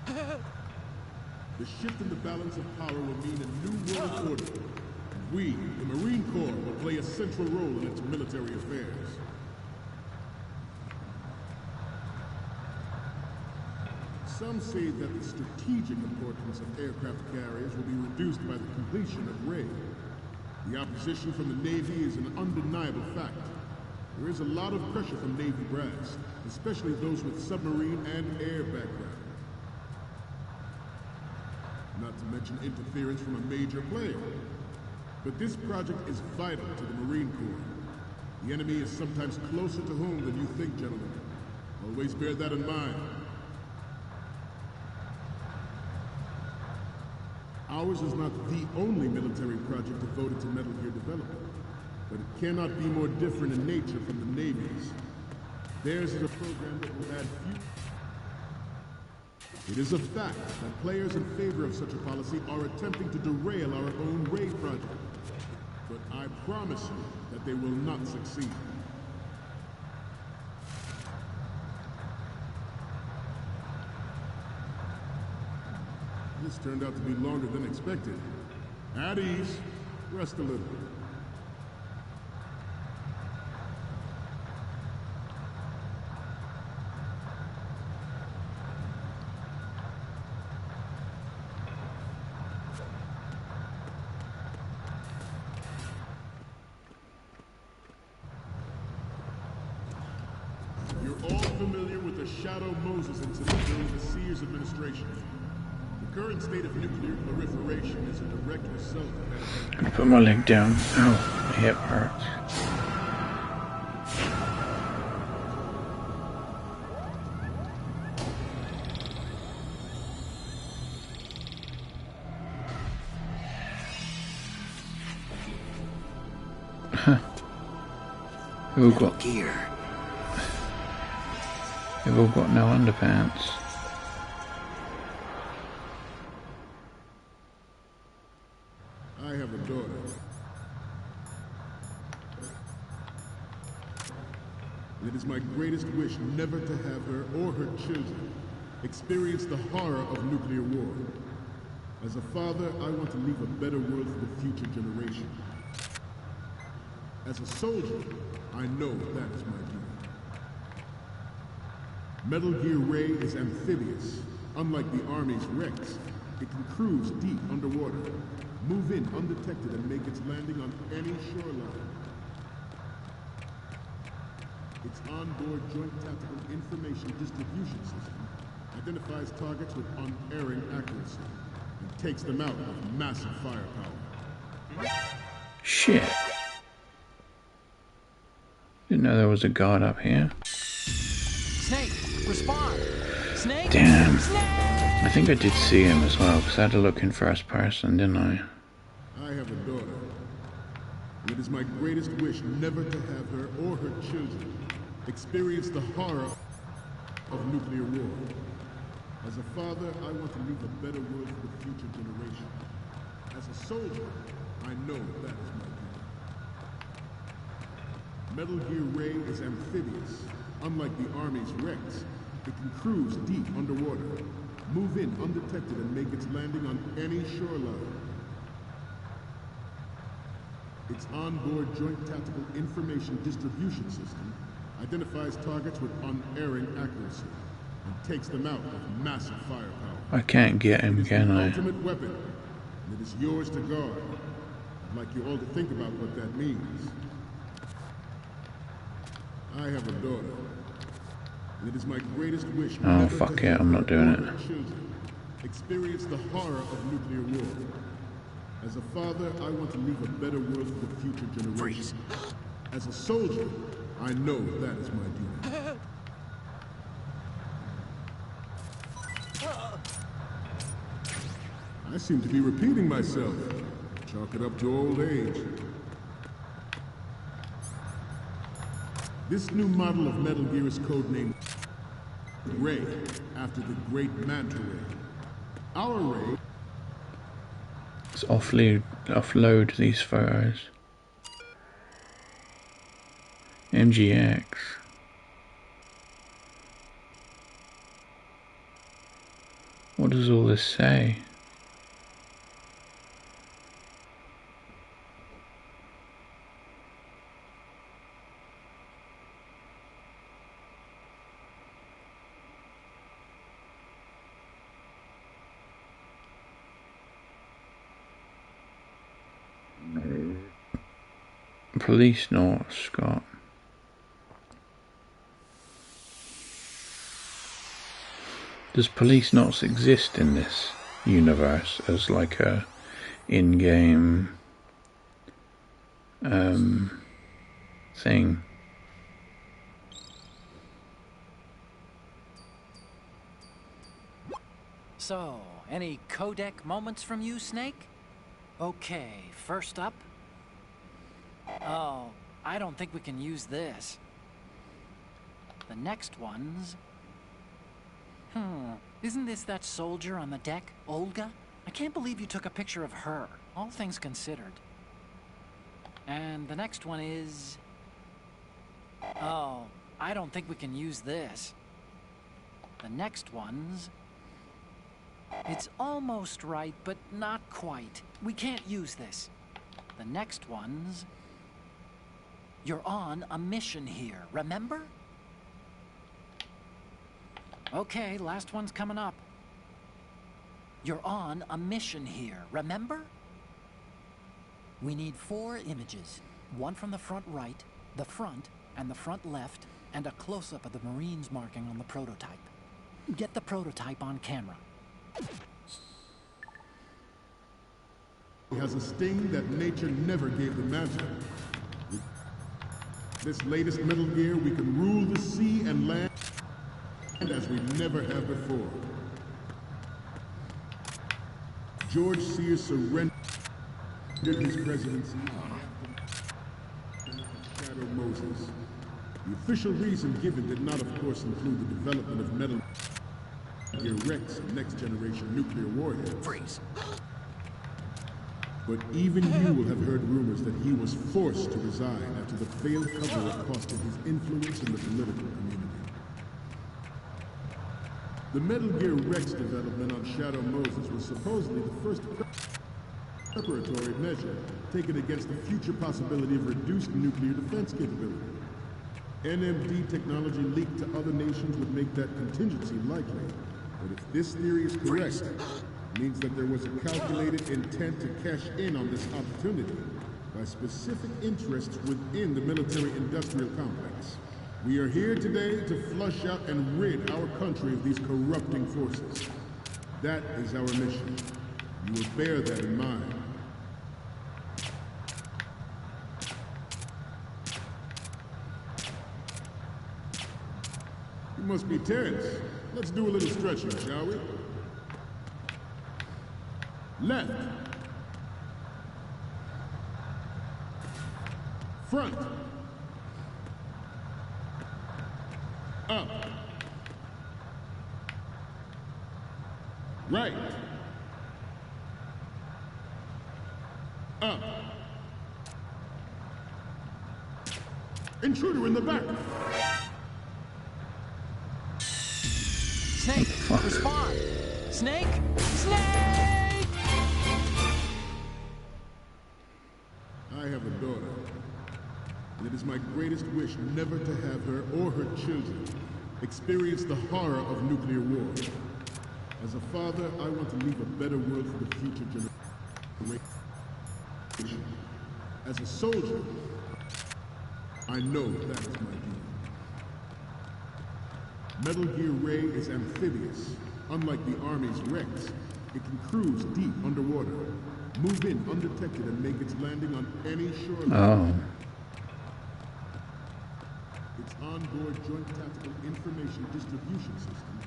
The shift in the balance of power will mean a new world order. We, the Marine Corps, will play a central role in its military affairs. Some say that the strategic importance of aircraft carriers will be reduced by the completion of Ray. The opposition from the Navy is an undeniable fact. There is a lot of pressure from Navy brass, especially those with submarine and air background. Not to mention interference from a major player. But this project is vital to the Marine Corps. The enemy is sometimes closer to home than you think, gentlemen. Always bear that in mind. Ours is not the only military project devoted to Metal Gear development, but it cannot be more different in nature from the Navy's. Theirs is a program that will add few... It is a fact that players in favor of such a policy are attempting to derail our own Ray project. But I promise you that they will not succeed. This turned out to be longer than expected. At ease. Rest a little. familiar with the Shadow Moses incident during the Sears administration. The current state of nuclear proliferation is a direct result of that. I'm gonna put my leg down. Oh, my hip hurts. We've all got gear. We've all got no underpants. I have a daughter. And it is my greatest wish never to have her or her children experience the horror of nuclear war. As a father, I want to leave a better world for the future generation. As a soldier, I know that is my duty. Metal Gear Ray is amphibious. Unlike the Army's Rex, it can cruise deep underwater, move in undetected, and make its landing on any shoreline. Its onboard Joint Tactical Information Distribution System identifies targets with unerring accuracy and takes them out with massive firepower. Shit. Didn't know there was a guard up here. Snake, respond! Snake! Damn. Snake! I think I did see him as well, because I had to look in first person, didn't I? I have a daughter. And it is my greatest wish never to have her or her children experience the horror of nuclear war. As a father, I want to leave a better world for the future generation. As a soldier, I know that is my duty. Metal Gear Ray is amphibious. Unlike the Army's Rex, it can cruise deep underwater, move in undetected, and make its landing on any shoreline. Its onboard Joint Tactical Information Distribution System identifies targets with unerring accuracy and takes them out with massive firepower. I can't get him, can I? It is the ultimate weapon, and it is yours to guard. I'd like you all to think about what that means. I have a daughter, and it is my greatest wish Oh, fuck it, I'm not doing it. Children experience the horror of nuclear war. As a father, I want to leave a better world for the future generation. As a soldier, I know that is my duty. I seem to be repeating myself. Chalk it up to old age. This new model of Metal Gear is codenamed Ray, after the great Manta Ray. Our Ray... Let's offload these photos. MGX. What does all this say? Police notes, Scott. Does police notes exist in this universe as like a in-game thing? So, any codec moments from you, Snake? Okay, first up. Oh, I don't think we can use this. The next one's... Isn't this that soldier on the deck, Olga? I can't believe you took a picture of her, all things considered. And the next one is... Oh, I don't think we can use this. The next one's... It's almost right, but not quite. We can't use this. The next one's... You're on a mission here, remember? Okay, last one's coming up. You're on a mission here, remember? We need 4 images. One from the front right, the front, and the front left, and a close-up of the Marines marking on the prototype. Get the prototype on camera. He has a sting that nature never gave the Mantle. With this latest Metal Gear, we can rule the sea and land as we never have before. George Sears surrendered his presidency to Shadow Moses. The official reason given did not, of course, include the development of Metal Gear Rex, a next-generation nuclear warhead. Freeze. But even you will have heard rumors that he was forced to resign after the failed cover-up costed his influence in the political community. The Metal Gear Rex development on Shadow Moses was supposedly the first preparatory measure taken against the future possibility of reduced nuclear defense capability. NMD technology leaked to other nations would make that contingency likely. But if this theory is correct, it means that there was a calculated intent to cash in on this opportunity by specific interests within the military-industrial complex. We are here today to flush out and rid our country of these corrupting forces. That is our mission. You will bear that in mind. You must be tense. Let's do a little stretching, shall we? Left. Front. Up. Right. Up. Intruder in the back. Snake, respond! Snake! Snake! I have a daughter, and it is my greatest wish never to have her or her children experience the horror of nuclear war. As a father, I want to leave a better world for the future generation. As a soldier, I know that is my duty. Metal Gear Ray is amphibious. Unlike the Army's Rex, it can cruise deep underwater, move in undetected, and make its landing on any shoreline. Oh. Its onboard Joint Tactical Information Distribution System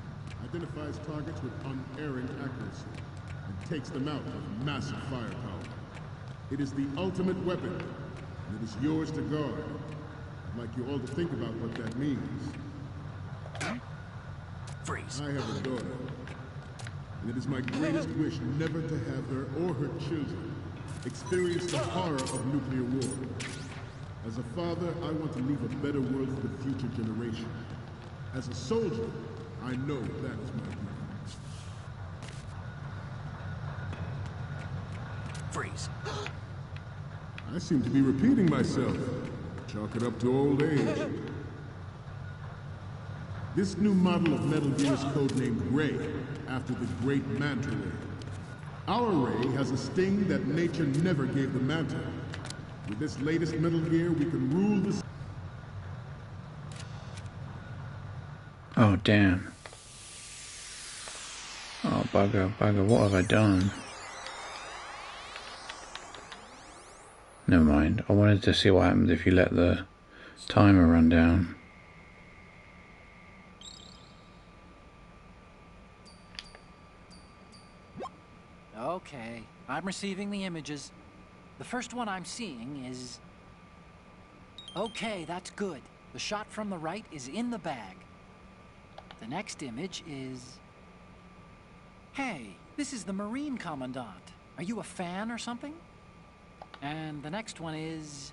identifies targets with unerring accuracy and takes them out with massive firepower. It is the ultimate weapon, and it is yours to guard. I'd like you all to think about what that means. Freeze. I have a daughter, and it is my greatest wish never to have her or her children experience the horror of nuclear war. As a father, I want to leave a better world for the future generation. As a soldier, I know that is my duty. Freeze. I seem to be repeating myself. Chalk it up to old age. This new model of Metal Gear is codenamed Ray, after the great Manta Ray. Our Ray has a sting that nature never gave the Manta. With this latest Metal Gear, we can rule the... Oh, damn. Oh, bugger, bugger, what have I done? Never mind. I wanted to see what happens if you let the timer run down. Okay, I'm receiving the images. The first one I'm seeing is... Okay, that's good. The shot from the right is in the bag. The next image is... Hey, this is the Marine Commandant. Are you a fan or something? And the next one is...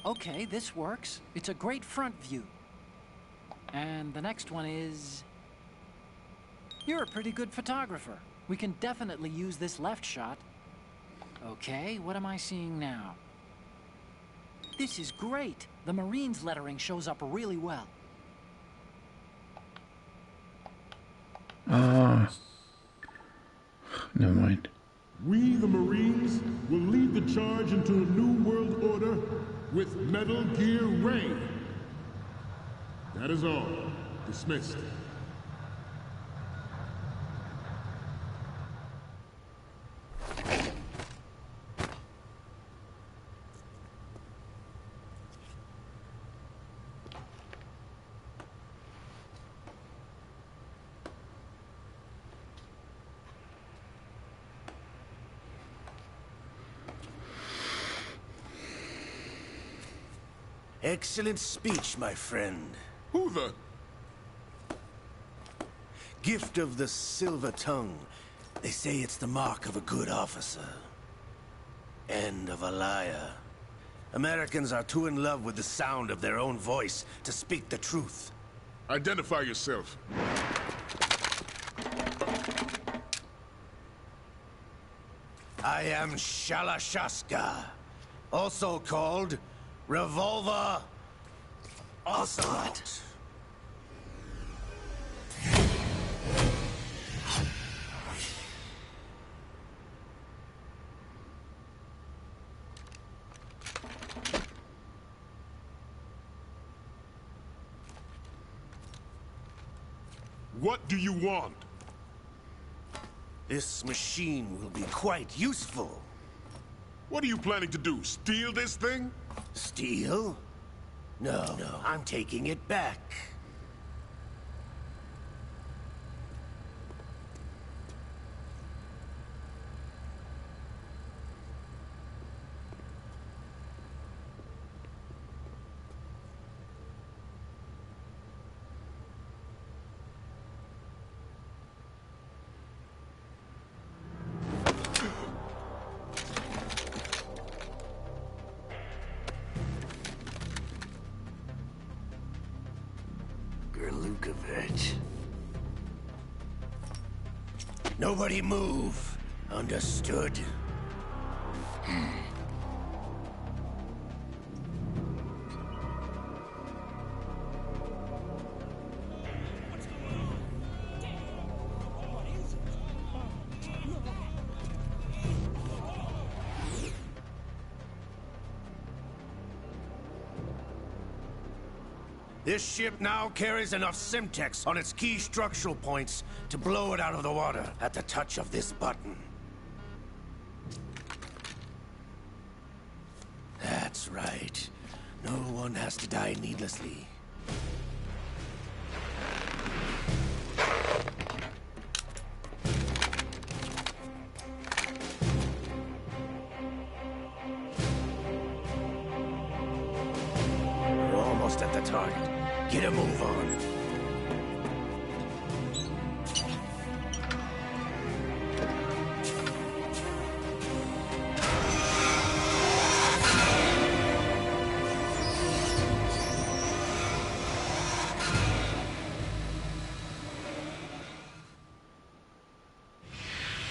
Okay, this works. It's a great front view. And the next one is... You're a pretty good photographer. We can definitely use this left shot. Okay, what am I seeing now? This is great. The Marines lettering shows up really well. Ah. Never mind. We, the Marines, will lead the charge into a new world order with Metal Gear Ray. That is all. Dismissed. Excellent speech, my friend. Who the? Gift of the silver tongue. They say it's the mark of a good officer. And of a liar. Americans are too in love with the sound of their own voice to speak the truth. Identify yourself. I am Shalashaska, also called Revolver Ocelot. What do you want? This machine will be quite useful. What are you planning to do? Steal this thing? Steal? No, I'm taking it back. Gerlukovich. Nobody move. Understood? This ship now carries enough Simtex on its key structural points to blow it out of the water at the touch of this button. That's right. No one has to die needlessly. We're almost at the target. Get a move on.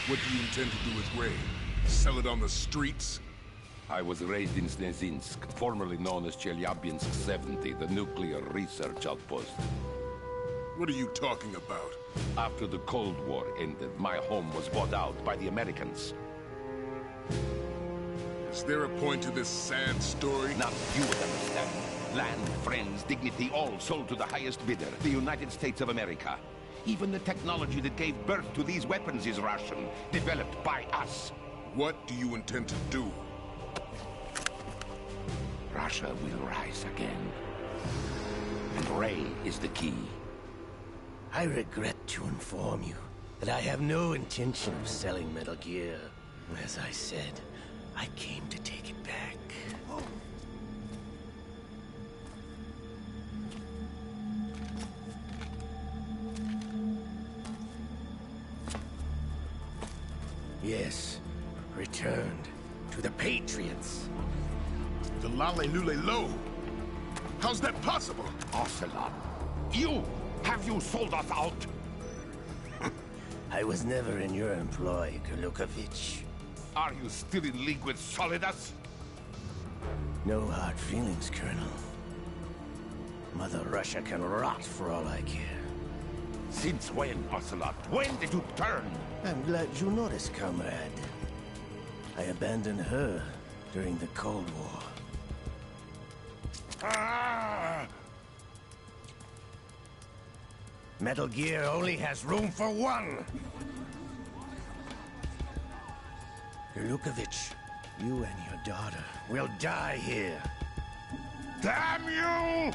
What do you intend to do with Ray? Sell it on the streets? I was raised in Snezinsk, formerly known as Chelyabinsk 70, the nuclear research outpost. What are you talking about? After the Cold War ended, my home was bought out by the Americans. Is there a point to this sad story? Not you would understand. Land, friends, dignity, all sold to the highest bidder, the United States of America. Even the technology that gave birth to these weapons is Russian, developed by us. What do you intend to do? Russia will rise again. And Ray is the key. I regret to inform you that I have no intention of selling Metal Gear. As I said, I came to take it back. Yes, returned to the Patriots. The Lale Lule Lo? How's that possible? Ocelot, have you sold us out? I was never in your employ, Gerlukovich. Are you still in league with Solidus? No hard feelings, Colonel. Mother Russia can rot for all I care. Since when, Ocelot? When did you turn? I'm glad you noticed, comrade. I abandoned her during the Cold War. Ah! Metal Gear only has room for one. Yanukovych, you and your daughter will die here. Damn you!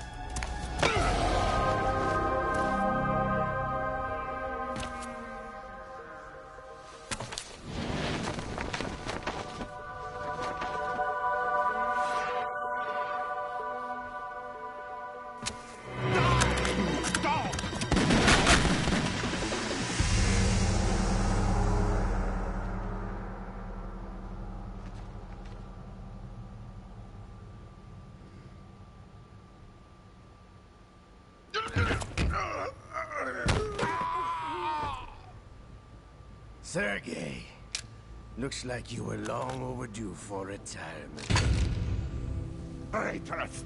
Sergei, looks like you were long overdue for retirement. Traitorous!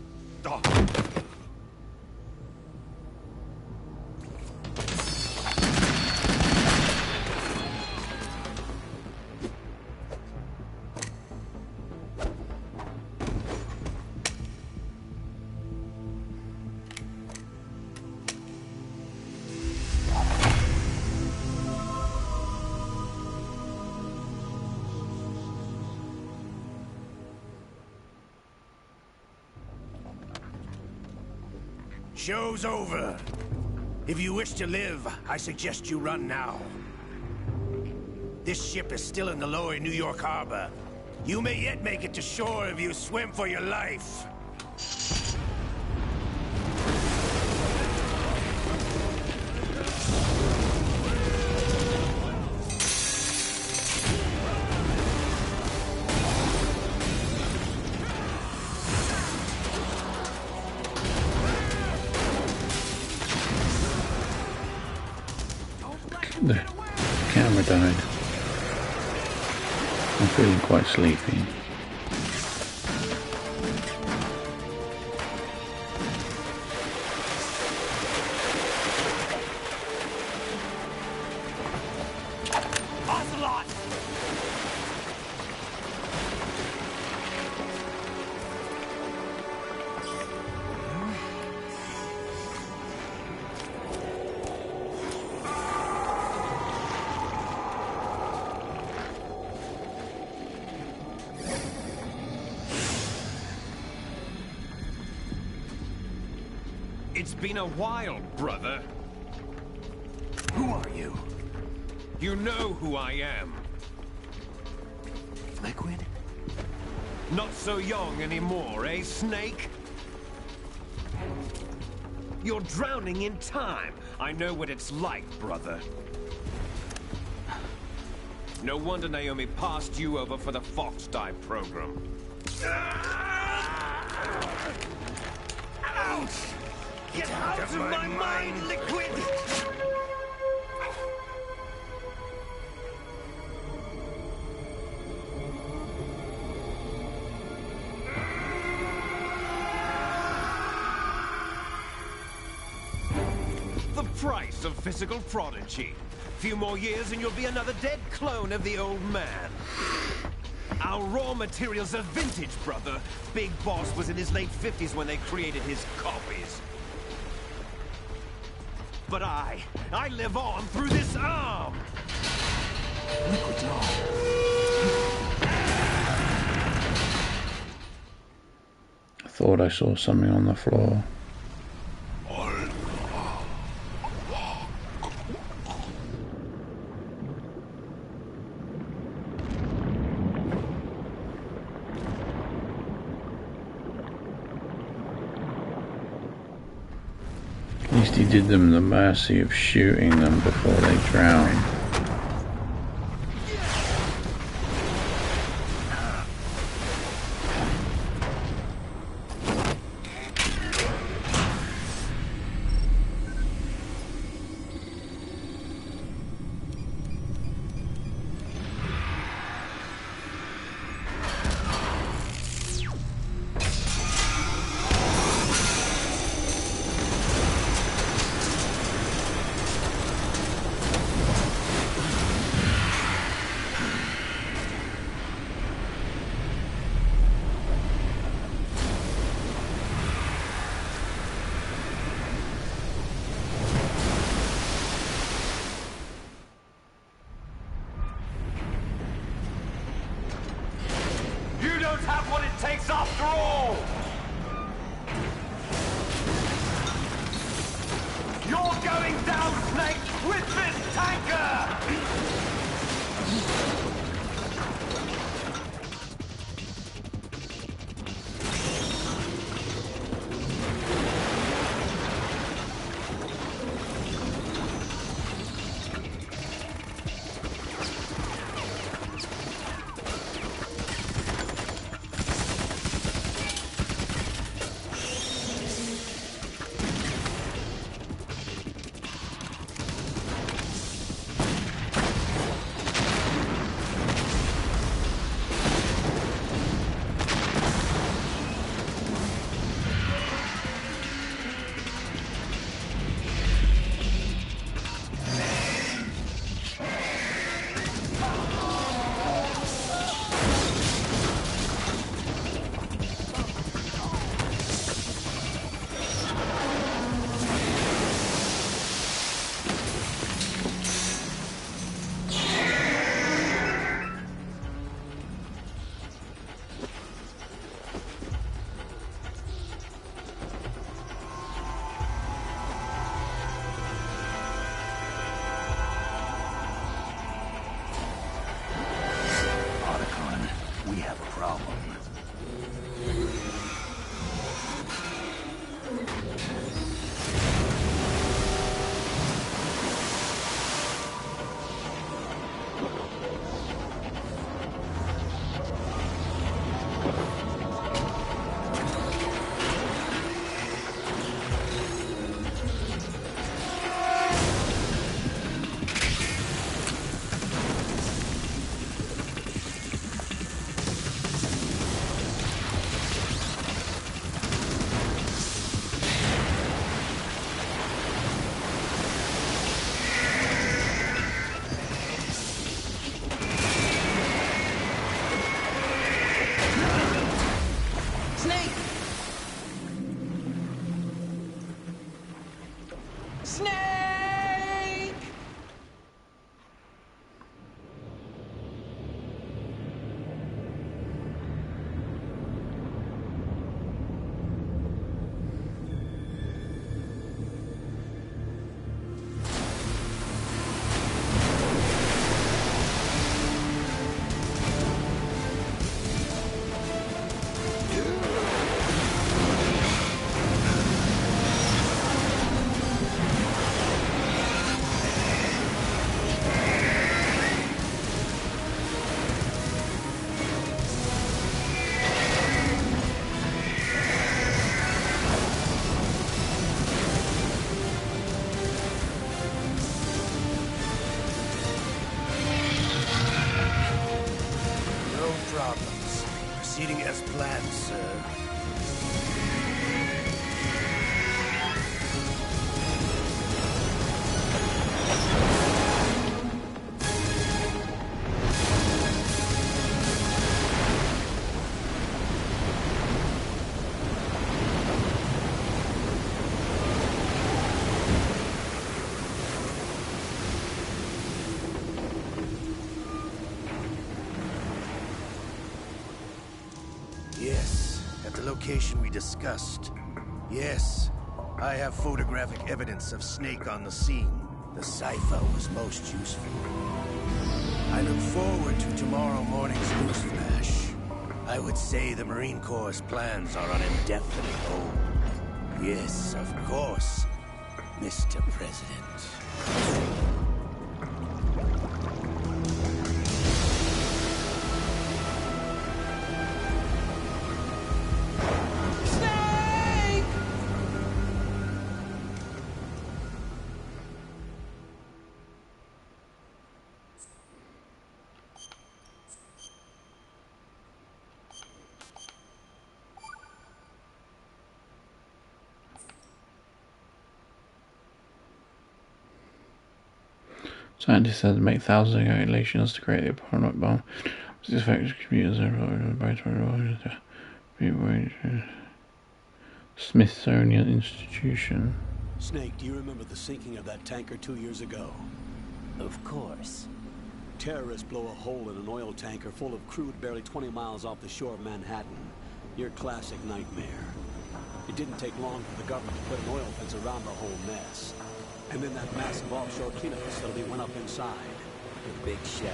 Show's over. If you wish to live, I suggest you run now. This ship is still in the lower New York harbor. You may yet make it to shore if you swim for your life. The camera died. I'm feeling quite sleepy. It's been a while, brother. Who are you? You know who I am. Liquid? Not so young anymore, eh, Snake? You're drowning in time. I know what it's like, brother. No wonder Naomi passed you over for the Fox Die program. Ouch! Get out of my mind, Liquid! The price of physical prodigy. Few more years and you'll be another dead clone of the old man. Our raw materials are vintage, brother. Big Boss was in his late 50s when they created his copies. But I live on through this arm! Liquid's on. I thought I saw something on the floor. At least he did them the mercy of shooting them before they drowned. Snake! Proceeding as planned, sir. Yes, at the location we discussed. Yes, I have photographic evidence of Snake on the scene. The cipher was most useful. I look forward to tomorrow morning's news flash. I would say the Marine Corps' plans are on indefinite hold. Yes, of course, Mr. President. Scientists had to make thousands of calculations to create the atomic bomb. This affects computers and Smithsonian Institution. Snake, do you remember the sinking of that tanker 2 years ago? Of course. Terrorists blow a hole in an oil tanker full of crude barely 20 miles off the shore of Manhattan. Your classic nightmare. It didn't take long for the government to put an oil fence around the whole mess. And then that massive offshore cleanup facility went up inside. The big shell.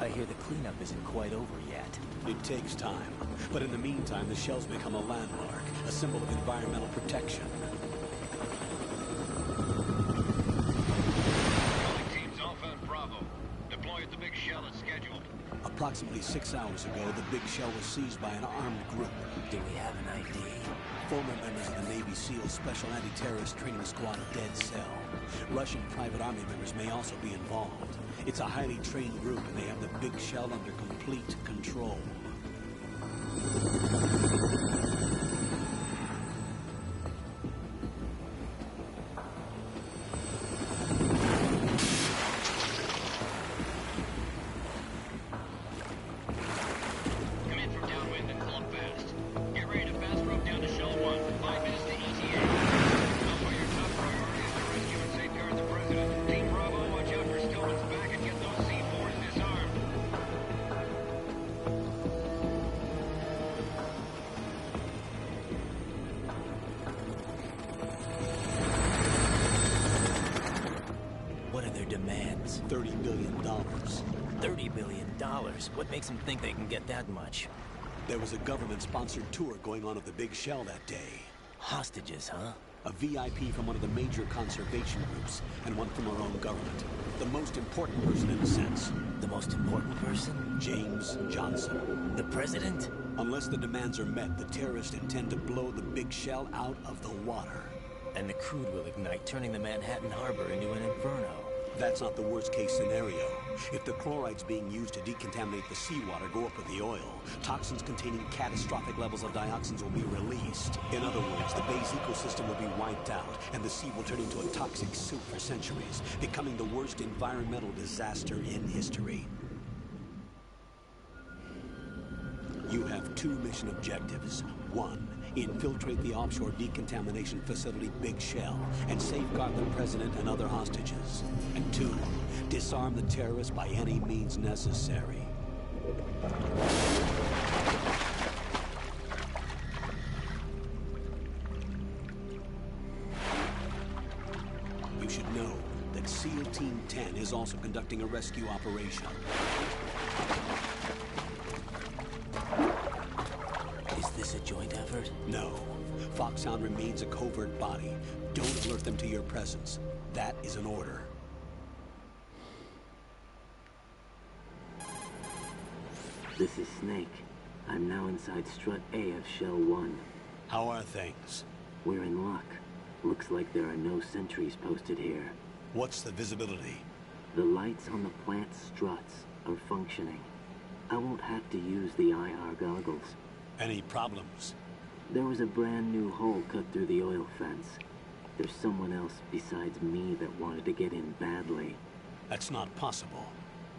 I hear the cleanup isn't quite over yet. It takes time. But in the meantime, the shell's become a landmark, a symbol of environmental protection. Teams Alpha and Bravo. Deploy at the big shell as scheduled. Approximately 6 hours ago, the big shell was seized by an armed group. Do we have an ID? Former members of the Navy SEALs Special Anti-Terrorist Training Squad of Dead Cell. Russian private army members may also be involved. It's a highly trained group, and they have the big shell under complete control. Demands? $30 billion. $30 billion? What makes them think they can get that much? There was a government-sponsored tour going on at the big shell that day. Hostages, huh? A VIP from one of the major conservation groups, and one from our own government. The most important person in a sense. The most important person? James Johnson. The president? Unless the demands are met, the terrorists intend to blow the big shell out of the water. And the crude will ignite, turning the Manhattan Harbor into an inferno. That's not the worst-case scenario. If the chlorides being used to decontaminate the seawater go up with the oil, toxins containing catastrophic levels of dioxins will be released. In other words, the bay's ecosystem will be wiped out, and the sea will turn into a toxic soup for centuries, becoming the worst environmental disaster in history. You have two mission objectives. One, Infiltrate the offshore decontamination facility Big Shell and safeguard the president and other hostages. And 2, disarm the terrorists by any means necessary. You should know that SEAL Team 10 is also conducting a rescue operation. Is this a joint effort? No. Foxhound remains a covert body. Don't alert them to your presence. That is an order. This is Snake. I'm now inside Strut A of Shell 1. How are things? We're in luck. Looks like there are no sentries posted here. What's the visibility? The lights on the plant's struts are functioning. I won't have to use the IR goggles. Any problems? There was a brand new hole cut through the oil fence. There's someone else besides me that wanted to get in badly. That's not possible.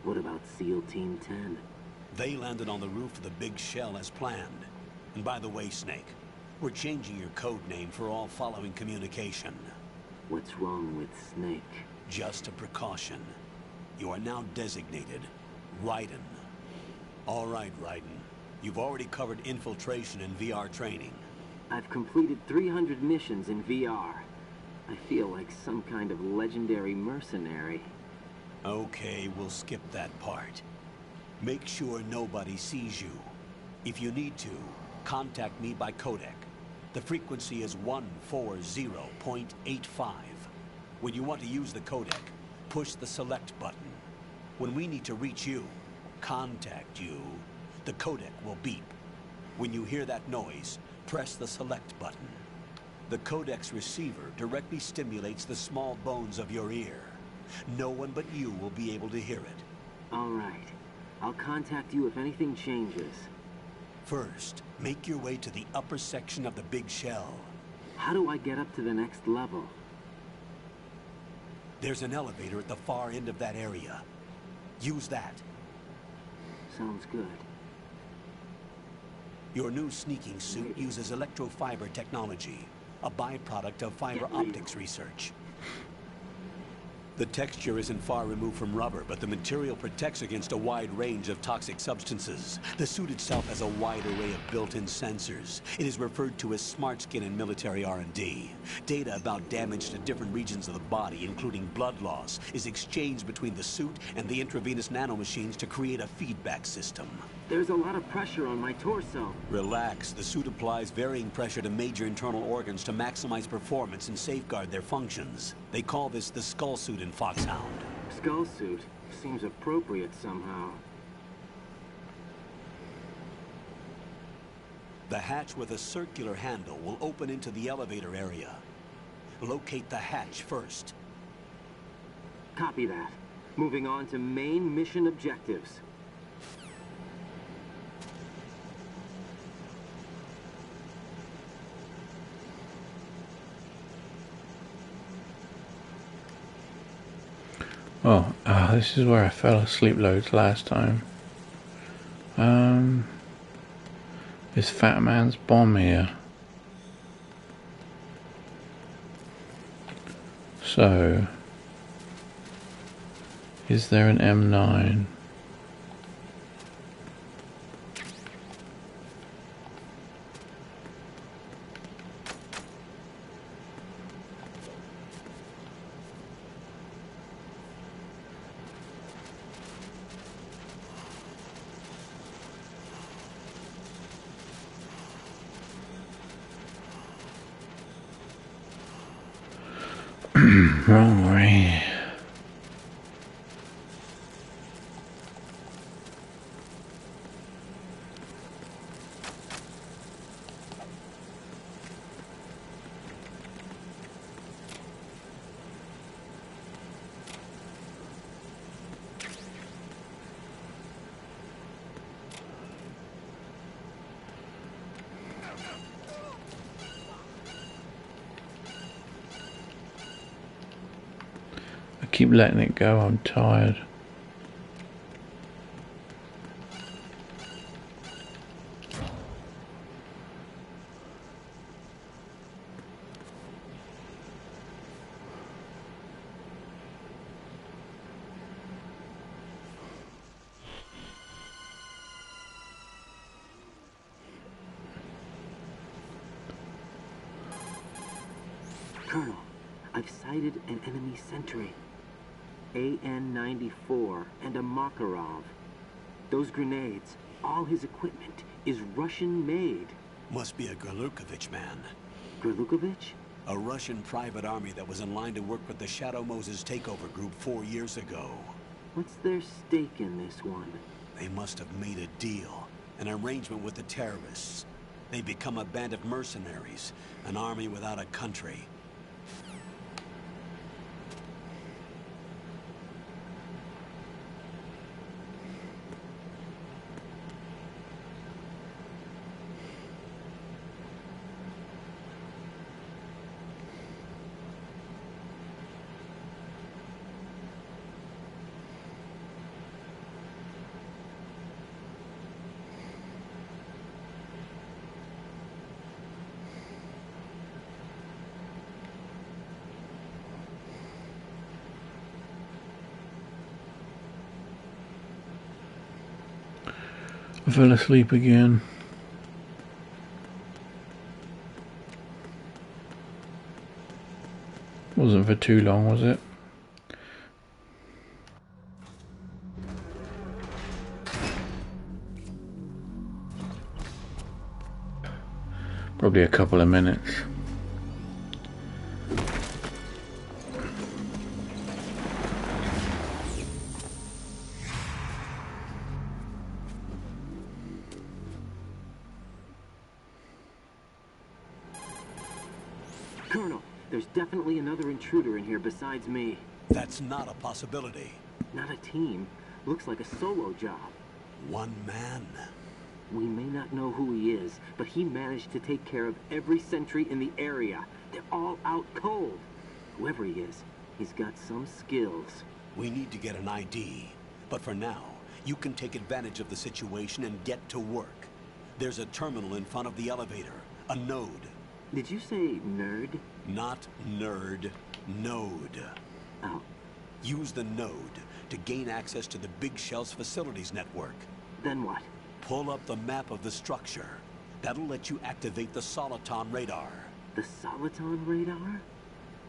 What about SEAL Team 10? They landed on the roof of the Big Shell as planned. And by the way, Snake, we're changing your code name for all following communication. What's wrong with Snake? Just a precaution. You are now designated Raiden. All right, Raiden. You've already covered infiltration and VR training. I've completed 300 missions in VR. I feel like some kind of legendary mercenary. Okay, we'll skip that part. Make sure nobody sees you. If you need to, contact me by codec. The frequency is 140.85. When you want to use the codec, push the select button. When we need to reach you, contact you, the codec will beep. When you hear that noise, press the select button. The codec's receiver directly stimulates the small bones of your ear. No one but you will be able to hear it. All right. I'll contact you if anything changes. First, make your way to the upper section of the Big Shell. How do I get up to the next level? There's an elevator at the far end of that area. Use that. Sounds good. Your new sneaking suit uses electrofiber technology, a byproduct of fiber optics research. The texture isn't far removed from rubber, but the material protects against a wide range of toxic substances. The suit itself has a wide array of built-in sensors. It is referred to as smart skin in military R&D. Data about damage to different regions of the body, including blood loss, is exchanged between the suit and the intravenous nanomachines to create a feedback system. There's a lot of pressure on my torso. Relax. The suit applies varying pressure to major internal organs to maximize performance and safeguard their functions. They call this the skull suit in Foxhound. Skull suit? Seems appropriate somehow. The hatch with a circular handle will open into the elevator area. Locate the hatch first. Copy that. Moving on to main mission objectives. Oh, this is where I fell asleep loads last time. This fat man's bomb here. So, is there an M9? Wrong way. Keep letting it go, I'm tired. I've sighted an enemy sentry. AN-94 and a Makarov. Those grenades, all his equipment, is Russian-made. Must be a Gorlukovich man. Gorlukovich? A Russian private army that was in line to work with the Shadow Moses takeover group 4 years ago. What's their stake in this one? They must have made a deal, an arrangement with the terrorists. They become a band of mercenaries, an army without a country. I fell asleep again. Wasn't for too long, was it? Probably a couple of minutes. Colonel, there's definitely another intruder in here besides me. That's not a possibility. Not a team. Looks like a solo job. One man. We may not know who he is, but he managed to take care of every sentry in the area. They're all out cold. Whoever he is, he's got some skills. We need to get an ID. But for now, you can take advantage of the situation and get to work. There's a terminal in front of the elevator. A node. Did you say nerd? Not nerd. Node. Oh. Use the node to gain access to the Big Shell's facilities network. Then what? Pull up the map of the structure. That'll let you activate the Soliton radar. The Soliton radar?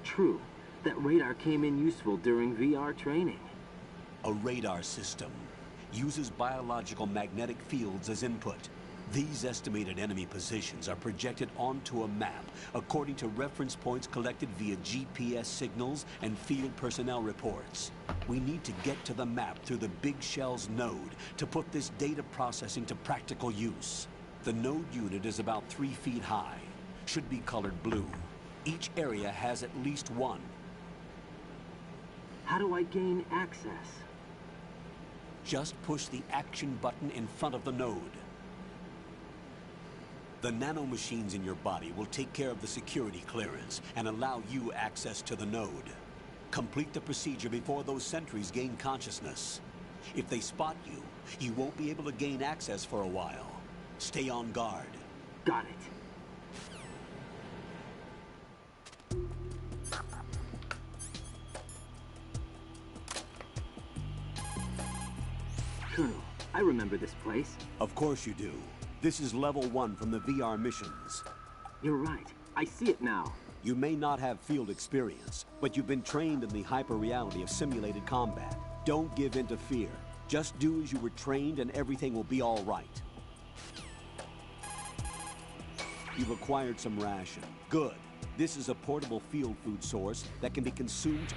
True. That radar came in useful during VR training. A radar system uses biological magnetic fields as input. These estimated enemy positions are projected onto a map according to reference points collected via GPS signals and field personnel reports. We need to get to the map through the Big Shell's node to put this data processing to practical use. The node unit is about 3 feet high. Should be colored blue. Each area has at least one. How do I gain access? Just push the action button in front of the node. The nanomachines in your body will take care of the security clearance and allow you access to the node. Complete the procedure before those sentries gain consciousness. If they spot you, you won't be able to gain access for a while. Stay on guard. Got it. Colonel, I remember this place. Of course you do. This is level 1 from the VR missions. You're right. I see it now. You may not have field experience, but you've been trained in the hyper-reality of simulated combat. Don't give in to fear. Just do as you were trained and everything will be all right. You've acquired some ration. Good. This is a portable field food source that can be consumed.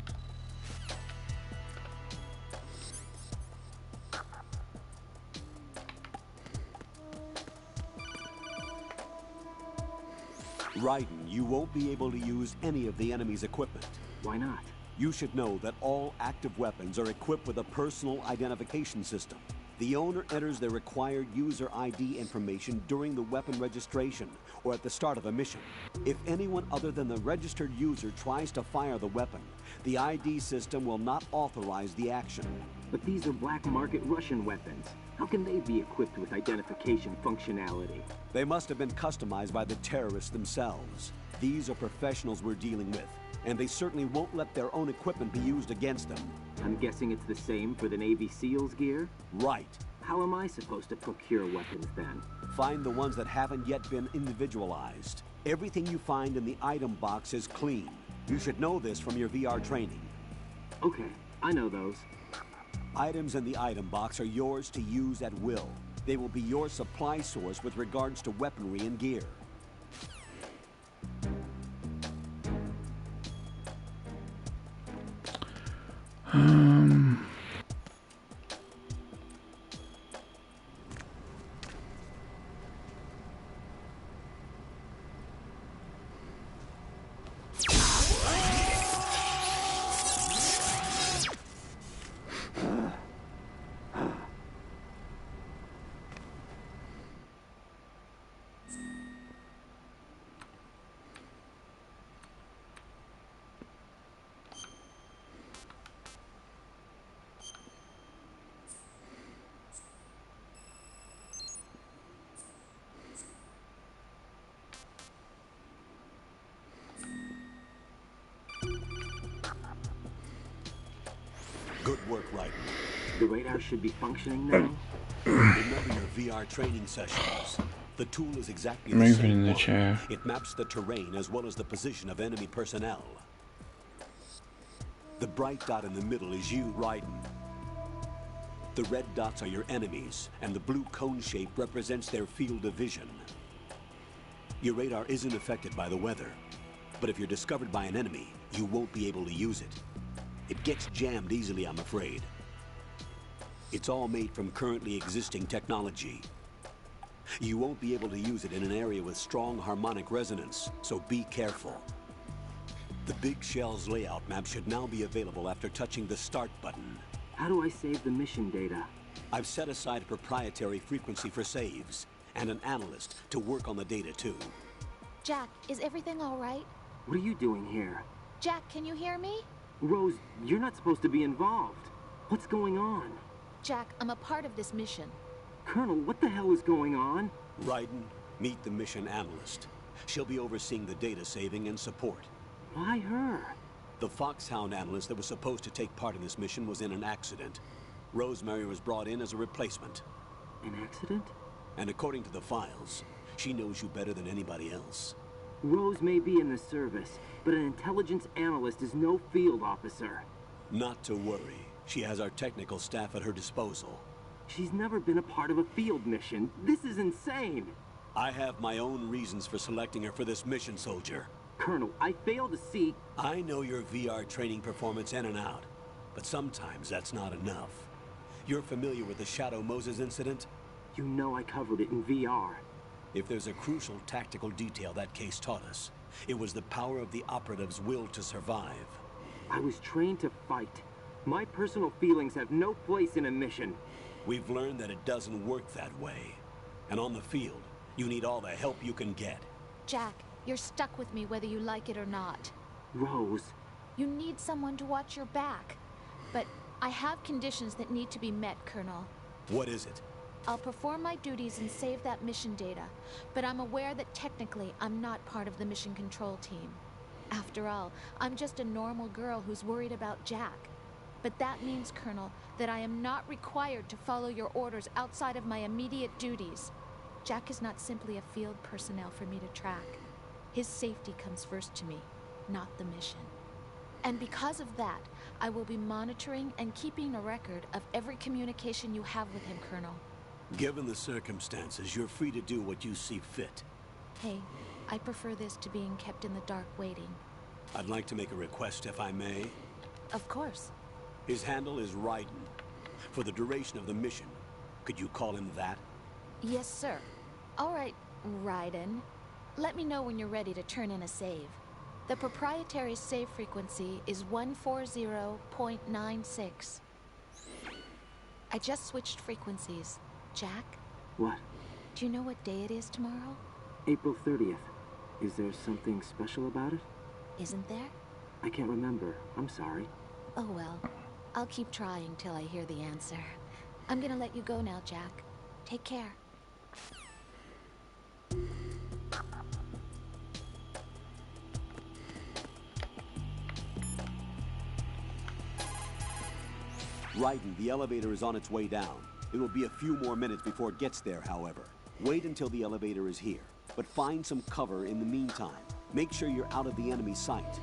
Raiden, you won't be able to use any of the enemy's equipment. Why not? You should know that all active weapons are equipped with a personal identification system. The owner enters their required user ID information during the weapon registration or at the start of a mission. If anyone other than the registered user tries to fire the weapon, the ID system will not authorize the action. But these are black market Russian weapons. How can they be equipped with identification functionality? They must have been customized by the terrorists themselves. These are professionals we're dealing with, and they certainly won't let their own equipment be used against them. I'm guessing it's the same for the Navy SEALs gear? Right. How am I supposed to procure weapons then? Find the ones that haven't yet been individualized. Everything you find in the item box is clean. You should know this from your VR training. Okay, I know those. Items in the item box are yours to use at will. They will be your supply source with regards to weaponry and gear. Good work, Raiden. The radar should be functioning now. Remember your VR training sessions. The tool is exactly the Moving same in the one. chair. It maps the terrain as well as the position of enemy personnel. The bright dot in the middle is you, Raiden. The red dots are your enemies, and the blue cone shape represents their field of vision. Your radar isn't affected by the weather, but if you're discovered by an enemy, you won't be able to use it. It gets jammed easily, I'm afraid. It's all made from currently existing technology. You won't be able to use it in an area with strong harmonic resonance, so be careful. The Big Shell's layout map should now be available after touching the start button. How do I save the mission data? I've set aside a proprietary frequency for saves, and an analyst to work on the data too. Jack, is everything all right? What are you doing here? Jack, can you hear me? Rose, you're not supposed to be involved. What's going on? Jack, I'm a part of this mission. Colonel, what the hell is going on? Raiden, meet the mission analyst. She'll be overseeing the data saving and support. Why her? The Foxhound analyst that was supposed to take part in this mission was in an accident. Rosemary was brought in as a replacement. An accident? And according to the files, she knows you better than anybody else. Rose may be in the service, but an intelligence analyst is no field officer. Not to worry. She has our technical staff at her disposal. She's never been a part of a field mission. This is insane. I have my own reasons for selecting her for this mission, soldier. Colonel, I fail to see... I know your VR training performance in and out, but sometimes that's not enough. You're familiar with the Shadow Moses incident? You know I covered it in VR. If there's a crucial tactical detail that case taught us, it was the power of the operative's will to survive. I was trained to fight. My personal feelings have no place in a mission. We've learned that it doesn't work that way. And on the field, you need all the help you can get. Jack, you're stuck with me whether you like it or not. Rose. You need someone to watch your back. But I have conditions that need to be met, Colonel. What is it? I'll perform my duties and save that mission data, but I'm aware that technically I'm not part of the mission control team. After all, I'm just a normal girl who's worried about Jack. But that means, Colonel, that I am not required to follow your orders outside of my immediate duties. Jack is not simply a field personnel for me to track. His safety comes first to me, not the mission. And because of that, I will be monitoring and keeping a record of every communication you have with him, Colonel. Given the circumstances, you're free to do what you see fit. Hey, I prefer this to being kept in the dark waiting. I'd like to make a request, if I may. Of course. His handle is Raiden. For the duration of the mission, could you call him that? Yes, sir. All right, Raiden. Let me know when you're ready to turn in a save. The proprietary save frequency is 140.96. I just switched frequencies. Jack? What? Do you know what day it is tomorrow? April 30th. Is there something special about it? Isn't there? I can't remember. I'm sorry. Oh well. I'll keep trying till I hear the answer. I'm gonna let you go now, Jack. Take care. Raiden, the elevator is on its way down. It will be a few more minutes before it gets there, however. Wait until the elevator is here, but find some cover in the meantime. Make sure you're out of the enemy sight.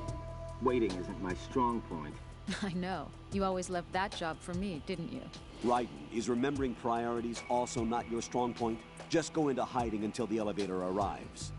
Waiting isn't my strong point. I know. You always left that job for me, didn't you? Raiden, is remembering priorities also not your strong point? Just go into hiding until the elevator arrives.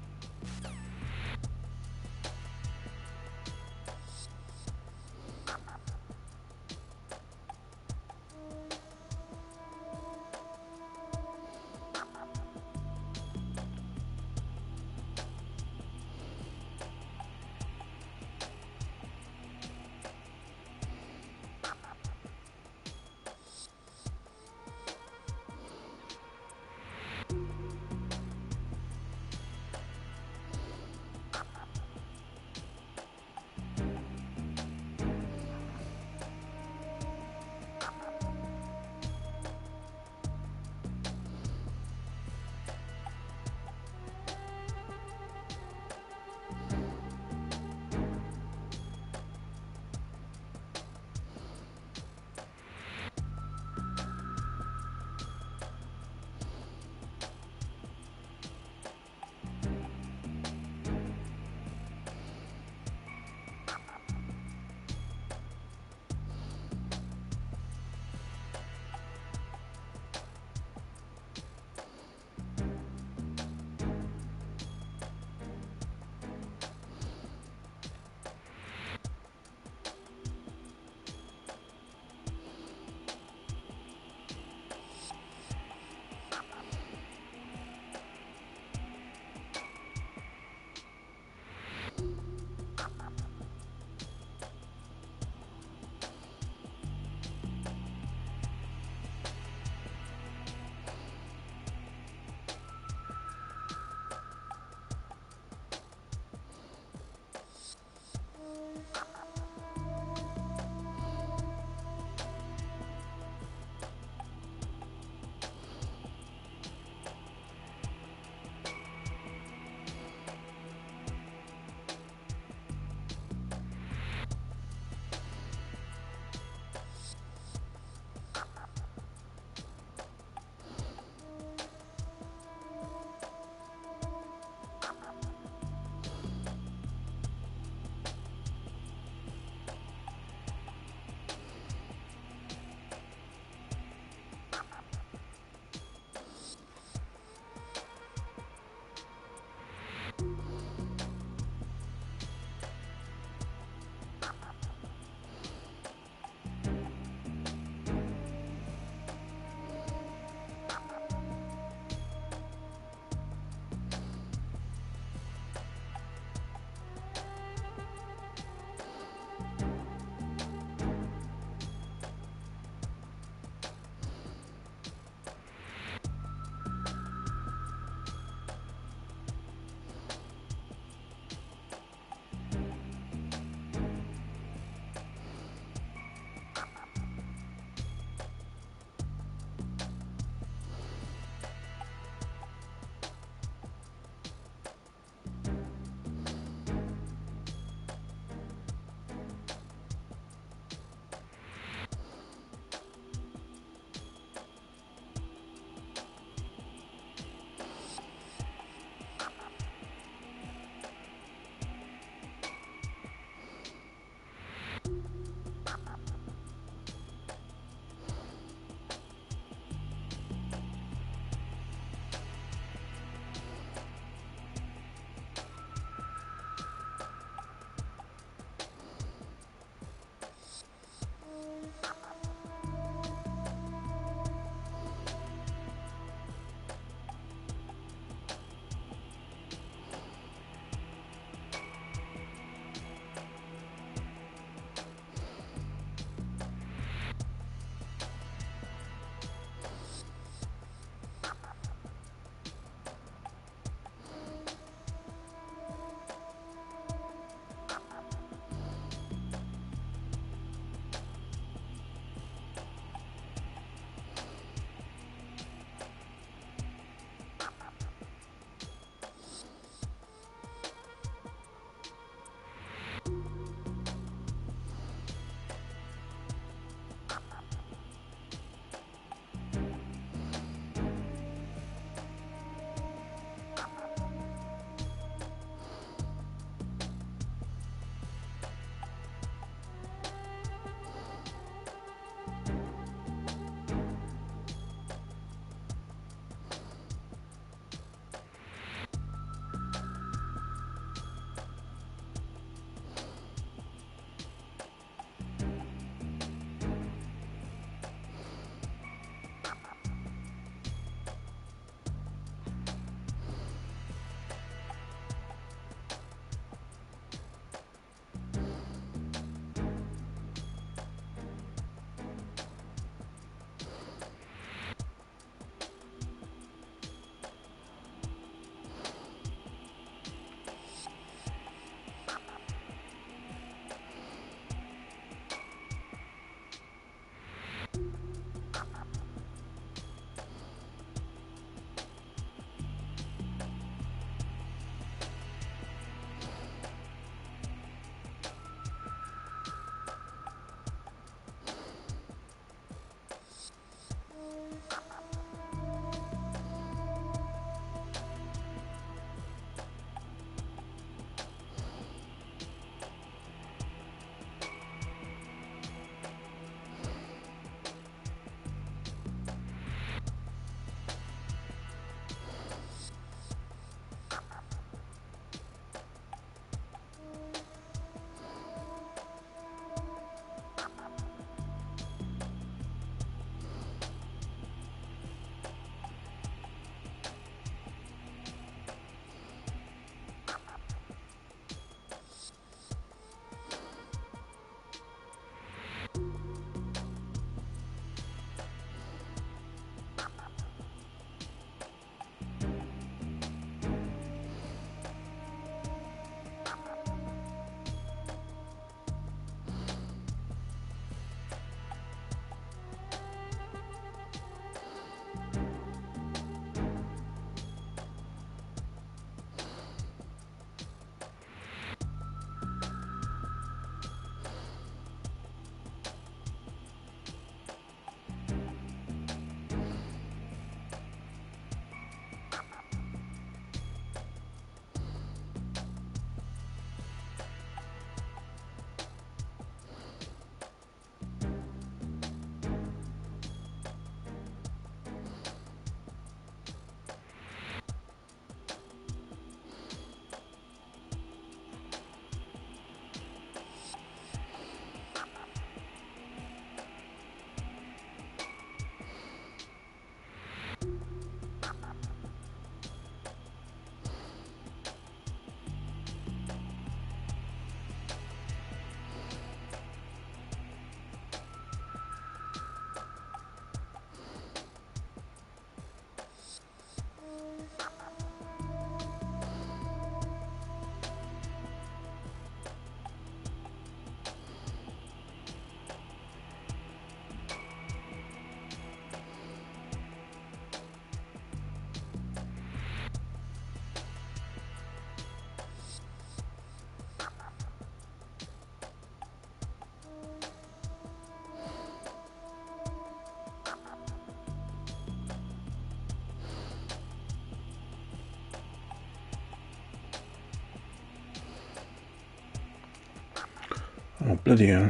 Oh, bloody hell.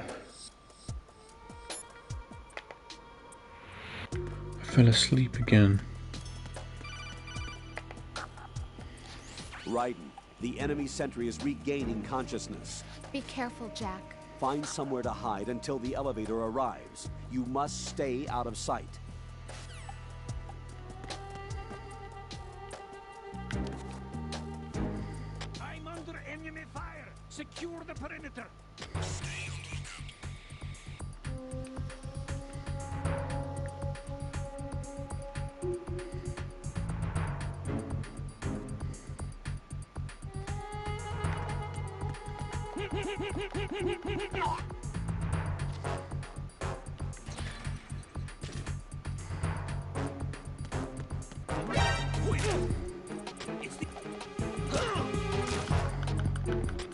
I fell asleep again. Raiden, the enemy sentry is regaining consciousness. Be careful, Jack. Find somewhere to hide until the elevator arrives. You must stay out of sight. I'm under enemy fire. Secure the perimeter.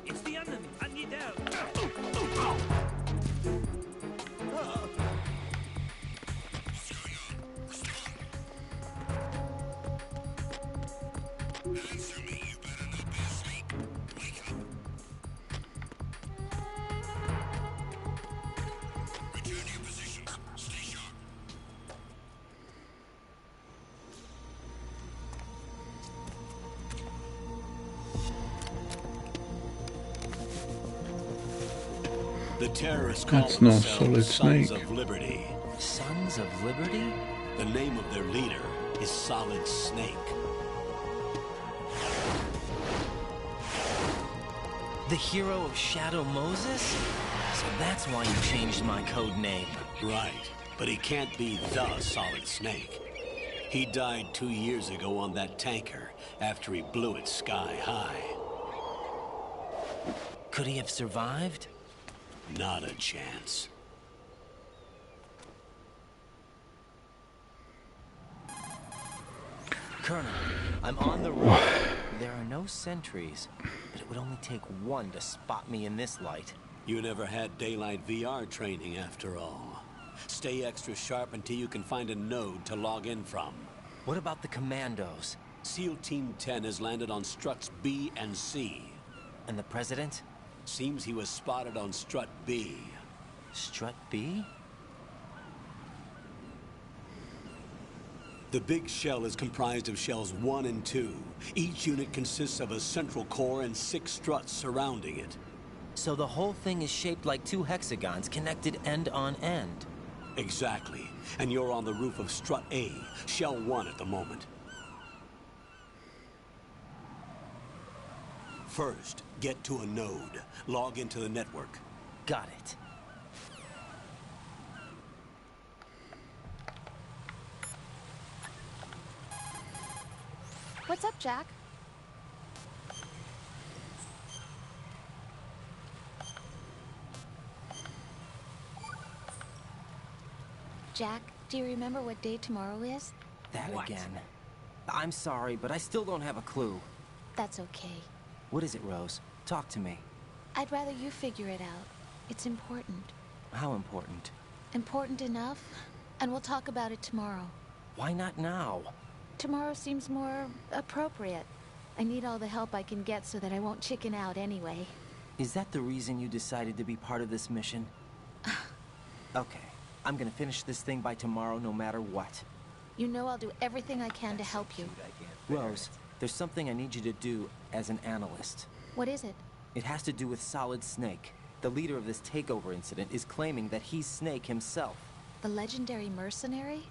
It's the enemy. I need help. The terrorists call That's no themselves Solid Sons Snake. of Liberty. Sons of Liberty? The name of their leader is Solid Snake. The hero of Shadow Moses? So that's why you changed my code name. Right, but he can't be the Solid Snake. He died 2 years ago on that tanker after he blew it sky high. Could he have survived? Not a chance. Colonel, I'm on the road. There are no sentries, but it would only take one to spot me in this light. You never had daylight VR training after all. Stay extra sharp until you can find a node to log in from. What about the commandos? SEAL Team 10 has landed on struts B and C. And the President? Seems he was spotted on strut B. Strut B? The big shell is comprised of shells 1 and 2. Each unit consists of a central core and 6 struts surrounding it. So the whole thing is shaped like 2 hexagons connected end on end. Exactly. And you're on the roof of strut A, shell 1 at the moment. First, get to a node. Log into the network. Got it. What's up, Jack? Jack, do you remember what day tomorrow is? That again. I'm sorry, but I still don't have a clue. That's okay. What is it, Rose? Talk to me. I'd rather you figure it out. It's important. How important? Important enough, and we'll talk about it tomorrow. Why not now? Tomorrow seems more appropriate. I need all the help I can get so that I won't chicken out anyway. Is that the reason you decided to be part of this mission? Okay, I'm gonna finish this thing by tomorrow no matter what. You know I'll do everything I can to help you. Rose, there's something I need you to do as an analyst. What is it? It has to do with Solid Snake. The leader of this takeover incident is claiming that he's Snake himself. The legendary mercenary?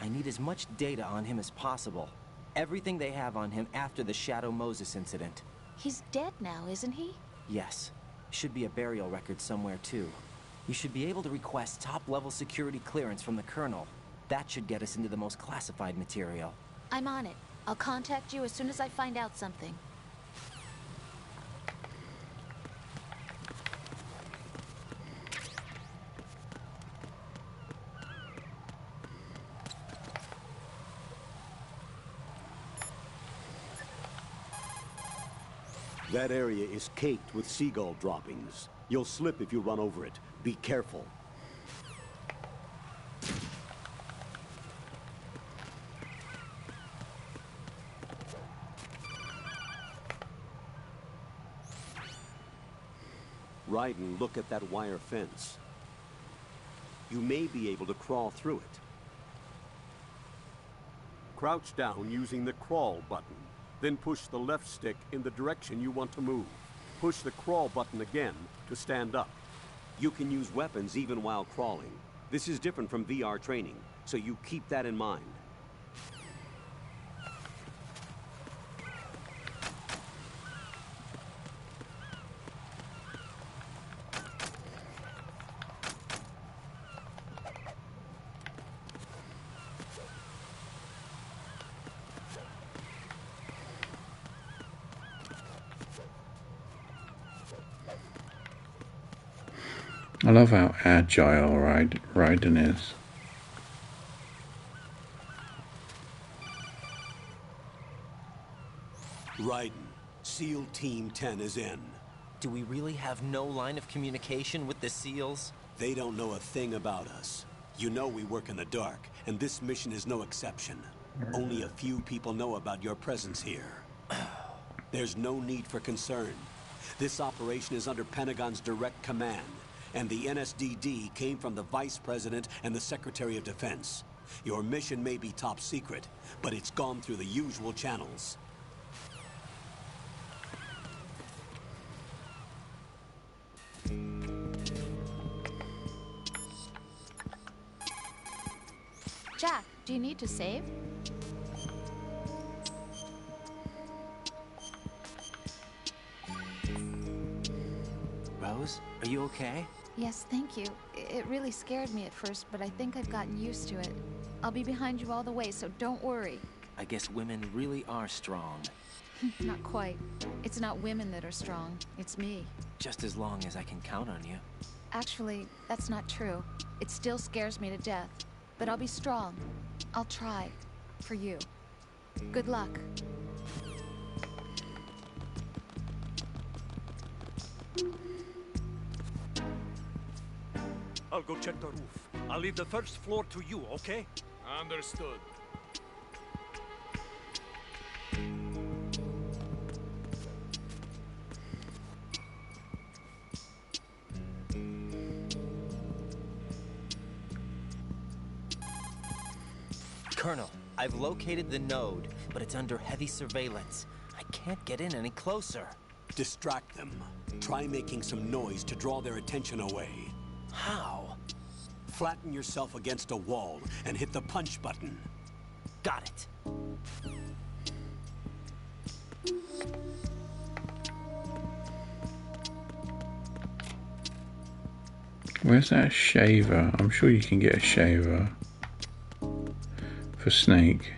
I need as much data on him as possible. Everything they have on him after the Shadow Moses incident. He's dead now, isn't he? Yes. Should be a burial record somewhere, too. You should be able to request top-level security clearance from the Colonel. That should get us into the most classified material. I'm on it. I'll contact you as soon as I find out something. That area is caked with seagull droppings. You'll slip if you run over it. Be careful. Raiden, look at that wire fence. You may be able to crawl through it. Crouch down using the crawl button. Then push the left stick in the direction you want to move. Push the crawl button again to stand up. You can use weapons even while crawling. This is different from VR training, so you keep that in mind. I love how agile Raiden is. Raiden, SEAL Team 10 is in. Do we really have no line of communication with the SEALs? They don't know a thing about us. You know we work in the dark, and this mission is no exception. Only a few people know about your presence here. There's no need for concern. This operation is under Pentagon's direct command, and the NSDD came from the Vice President and the Secretary of Defense. Your mission may be top secret, but it's gone through the usual channels. Jack, do you need to save? Rose, are you okay? Yes, thank you. It really scared me at first, but I think I've gotten used to it. I'll be behind you all the way, so don't worry. I guess women really are strong. Not quite. It's not women that are strong. It's me. Just as long as I can count on you. Actually, that's not true. It still scares me to death. But I'll be strong. I'll try. For you. Good luck. I'll go check the roof. I'll leave the first floor to you, okay? Understood. Colonel, I've located the node, but it's under heavy surveillance. I can't get in any closer. Distract them. Try making some noise to draw their attention away. How? Flatten yourself against a wall and hit the punch button. Got it. Where's that shaver? I'm sure you can get a shaver for Snake.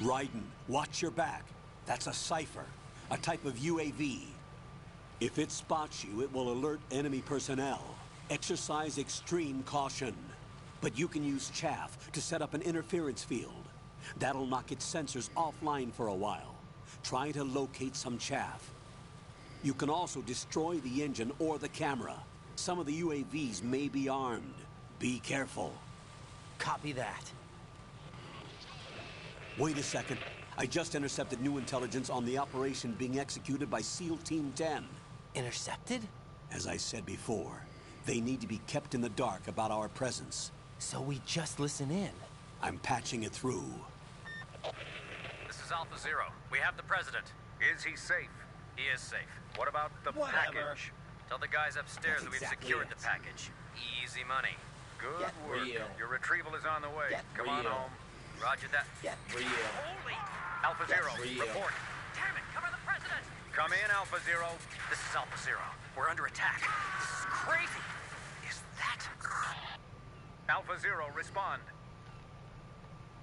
Raiden, watch your back. That's a cipher. a type of UAV. If it spots you, it will alert enemy personnel. Exercise extreme caution. But you can use chaff to set up an interference field. That'll knock its sensors offline for a while. Try to locate some chaff. You can also destroy the engine or the camera. Some of the UAVs may be armed. Be careful. Copy that. Wait a second. I just intercepted new intelligence on the operation being executed by SEAL Team 10. Intercepted? As I said before, they need to be kept in the dark about our presence. So we just listen in. I'm patching it through. This is Alpha Zero. We have the president. Is he safe? He is safe. What about the package? Tell the guys upstairs that we've secured the package. Easy money. Good work. Your retrieval is on the way. Come on home. Roger that. Holy! Alpha Zero, report. Damn it, cover the president! Come in, Alpha Zero. This is Alpha Zero. We're under attack. This is crazy. Is that... Alpha Zero, respond.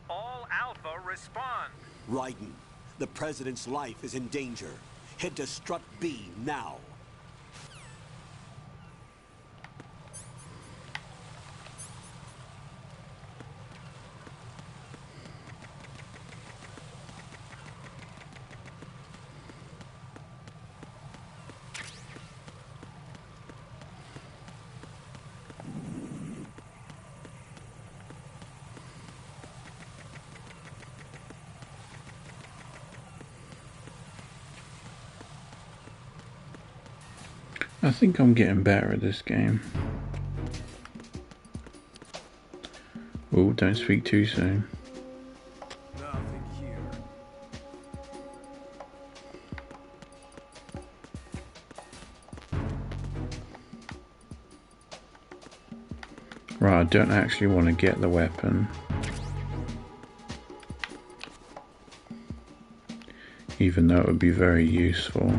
All Alpha, respond. Raiden, the president's life is in danger. Head to Strut B now. I think I'm getting better at this game. Oh, don't speak too soon. Nothing here. Right, I don't actually want to get the weapon. Even though it would be very useful.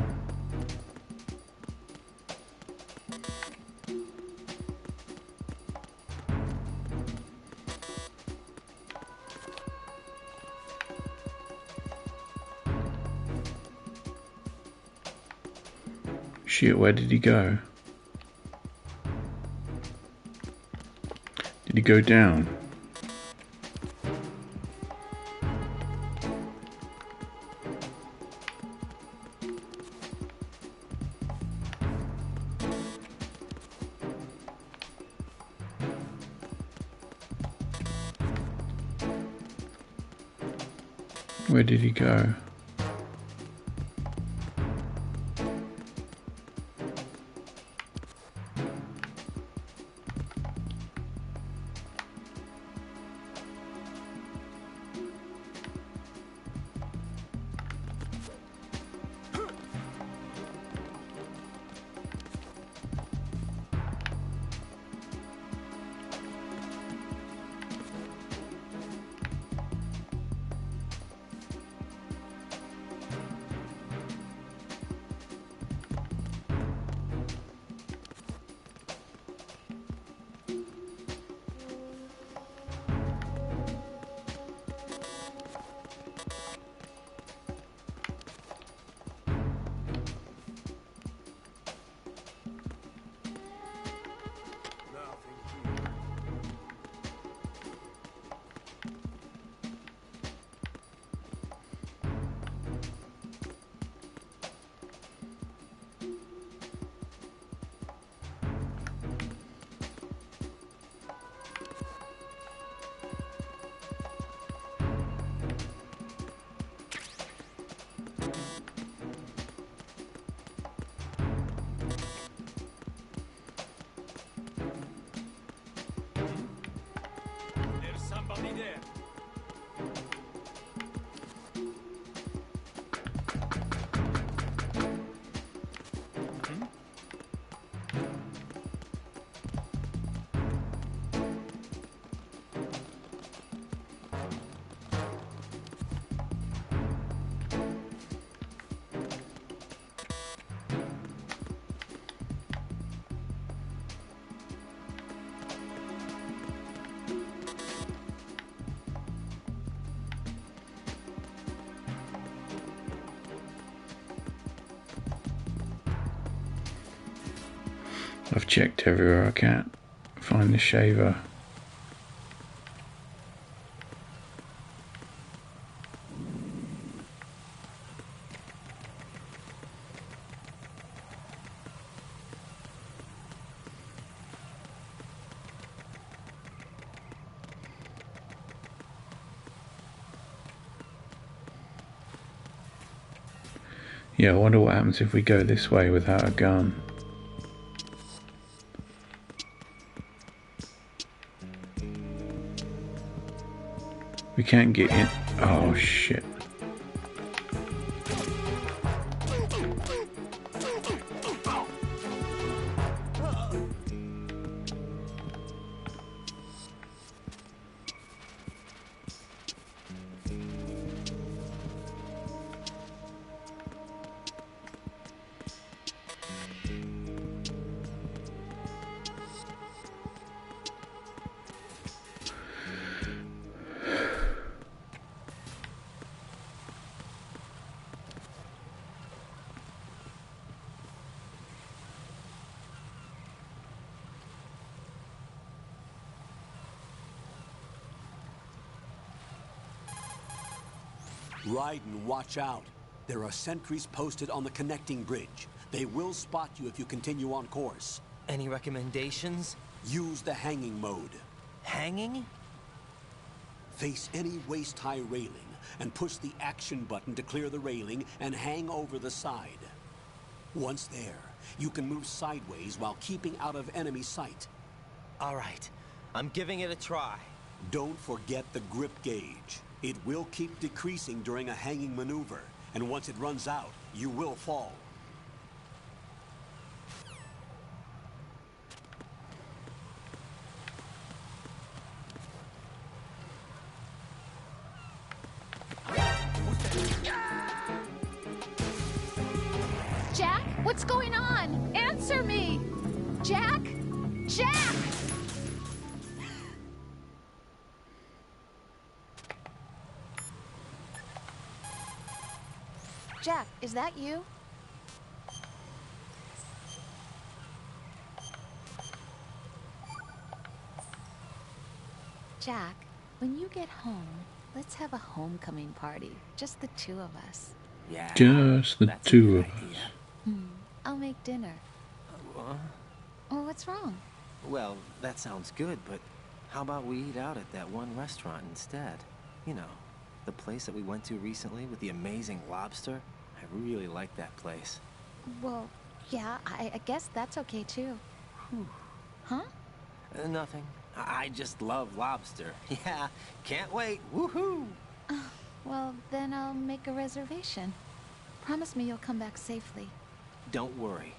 Shit, where did he go? Did he go down? Where did he go? I've checked everywhere I can't find the shaver. Yeah, I wonder what happens if we go this way without a gun. We can't get in. Oh shit. Raiden, watch out. There are sentries posted on the connecting bridge. They will spot you if you continue on course. Any recommendations? Use the hanging mode. Hanging? Face any waist-high railing and push the action button to clear the railing and hang over the side. Once there, you can move sideways while keeping out of enemy sight. All right, I'm giving it a try. Don't forget the grip gauge. It will keep decreasing during a hanging maneuver, and once it runs out, you will fall. Jack, what's going on? Answer me! Jack? Jack! Jack, is that you? Jack, when you get home, let's have a homecoming party. Just the two of us. Yeah. Just the two of us. I'll make dinner. Oh, what's wrong? Well, that sounds good, but how about we eat out at that one restaurant instead? You know, the place that we went to recently with the amazing lobster. I really like that place. Well, yeah, I guess that's okay too. Huh? Nothing. I just love lobster. Yeah, can't wait. Woohoo! Well, then I'll make a reservation. Promise me you'll come back safely. Don't worry.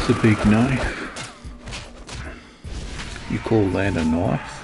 It's a big knife. You call that a knife?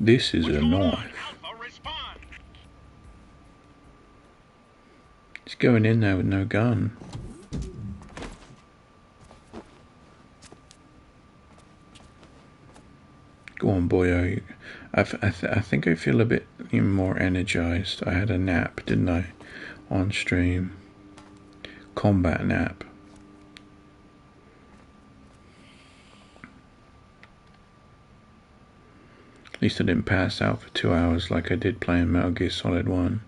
This is a knife. He's going in there with no gun. Go on, boyo. I think I feel a bit more energized. I had a nap, didn't I? On stream. Combat nap. At least I didn't pass out for 2 hours like I did playing Metal Gear Solid 1.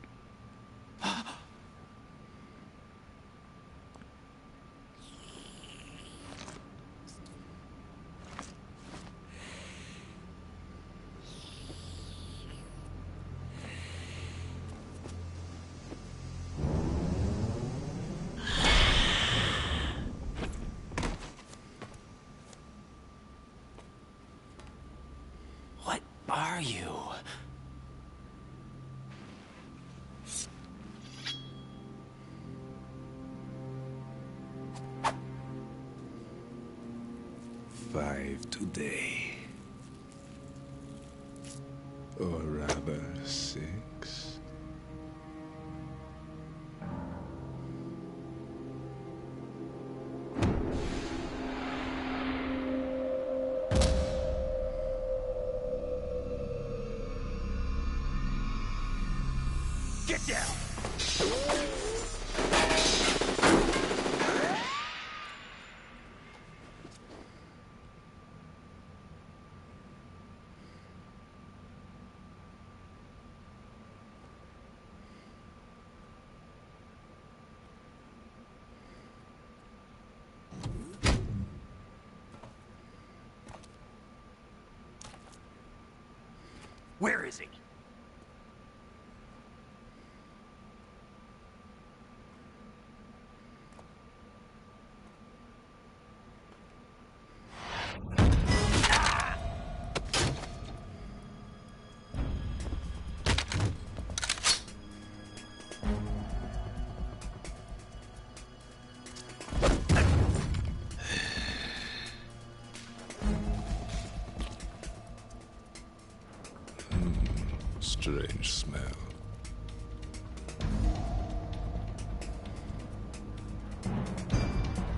Are you? Five today. Or rather, 6. Get down! Where is he? Strange smell.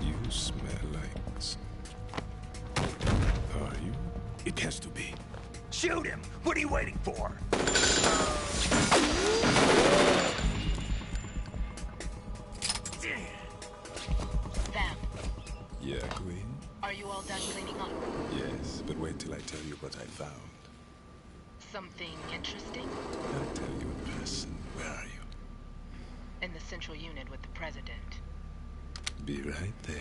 You smell like... Are you? It has to be. Shoot him! What are you waiting for? Vam, Yeah, Queen? are you all done cleaning up? Yes, but wait till I tell you what I found. Something interesting? I'll tell you in person. Where are you? In the central unit with the president. Be right there.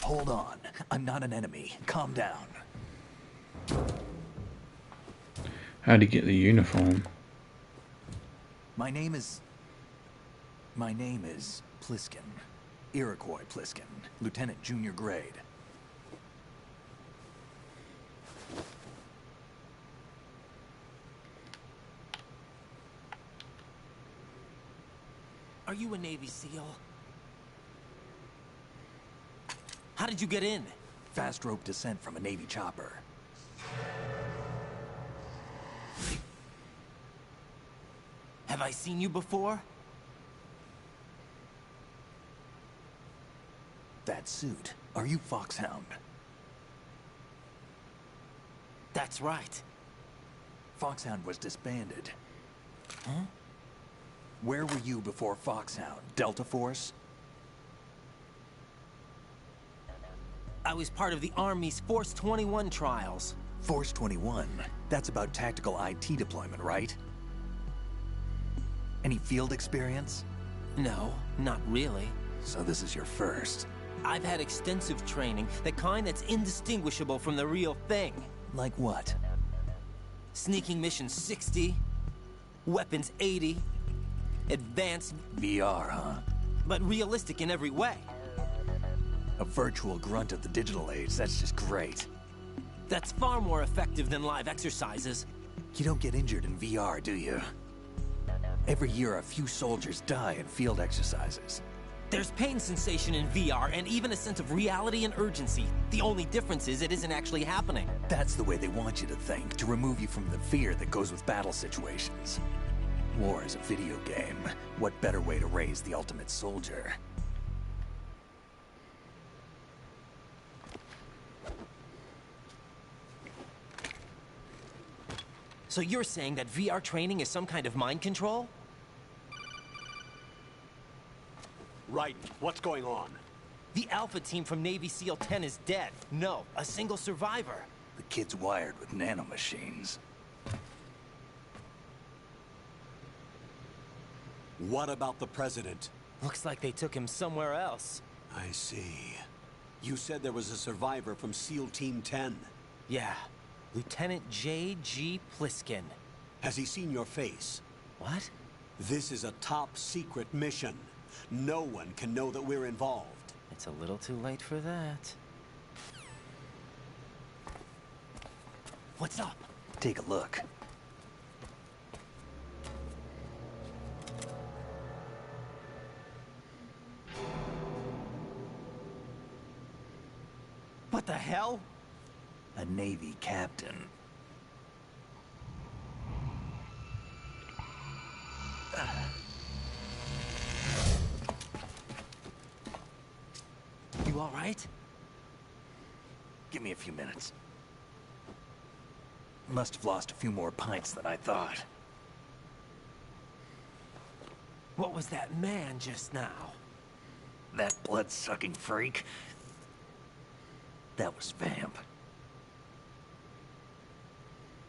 Hold on. I'm not an enemy. Calm down. How'd he get the uniform? My name is Pliskin. Iroquois Pliskin. Lieutenant Junior grade. Are you a Navy SEAL? How did you get in? Fast rope descent from a Navy chopper. Have I seen you before? That suit. Are you Foxhound? That's right. Foxhound was disbanded. Huh? Where were you before Foxhound? Delta Force? I was part of the Army's Force 21 trials. Force 21? That's about tactical IT deployment, right? Any field experience? No, not really. So this is your first? I've had extensive training, the kind that's indistinguishable from the real thing. Like what? Sneaking mission 60, weapons 80, advanced... VR, huh? But realistic in every way. A virtual grunt of the digital age, that's just great. That's far more effective than live exercises. You don't get injured in VR, do you? Every year, a few soldiers die in field exercises. There's pain sensation in VR, and even a sense of reality and urgency. The only difference is it isn't actually happening. That's the way they want you to think, to remove you from the fear that goes with battle situations. War is a video game. What better way to raise the ultimate soldier? So you're saying that VR training is some kind of mind control? Right. What's going on? The Alpha team from Navy SEAL 10 is dead. No, a single survivor. The kid's wired with nanomachines. What about the president? Looks like they took him somewhere else. I see. You said there was a survivor from SEAL Team 10. Yeah. Lieutenant J.G. Pliskin. Has he seen your face? What? This is a top secret mission. No one can know that we're involved. It's a little too late for that. What's up? Take a look. What the hell? A Navy captain. You all right? Give me a few minutes. Must have lost a few more pints than I thought. What was that man just now? That blood-sucking freak? That was Vamp.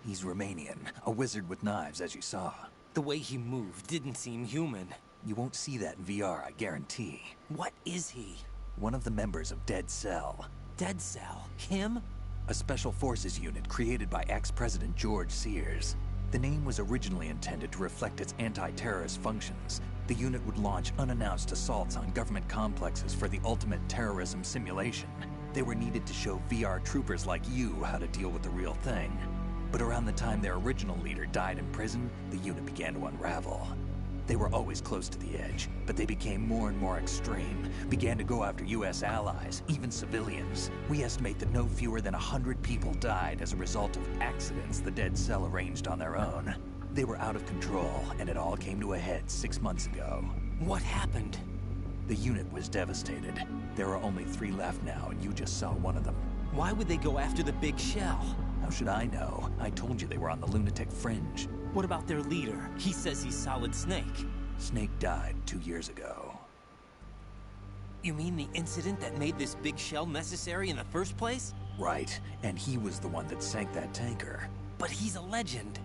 He's Romanian, a wizard with knives, as you saw. The way he moved didn't seem human. You won't see that in VR, I guarantee. What is he? One of the members of Dead Cell. Dead Cell? Him? A special forces unit created by ex-President George Sears. The name was originally intended to reflect its anti-terrorist functions. The unit would launch unannounced assaults on government complexes for the ultimate terrorism simulation. They were needed to show VR troopers like you how to deal with the real thing. But around the time their original leader died in prison, the unit began to unravel. They were always close to the edge, but they became more and more extreme, began to go after US allies, even civilians. We estimate that no fewer than 100 people died as a result of accidents the Dead Cell arranged on their own. They were out of control, and it all came to a head 6 months ago. What happened? The unit was devastated. There are only 3 left now, and you just saw one of them. Why would they go after the big shell? How should I know? I told you they were on the lunatic fringe. What about their leader? He says he's Solid Snake. Snake died 2 years ago. You mean the incident that made this big shell necessary in the first place? Right, and he was the one that sank that tanker. But he's a legend.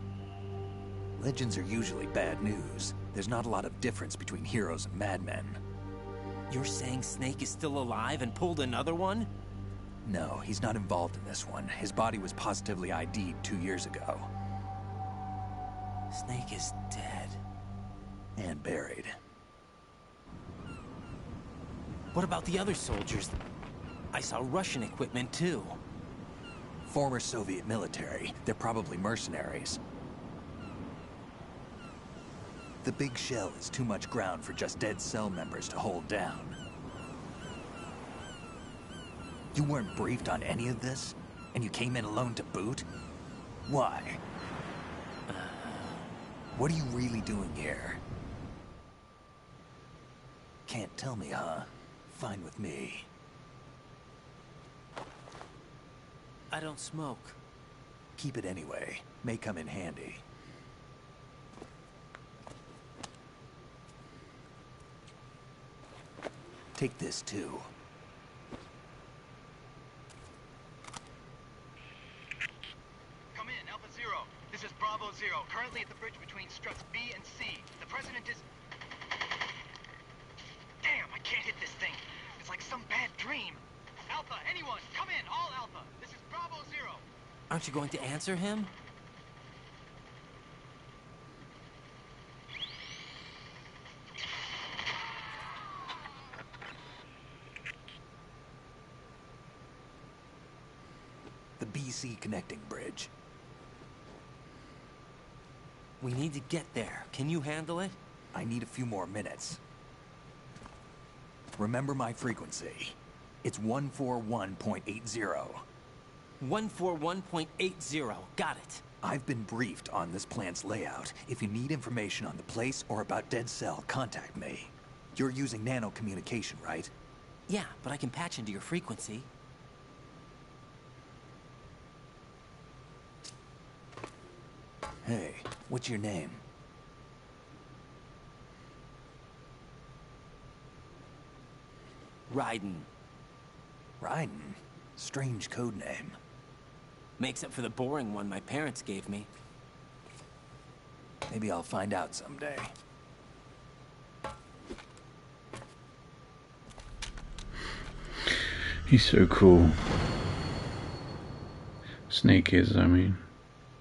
Legends are usually bad news. There's not a lot of difference between heroes and madmen. You're saying Snake is still alive and pulled another one? No, he's not involved in this one. His body was positively ID'd 2 years ago. Snake is dead. And buried. What about the other soldiers? I saw Russian equipment too. Former Soviet military. They're probably mercenaries. The big shell is too much ground for just Dead Cell members to hold down. You weren't briefed on any of this? And you came in alone to boot? Why? What are you really doing here? Can't tell me, huh? Fine with me. I don't smoke. Keep it anyway. May come in handy. Take this too. currently at the bridge between struts B and C. The president is... Damn, I can't hit this thing. It's like some bad dream. Alpha, anyone, come in, all Alpha. This is Bravo Zero. Aren't you going to answer him? The BC connecting bridge. We need to get there. Can you handle it? I need a few more minutes. Remember my frequency. It's 141.80. 141.80. Got it. I've been briefed on this plant's layout. If you need information on the place or about Dead Cell, contact me. You're using nano communication, right? Yeah, but I can patch into your frequency. Hey, what's your name? Raiden. Raiden? Strange code name. Makes up for the boring one my parents gave me. Maybe I'll find out someday. He's so cool. Snake is, I mean.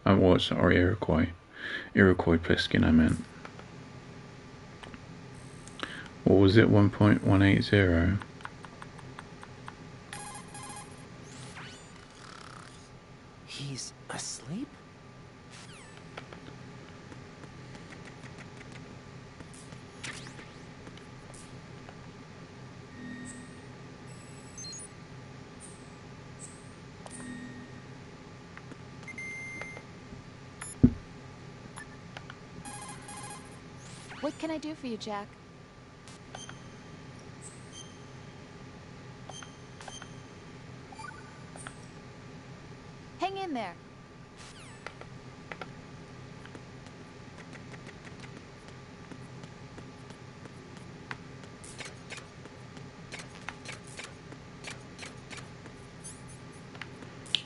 Or Iroquois. Iroquois Pliskin, I meant. What was it? 1.180? He's asleep? What can I do for you, Jack? Hang in there.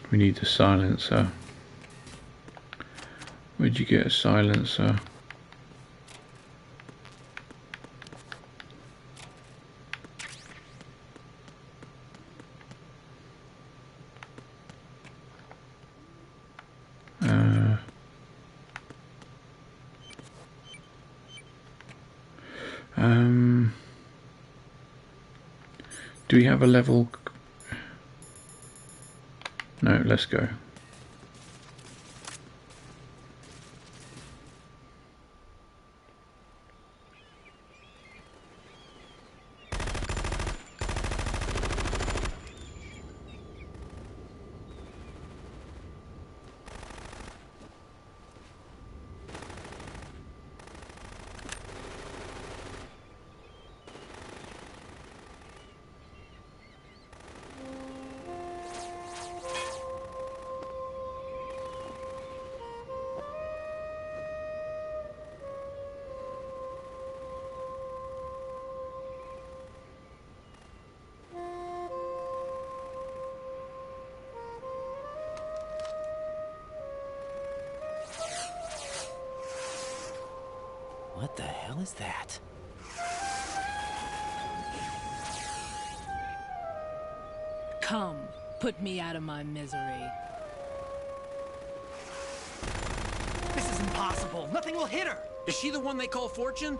We need the silencer. Where'd you get a silencer? Do we have a level? No, let's go. What the hell is that? Come, put me out of my misery. This is impossible. Nothing will hit her. Is she the one they call Fortune?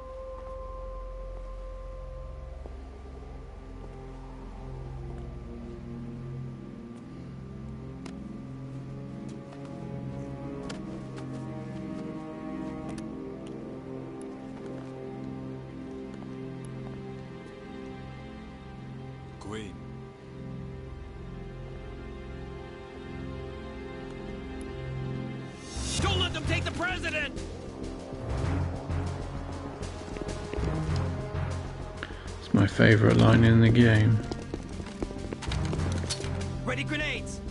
Queen. Don't let them take the president! It's my favorite line in the game. Ready grenades.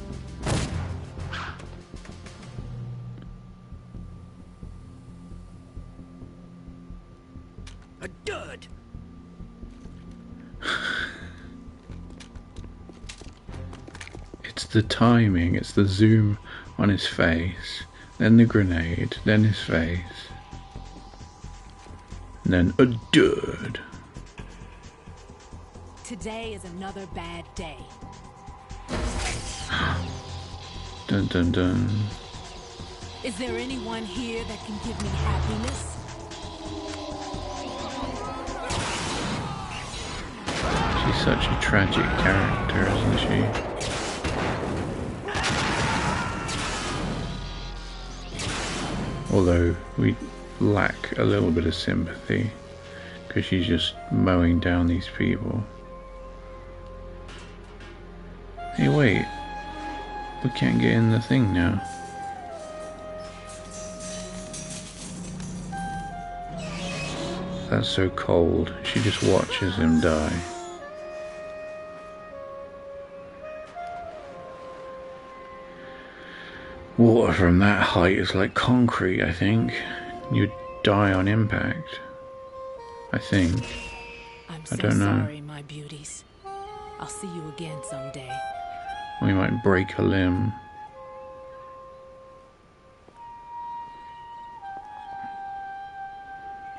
A dud! It's the timing, it's the zoom on his face, then the grenade, then his face, and then a dud. Today is another bad day. Dun dun dun. Is there anyone here that can give me happiness? She's such a tragic character, isn't she? Although we lack a little bit of sympathy because she's just mowing down these people. Hey, wait. We can't get in the thing now. That's so cold. She just watches him die. Water from that height is like concrete, I think. You'd die on impact. I think. I don't know. Sorry, my beauties. I'll see you again someday. We might break a limb.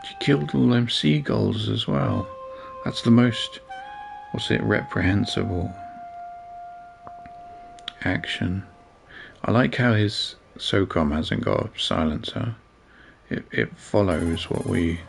She killed all them seagulls as well. That's the most, reprehensible action. I like how his SOCOM hasn't got a silencer. It follows what we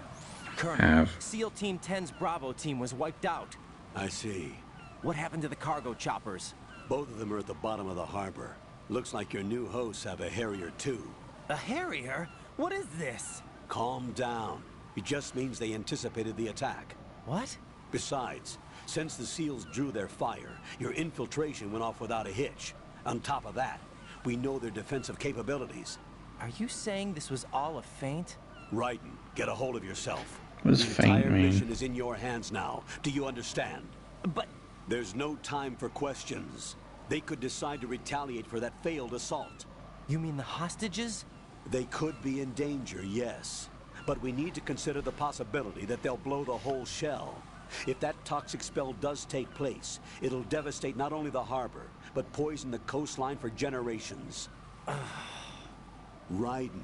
have. SEAL Team 10's Bravo team was wiped out. I see. What happened to the cargo choppers? Both of them are at the bottom of the harbor. Looks like your new hosts have a Harrier too. A Harrier? What is this? Calm down. It just means they anticipated the attack. What? Besides, since the SEALs drew their fire, your infiltration went off without a hitch. On top of that, we know their defensive capabilities. Are you saying this was all a feint? Raiden, get a hold of yourself. What does feint mean? The entire mission is in your hands now. Do you understand? But... There's no time for questions. They could decide to retaliate for that failed assault. You mean the hostages? They could be in danger, yes. But we need to consider the possibility that they'll blow the whole shell. If that toxic spell does take place, it'll devastate not only the harbor, but poison the coastline for generations. Raiden,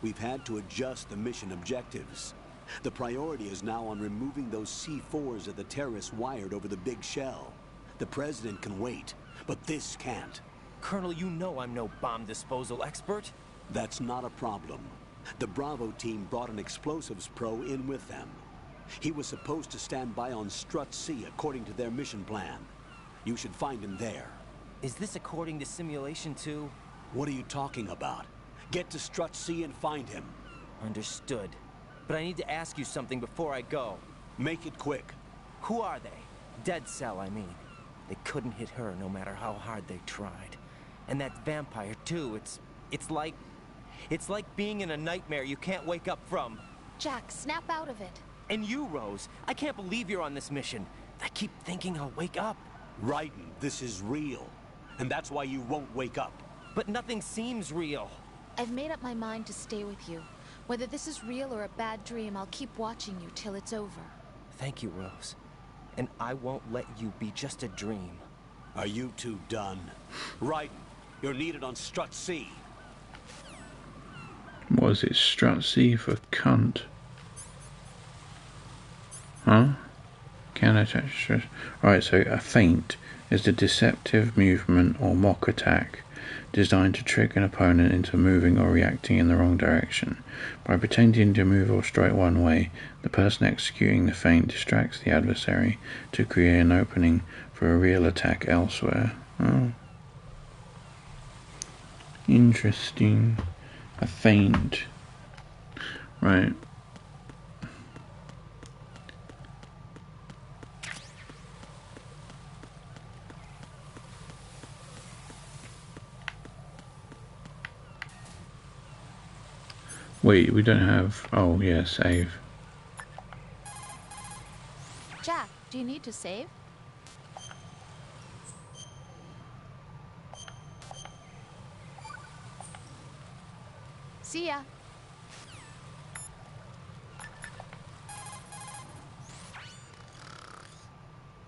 we've had to adjust the mission objectives. The priority is now on removing those C4s that the terrorists wired over the big shell. The President can wait, but this can't. Colonel, you know I'm no bomb disposal expert. That's not a problem. The Bravo team brought an explosives pro in with them. He was supposed to stand by on Strut C according to their mission plan. You should find him there. Is this according to Simulation 2? What are you talking about? Get to Strut C and find him. Understood. But I need to ask you something before I go. Make it quick. Who are they? Dead Cell, I mean. They couldn't hit her no matter how hard they tried. And that vampire, too, it's like being in a nightmare you can't wake up from. Jack, snap out of it. And you, Rose. I can't believe you're on this mission. I keep thinking I'll wake up. Raiden, this is real. And that's why you won't wake up. But nothing seems real. I've made up my mind to stay with you. Whether this is real or a bad dream, I'll keep watching you till it's over. Thank you, Rose. And I won't let you be just a dream. Are you two done? Raiden, you're needed on Strut C. What is it? Strut C for cunt? Huh? Can attach stress. Alright, so a feint is a deceptive movement or mock attack designed to trick an opponent into moving or reacting in the wrong direction. By pretending to move or strike one way, the person executing the feint distracts the adversary to create an opening for a real attack elsewhere. Oh. Interesting. A feint. Right. Wait, we don't have... Oh, yeah, save. Jack, do you need to save? See ya.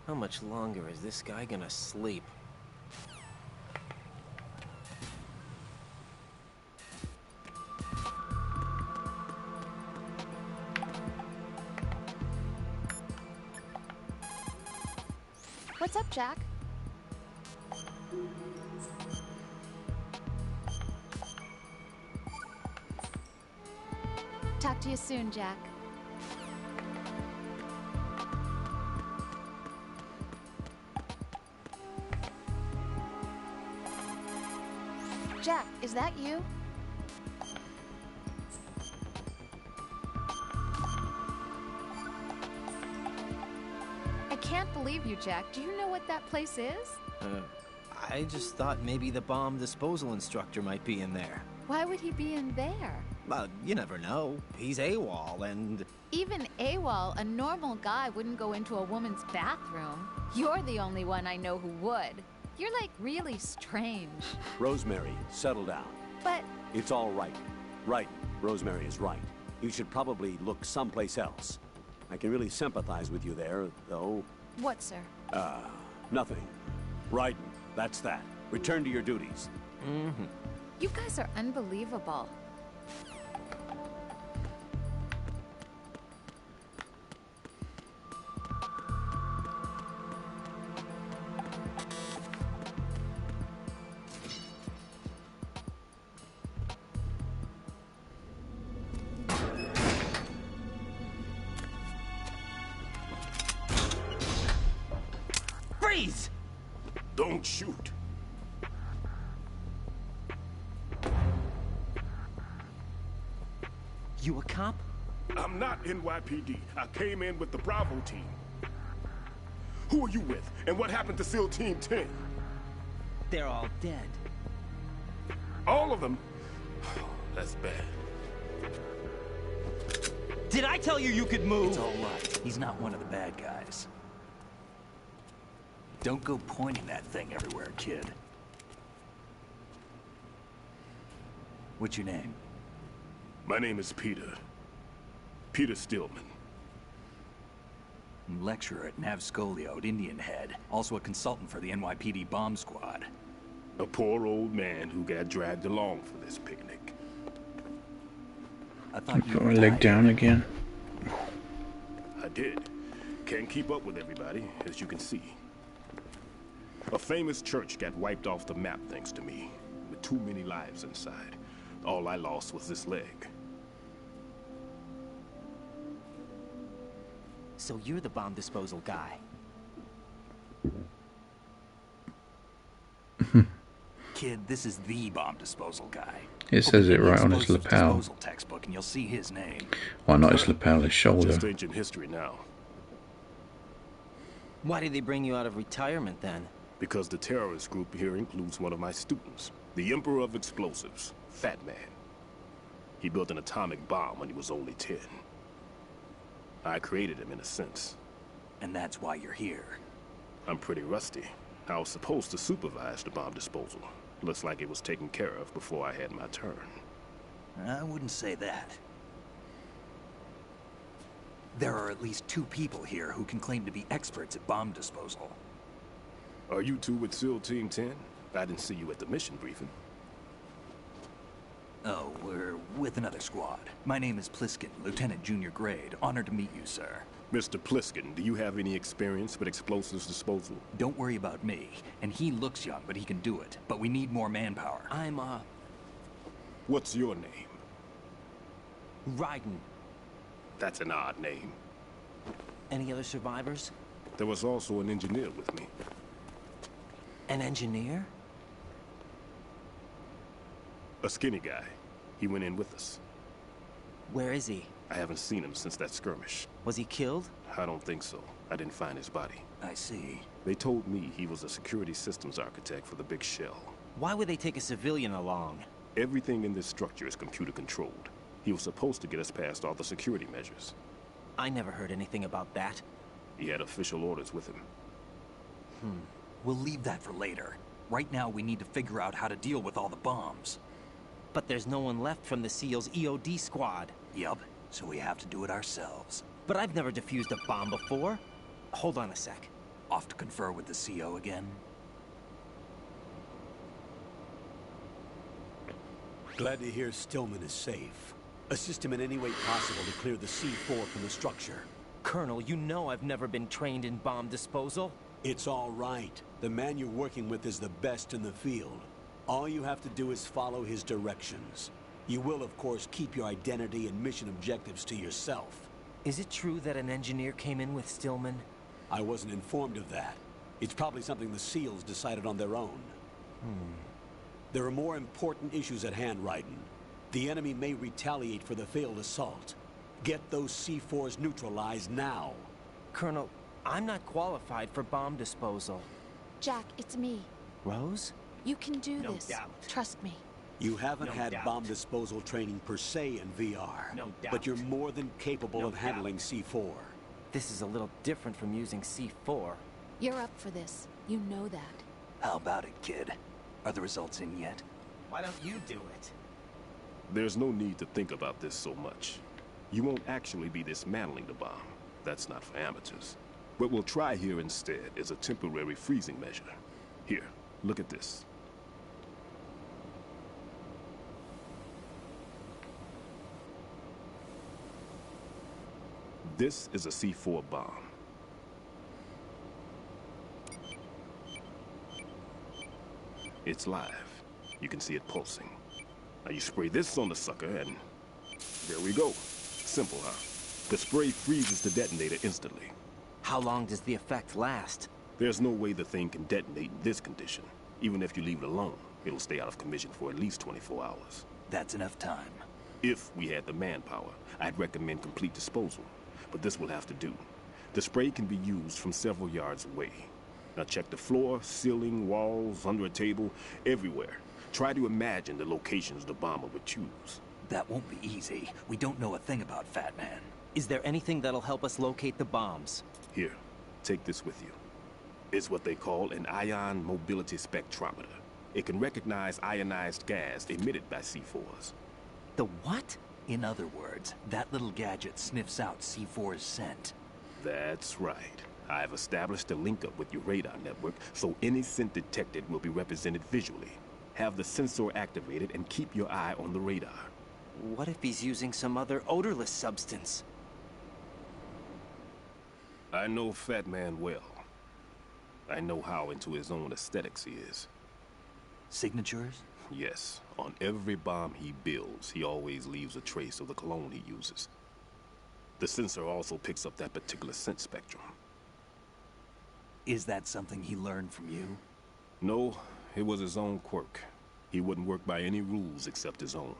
How much longer is this guy gonna sleep? What's up, Jack? Talk to you soon, Jack. Jack, is that you? I can't believe you, Jack. Do you know what that place is? I just thought maybe the bomb disposal instructor might be in there. Why would he be in there? Well, you never know. He's AWOL and... Even AWOL, a normal guy wouldn't go into a woman's bathroom. You're the only one I know who would. You're like really strange. Rosemary, settle down. But... It's all right. Right. Rosemary is right. You should probably look someplace else. I can really sympathize with you there, though. What, sir? Nothing. Right. That's that. Return to your duties. Mm-hmm. You guys are unbelievable. Freeze! Don't shoot. You a cop? I'm not NYPD. I came in with the Bravo team. Who are you with? And what happened to SEAL Team 10? They're all dead. All of them? That's bad. Did I tell you you could move? It's all right. He's not one of the bad guys. Don't go pointing that thing everywhere, kid. What's your name? My name is Peter. Peter Stillman. Lecturer at Navscolio at Indian Head. Also a consultant for the NYPD bomb squad. A poor old man who got dragged along for this picnic. I thought you put my leg down again. I did. Can't keep up with everybody, as you can see. A famous church got wiped off the map thanks to me, with too many lives inside. All I lost was this leg. So you're the bomb disposal guy. Kid, this is the bomb disposal guy. It says it right on his lapel. Disposal textbook, and you'll see his name. Well, not his lapel, his shoulder. Just ancient history now. Why did they bring you out of retirement then? Because the terrorist group here includes one of my students, the Emperor of Explosives, Fat Man. He built an atomic bomb when he was only 10. I created him in a sense. And that's why you're here. I'm pretty rusty. I was supposed to supervise the bomb disposal. Looks like it was taken care of before I had my turn. I wouldn't say that. There are at least 2 people here who can claim to be experts at bomb disposal. Are you two with SEAL Team 10? I didn't see you at the mission briefing. Oh, we're with another squad. My name is Pliskin, Lieutenant Junior Grade. Honored to meet you, sir. Mr. Pliskin, do you have any experience with explosives disposal? Don't worry about me. And he looks young, but he can do it. But we need more manpower. I'm, What's your name? Raiden. That's an odd name. Any other survivors? There was also an engineer with me. An engineer? A skinny guy. He went in with us. Where is he? I haven't seen him since that skirmish. Was he killed? I don't think so. I didn't find his body. I see. They told me he was a security systems architect for the big shell. Why would they take a civilian along? Everything in this structure is computer controlled. He was supposed to get us past all the security measures. I never heard anything about that. He had official orders with him. We'll leave that for later. Right now, we need to figure out how to deal with all the bombs. But there's no one left from the SEAL's EOD squad. Yup, so we have to do it ourselves. But I've never defused a bomb before. Hold on a sec. Off to confer with the CO again? Glad to hear Stillman is safe. Assist him in any way possible to clear the C4 from the structure. Colonel, you know I've never been trained in bomb disposal. It's all right. The man you're working with is the best in the field. All you have to do is follow his directions. You will, of course, keep your identity and mission objectives to yourself. Is it true that an engineer came in with Stillman? I wasn't informed of that. It's probably something the SEALs decided on their own. There are more important issues at hand, Raiden. The enemy may retaliate for the failed assault. Get those C4s neutralized now. Colonel, I'm not qualified for bomb disposal. Jack, it's me. Rose? You can do No this. doubt. Trust me. You haven't No had doubt. bomb disposal training per se in VR, No but doubt. you're more than capable No of handling C4. This is a little different from using C4. You're up for this. You know that. How about it, kid? Are the results in yet? Why don't you do it? There's no need to think about this so much. You won't actually be dismantling the bomb. That's not for amateurs. What we'll try here instead is a temporary freezing measure. Here, look at this. This is a C4 bomb. It's live. You can see it pulsing. Now you spray this on the sucker and there we go. Simple, huh? The spray freezes the detonator instantly. How long does the effect last? There's no way the thing can detonate in this condition. Even if you leave it alone, it'll stay out of commission for at least 24 hours. That's enough time. If we had the manpower, I'd recommend complete disposal. But this will have to do. The spray can be used from several yards away. Now check the floor, ceiling, walls, under a table, everywhere. Try to imagine the locations the bomber would choose. That won't be easy. We don't know a thing about Fat Man. Is there anything that'll help us locate the bombs? Here, take this with you. It's what they call an ion mobility spectrometer. It can recognize ionized gas emitted by C4s. The what? In other words, that little gadget sniffs out C4's scent. That's right. I've established a link-up with your radar network, so any scent detected will be represented visually. Have the sensor activated and keep your eye on the radar. What if he's using some other odorless substance? I know Fat Man well. I know how into his own aesthetics he is. Signatures? Yes. On every bomb he builds, he always leaves a trace of the cologne he uses. The sensor also picks up that particular scent spectrum. Is that something he learned from you? No, it was his own quirk. He wouldn't work by any rules except his own,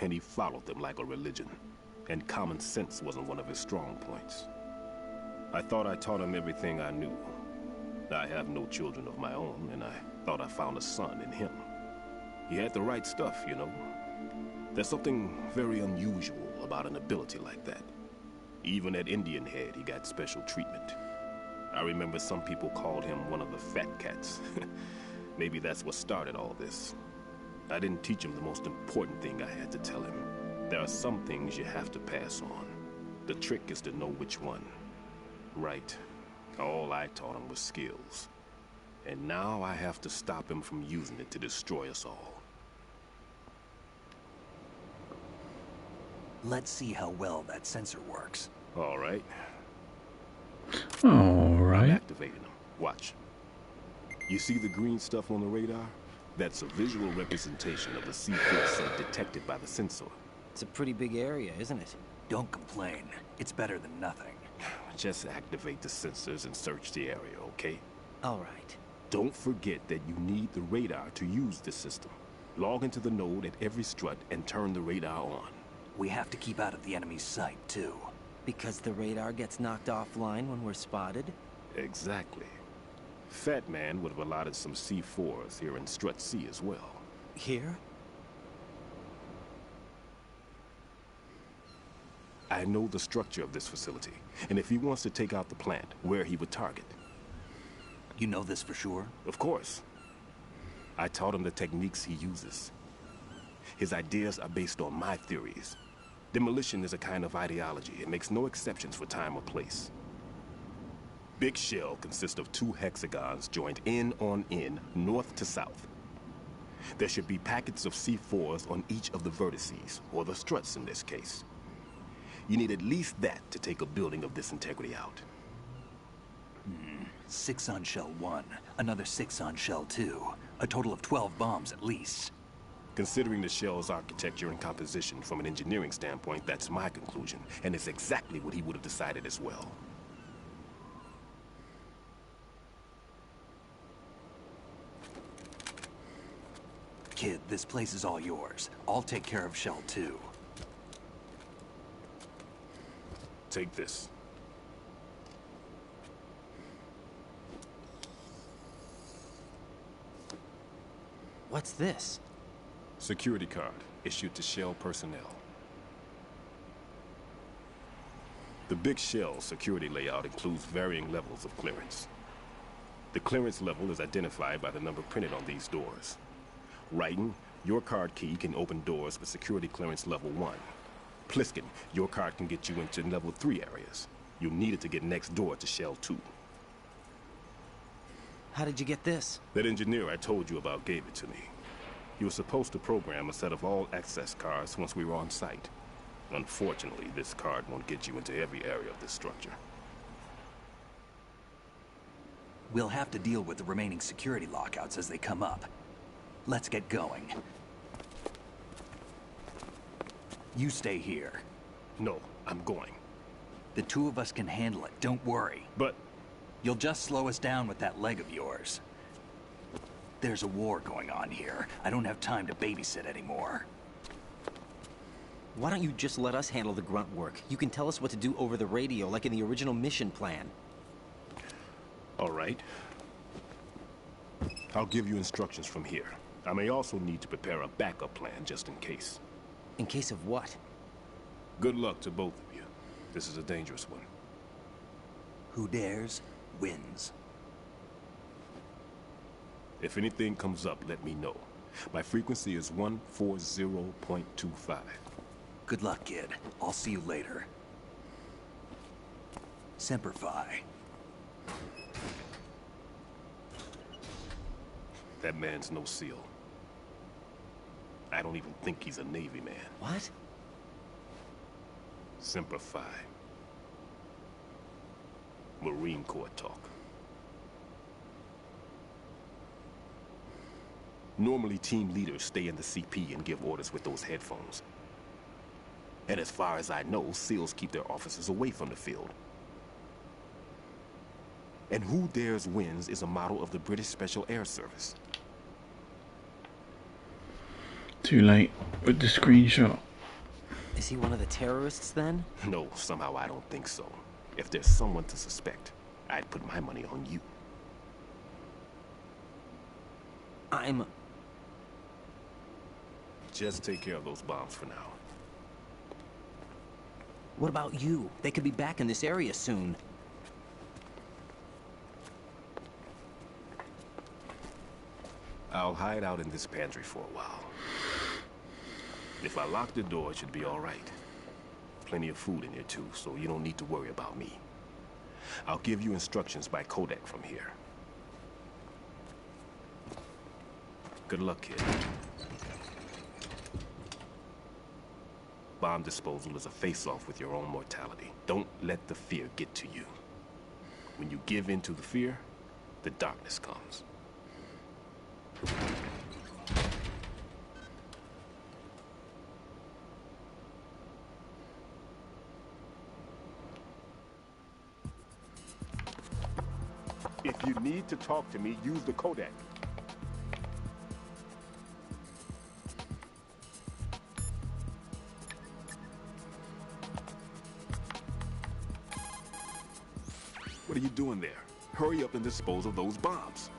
and he followed them like a religion. And common sense wasn't one of his strong points. I thought I taught him everything I knew. I have no children of my own, and I thought I found a son in him. He had the right stuff, you know. There's something very unusual about an ability like that. Even at Indian Head, he got special treatment. I remember some people called him one of the fat cats. Maybe that's what started all this. I didn't teach him the most important thing I had to tell him. There are some things you have to pass on. The trick is to know which one. Right. All I taught him was skills. And now I have to stop him from using it to destroy us all. Let's see how well that sensor works. All right. All I'm right. activating them. Watch. You see the green stuff on the radar? That's a visual representation of the C4 scent detected by the sensor. It's a pretty big area, isn't it? Don't complain. It's better than nothing. Just activate the sensors and search the area, okay? All right. Don't forget that you need the radar to use this system. Log into the node at every strut and turn the radar on. We have to keep out of the enemy's sight, too. Because the radar gets knocked offline when we're spotted? Exactly. Fat Man would have allotted some C4s here in Strut C as well. Here? I know the structure of this facility, and if he wants to take out the plant, where he would target. You know this for sure? Of course. I taught him the techniques he uses. His ideas are based on my theories. Demolition is a kind of ideology. It makes no exceptions for time or place. Big Shell consists of 2 hexagons joined end on end, north to south. There should be packets of C4s on each of the vertices, or the struts in this case. You need at least that to take a building of this integrity out. 6 on Shell 1, another 6 on Shell 2. A total of 12 bombs at least. Considering the shell's architecture and composition from an engineering standpoint, that's my conclusion. And it's exactly what he would have decided as well. Kid, this place is all yours. I'll take care of Shell 2. Take this. What's this? Security card issued to Shell personnel. The Big Shell security layout includes varying levels of clearance. The clearance level is identified by the number printed on these doors. Raiden, your card key can open doors with security clearance level 1. Pliskin, your card can get you into level 3 areas. You'll need it to get next door to Shell 2. How did you get this? That engineer I told you about gave it to me. He was supposed to program a set of all access cards once we were on site. Unfortunately, this card won't get you into every area of this structure. We'll have to deal with the remaining security lockouts as they come up. Let's get going. You stay here. No, I'm going. The two of us can handle it, don't worry. But... You'll just slow us down with that leg of yours. There's a war going on here. I don't have time to babysit anymore. Why don't you just let us handle the grunt work? You can tell us what to do over the radio, like in the original mission plan. All right. I'll give you instructions from here. I may also need to prepare a backup plan just in case. In case of what? Good luck to both of you. This is a dangerous one. Who dares, wins. If anything comes up, let me know. My frequency is 140.25. Good luck, kid. I'll see you later. Semper Fi. That man's no SEAL. I don't even think he's a Navy man. What? Semper Fi. Marine Corps talk. Normally, team leaders stay in the CP and give orders with those headphones. And as far as I know, SEALs keep their officers away from the field. And Who Dares Wins is a model of the British Special Air Service. Too late with the screenshot. Is he one of the terrorists then? No, somehow I don't think so. If there's someone to suspect, I'd put my money on you. Just take care of those bombs for now. What about you? They could be back in this area soon. I'll hide out in this pantry for a while. If I lock the door, it should be all right. Plenty of food in here too, so you don't need to worry about me. I'll give you instructions by codec from here. Good luck, kid. Bomb disposal is a face-off with your own mortality. Don't let the fear get to you. When you give in to the fear, the darkness comes. If you need to talk to me, use the codec. What are you doing there? Hurry up and dispose of those bombs.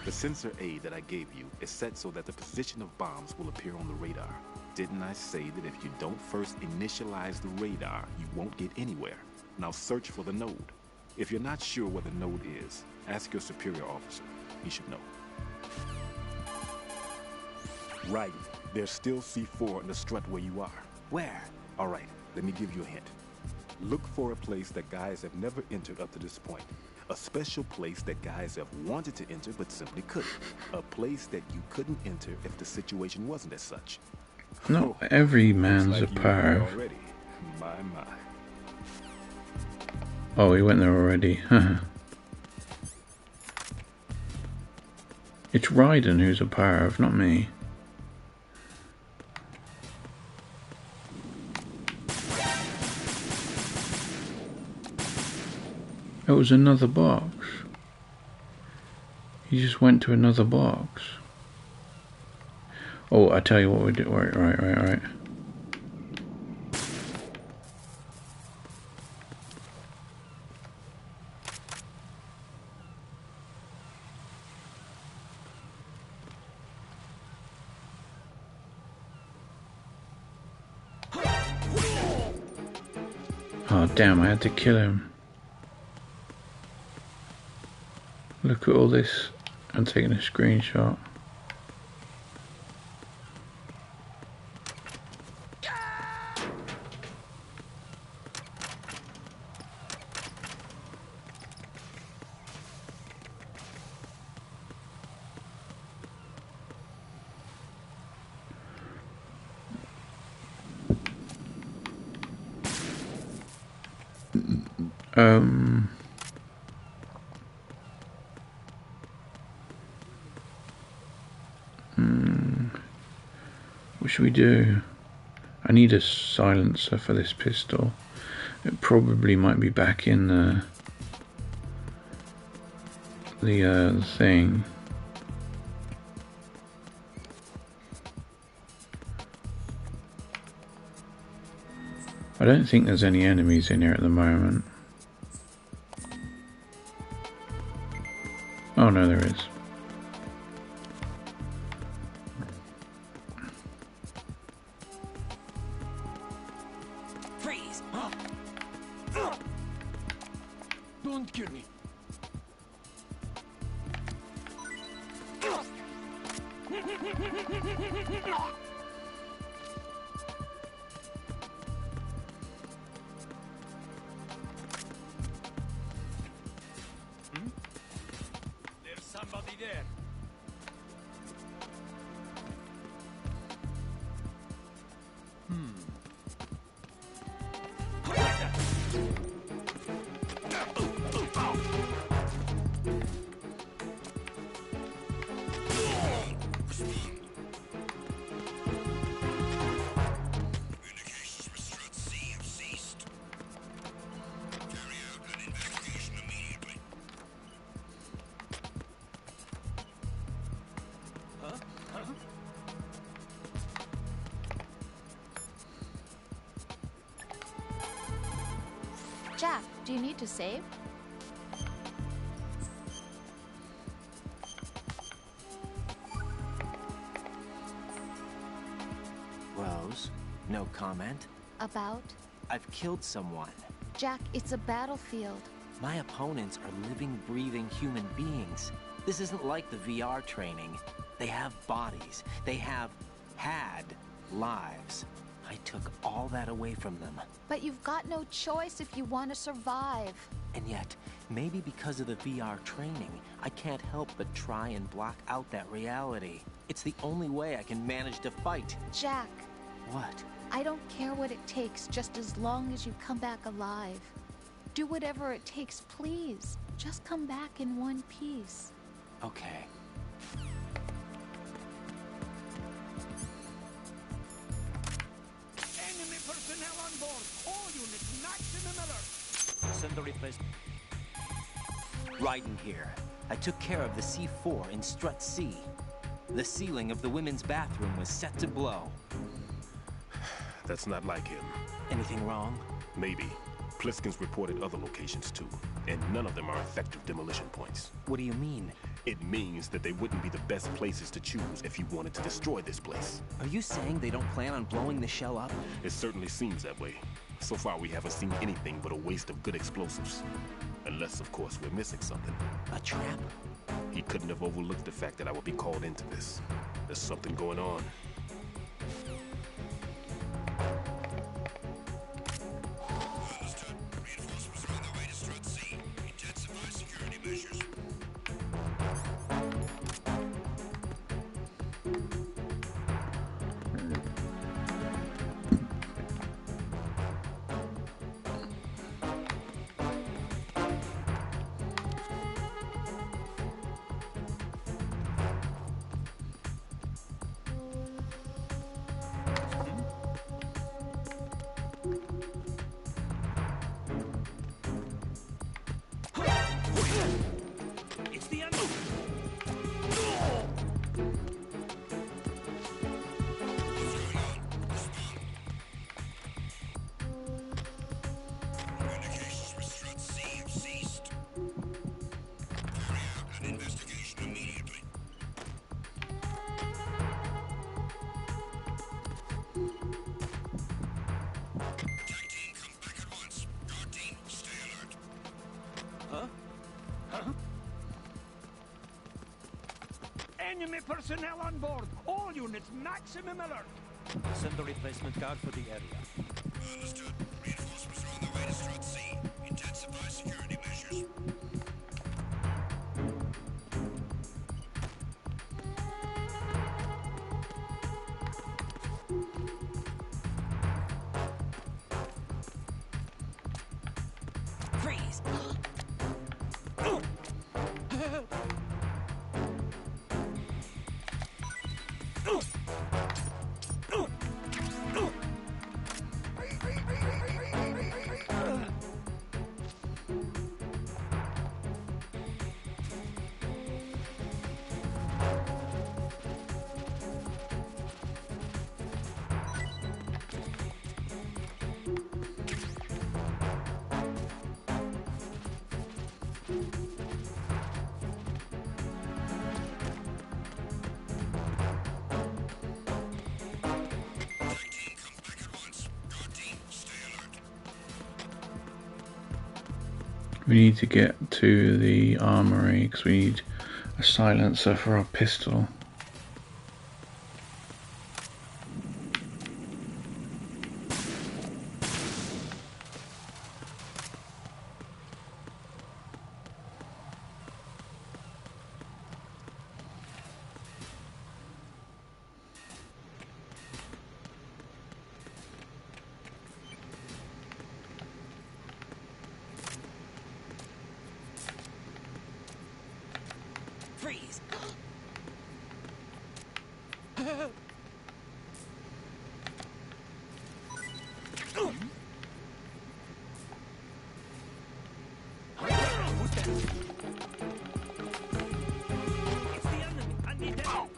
The sensor aid that I gave you is set so that the position of bombs will appear on the radar. Didn't I say that if you don't first initialize the radar, you won't get anywhere? Now search for the node. If you're not sure where the node is, ask your superior officer. He should know. Right. There's still C4 in the strut where you are. Where? All right, let me give you a hint. Look for a place that guys have never entered up to this point. A special place that guys have wanted to enter but simply couldn't. A place that you couldn't enter if the situation wasn't as such. Not every man's like a perv. already. My. Oh, he went there already. It's Raiden who's a perv, not me. It was another box. He just went to another box. Oh, I tell you what we do. Right. Oh damn, I had to kill him. Look at all this. I'm taking a screenshot. What should we do? I need a silencer for this pistol. It probably might be back in the thing. I don't think there's any enemies in here at the moment. Oh no, there is. Freeze! Don't kill me. There's somebody there. Jack, do you need to save? Rose, no comment. About? I've killed someone. Jack, it's a battlefield. My opponents are living, breathing human beings. This isn't like the VR training. They have bodies. They have had lives. I took all that away from them. But you've got no choice if you want to survive. And yet, maybe because of the VR training, I can't help but try and block out that reality. It's the only way I can manage to fight. Jack. What? I don't care what it takes, just as long as you come back alive. Do whatever it takes, please. Just come back in one piece. Okay. Enemy personnel on board. All units, maximum alert. Send the replacement. Raiden here. I took care of the C4 in Strut C. The ceiling of the women's bathroom was set to blow. That's not like him. Anything wrong? Maybe. Pliskin's reported other locations too, and none of them are effective demolition points. What do you mean? It means that they wouldn't be the best places to choose if you wanted to destroy this place. Are you saying they don't plan on blowing the shell up? It certainly seems that way. So far we haven't seen anything but a waste of good explosives. Unless, of course, we're missing something. A trap? He couldn't have overlooked the fact that I would be called into this. There's something going on. It's the enemy. Communications with Strut C have ceased. Carry out an investigation immediately. Tag team, come back at once. Guard team, stay alert. Huh? Huh? Enemy personnel on board. All units, maximum alert. Send the replacement guard for the area. Understood. Reinforcements are on their way to Strut C. Intensify security measures. Freeze! We need to get to the armory because we need a silencer for our pistol. Freeze! It's the enemy. I need help.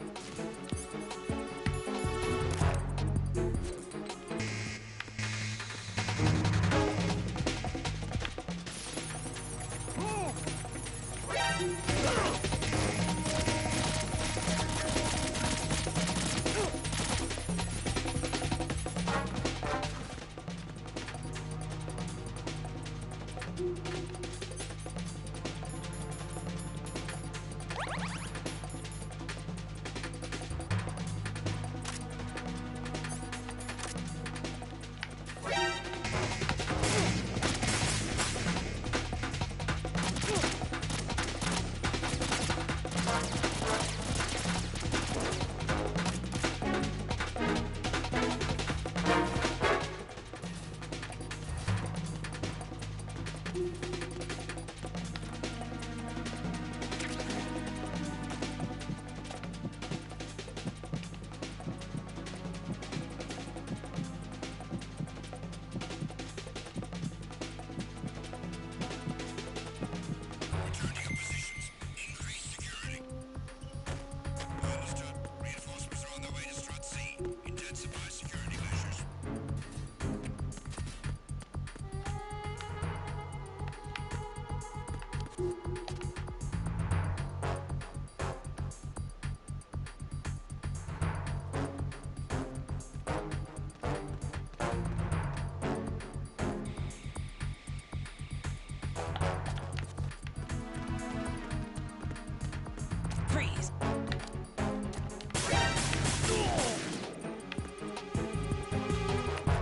Freeze!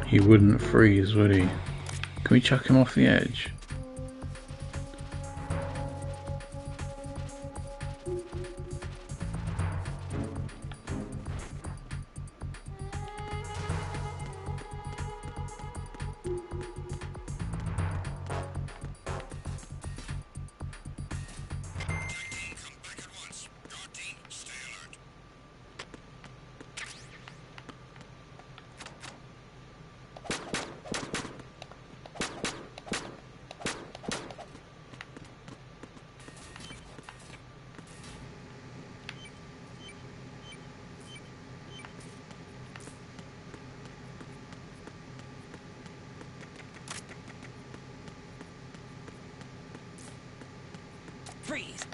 He wouldn't freeze, would he? Can we chuck him off the edge? Freeze!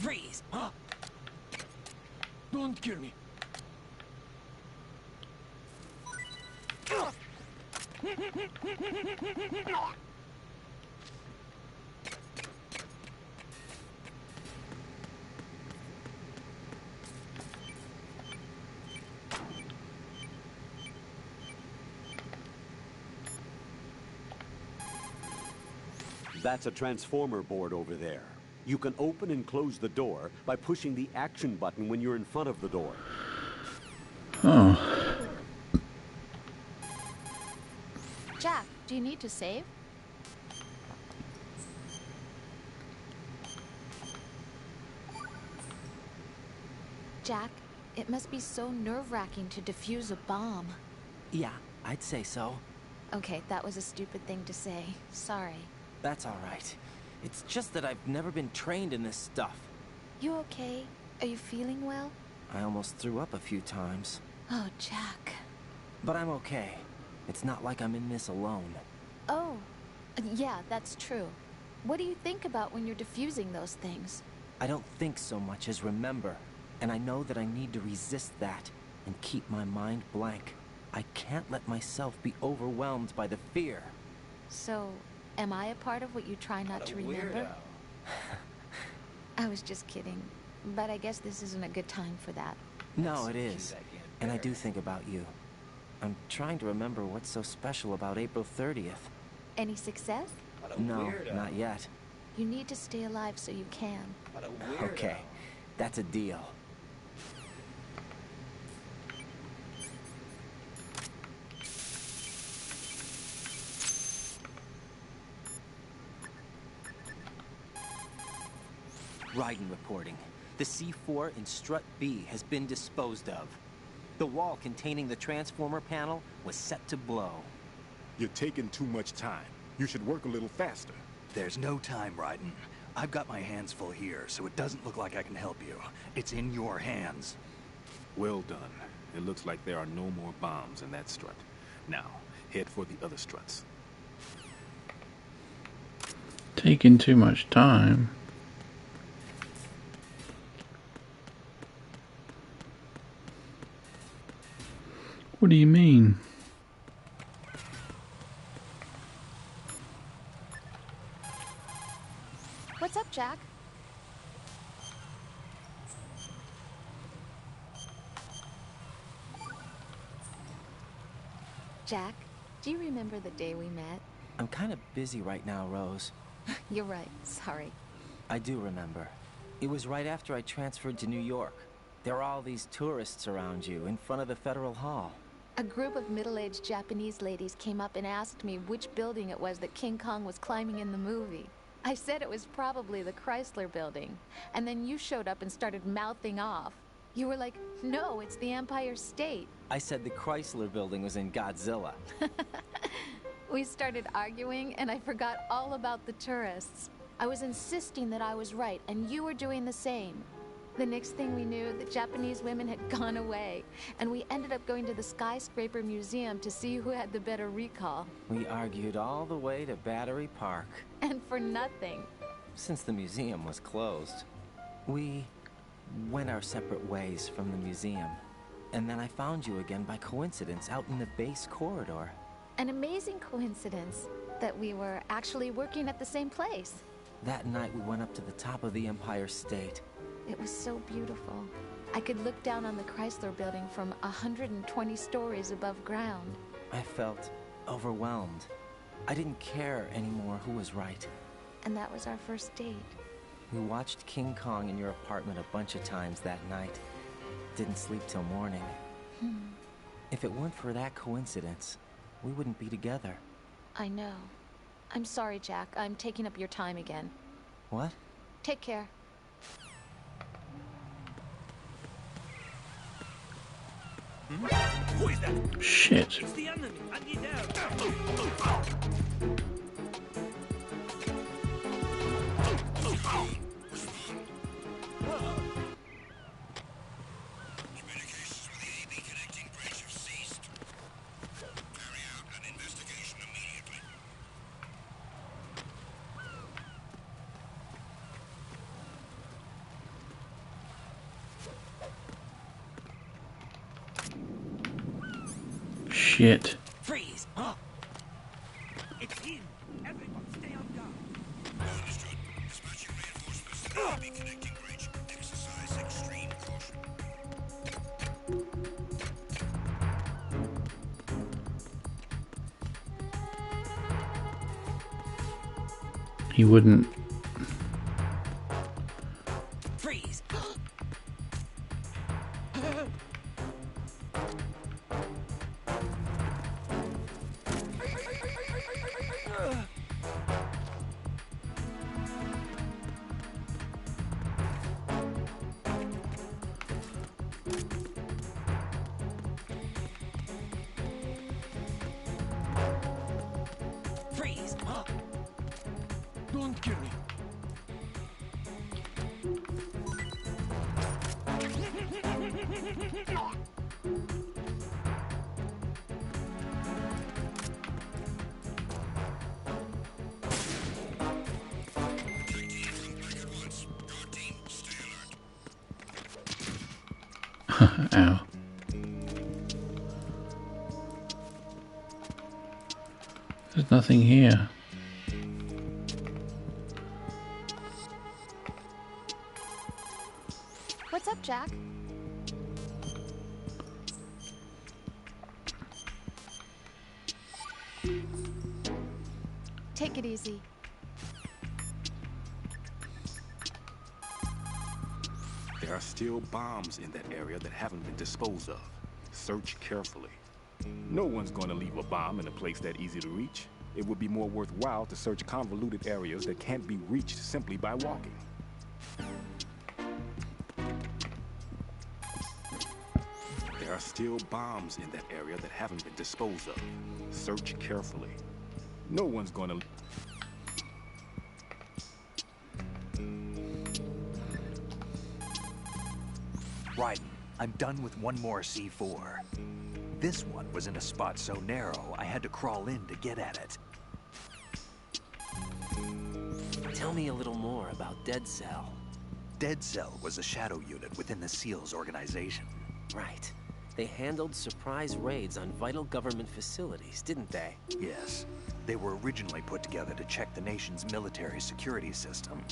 Freeze! Don't kill me. That's a transformer board over there. You can open and close the door by pushing the action button when you're in front of the door. Oh. Jack, do you need to save? Jack, it must be so nerve-wracking to defuse a bomb. Yeah, I'd say so. Okay, that was a stupid thing to say. Sorry. That's all right. It's just that I've never been trained in this stuff. You okay? Are you feeling well? I almost threw up a few times. Oh, Jack. But I'm okay. It's not like I'm in this alone. Oh, yeah, that's true. What do you think about when you're defusing those things? I don't think so much as remember. And I know that I need to resist that and keep my mind blank. I can't let myself be overwhelmed by the fear. So, am I a part of what you try not to remember? I was just kidding. But I guess this isn't a good time for that. No, it is. And I do think about you. I'm trying to remember what's so special about April 30th. Any success? No, not yet. You need to stay alive so you can. Okay, that's a deal. Raiden reporting. The C4 in Strut B has been disposed of. The wall containing the transformer panel was set to blow. You're taking too much time. You should work a little faster. There's no time, Raiden. I've got my hands full here, so it doesn't look like I can help you. It's in your hands. Well done. It looks like there are no more bombs in that strut. Now, head for the other struts. Taking too much time. What do you mean? What's up, Jack? Jack, do you remember the day we met? I'm kind of busy right now, Rose. You're right, sorry. I do remember. It was right after I transferred to New York. There were all these tourists around you in front of the Federal Hall. A group of middle-aged Japanese ladies came up and asked me which building it was that King Kong was climbing in the movie. I said it was probably the Chrysler Building, and then you showed up and started mouthing off. You were like, no, it's the Empire State. I said the Chrysler Building was in Godzilla. We started arguing, and I forgot all about the tourists. I was insisting that I was right, and you were doing the same. The next thing we knew, the Japanese women had gone away, and we ended up going to the Skyscraper Museum to see who had the better recall. We argued all the way to Battery Park. And for nothing. Since the museum was closed, we went our separate ways from the museum. And then I found you again by coincidence out in the base corridor. An amazing coincidence that we were actually working at the same place. That night we went up to the top of the Empire State. It was so beautiful. I could look down on the Chrysler Building from 120 stories above ground. I felt overwhelmed. I didn't care anymore who was right. And that was our first date. We watched King Kong in your apartment a bunch of times that night. Didn't sleep till morning. If it weren't for that coincidence, we wouldn't be together. I know. I'm sorry, Jack. I'm taking up your time again. What? Take care. Who is that? Shit. It's the enemy. I need help. Communications with the AB connecting bridge have ceased. Carry out an investigation immediately. Shit. Freeze! Huh? It's him! Everyone stay on guard! Understood. Dispatching reinforcements to the AB connecting bridge. Exercise extreme caution. He wouldn't. Freeze! Freeze! Huh? Don't kill me. Ow. There's nothing here. What's up, Jack? Take it easy. There are still bombs in that area that haven't been disposed of. Search carefully. No one's going to leave a bomb in a place that easy to reach. It would be more worthwhile to search convoluted areas that can't be reached simply by walking. There are still bombs in that area that haven't been disposed of. Search carefully. No one's going to... Raiden, I'm done with one more C4. This one was in a spot so narrow, I had to crawl in to get at it. Tell me a little more about Dead Cell. Dead Cell was a shadow unit within the SEALs organization. Right. They handled surprise raids on vital government facilities, didn't they? Yes. They were originally put together to check the nation's military security system.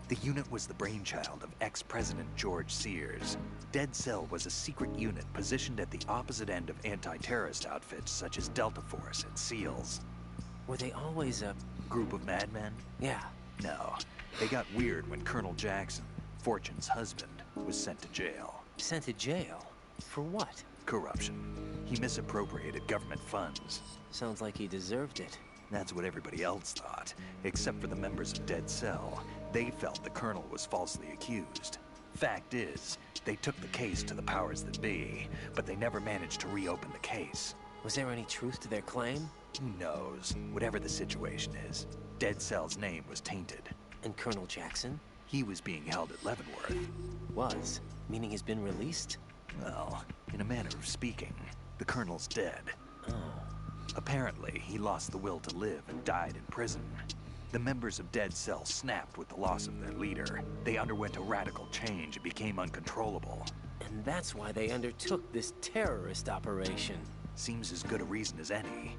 The unit was the brainchild of ex-President George Sears. Dead Cell was a secret unit positioned at the opposite end of anti-terrorist outfits such as Delta Force and SEALs. Were they always a group of madmen? Yeah. No. They got weird when Colonel Jackson, Fortune's husband, was sent to jail. Sent to jail? For what? Corruption. He misappropriated government funds. Sounds like he deserved it. That's what everybody else thought, except for the members of Dead Cell. They felt the Colonel was falsely accused. Fact is, they took the case to the powers that be, but they never managed to reopen the case. Was there any truth to their claim? Who knows? Whatever the situation is, Dead Cell's name was tainted. And Colonel Jackson? He was being held at Leavenworth. Was? Meaning he's been released? Well, in a manner of speaking, the Colonel's dead. Oh. Apparently, he lost the will to live and died in prison. The members of Dead Cell snapped with the loss of their leader. They underwent a radical change and became uncontrollable. And that's why they undertook this terrorist operation. Seems as good a reason as any.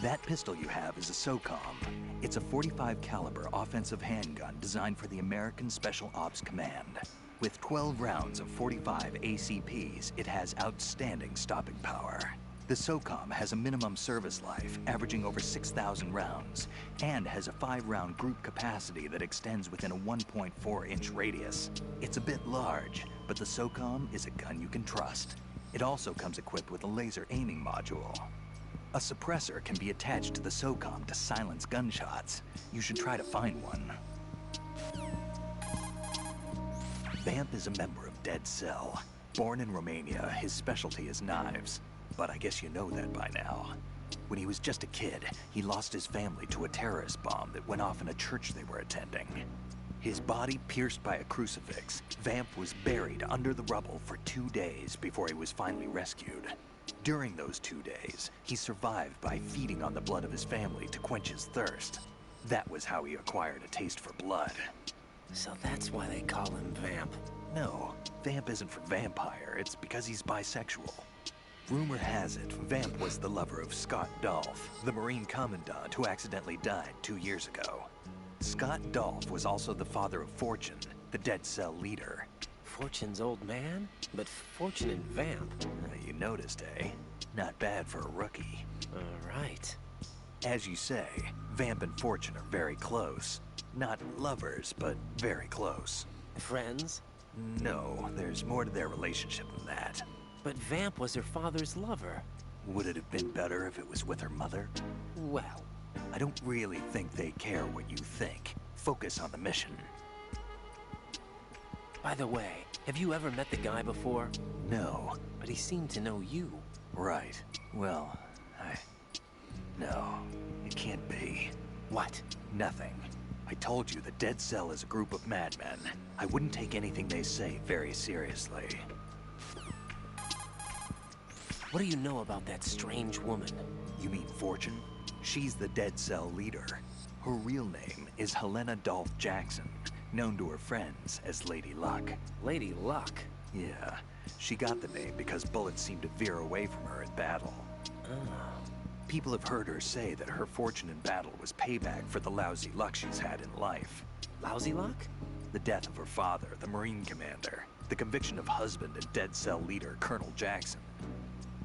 That pistol you have is a SOCOM. It's a .45 caliber offensive handgun designed for the American Special Ops Command. With 12 rounds of .45 ACPs, it has outstanding stopping power. The SOCOM has a minimum service life, averaging over 6,000 rounds, and has a 5-round group capacity that extends within a 1.4-inch radius. It's a bit large, but the SOCOM is a gun you can trust. It also comes equipped with a laser aiming module. A suppressor can be attached to the SOCOM to silence gunshots. You should try to find one. Vamp is a member of Dead Cell. Born in Romania, his specialty is knives. But I guess you know that by now. When he was just a kid, he lost his family to a terrorist bomb that went off in a church they were attending. His body pierced by a crucifix, Vamp was buried under the rubble for 2 days before he was finally rescued. During those 2 days, he survived by feeding on the blood of his family to quench his thirst. That was how he acquired a taste for blood. So that's why they call him Vamp. No, Vamp isn't for vampire, it's because he's bisexual. Rumor has it, Vamp was the lover of Scott Dolph, the Marine Commandant who accidentally died 2 years ago. Scott Dolph was also the father of Fortune, the Dead Cell leader. Fortune's old man? But Fortune and Vamp? You noticed, eh? Not bad for a rookie. Right. As you say, Vamp and Fortune are very close. Not lovers, but very close. Friends? No, there's more to their relationship than that. But Vamp was her father's lover. Would it have been better if it was with her mother? Well, I don't really think they care what you think. Focus on the mission. By the way, have you ever met the guy before? No. But he seemed to know you. Right. Well, No, it can't be. What? Nothing. I told you the Dead Cell is a group of madmen. I wouldn't take anything they say very seriously. What do you know about that strange woman? You mean Fortune? She's the Dead Cell leader. Her real name is Helena Dolph Jackson, known to her friends as Lady Luck. Lady Luck? Yeah. She got the name because bullets seemed to veer away from her in battle. People have heard her say that her fortune in battle was payback for the lousy luck she's had in life. Lousy luck? The death of her father, the Marine commander. The conviction of husband and Dead Cell leader, Colonel Jackson.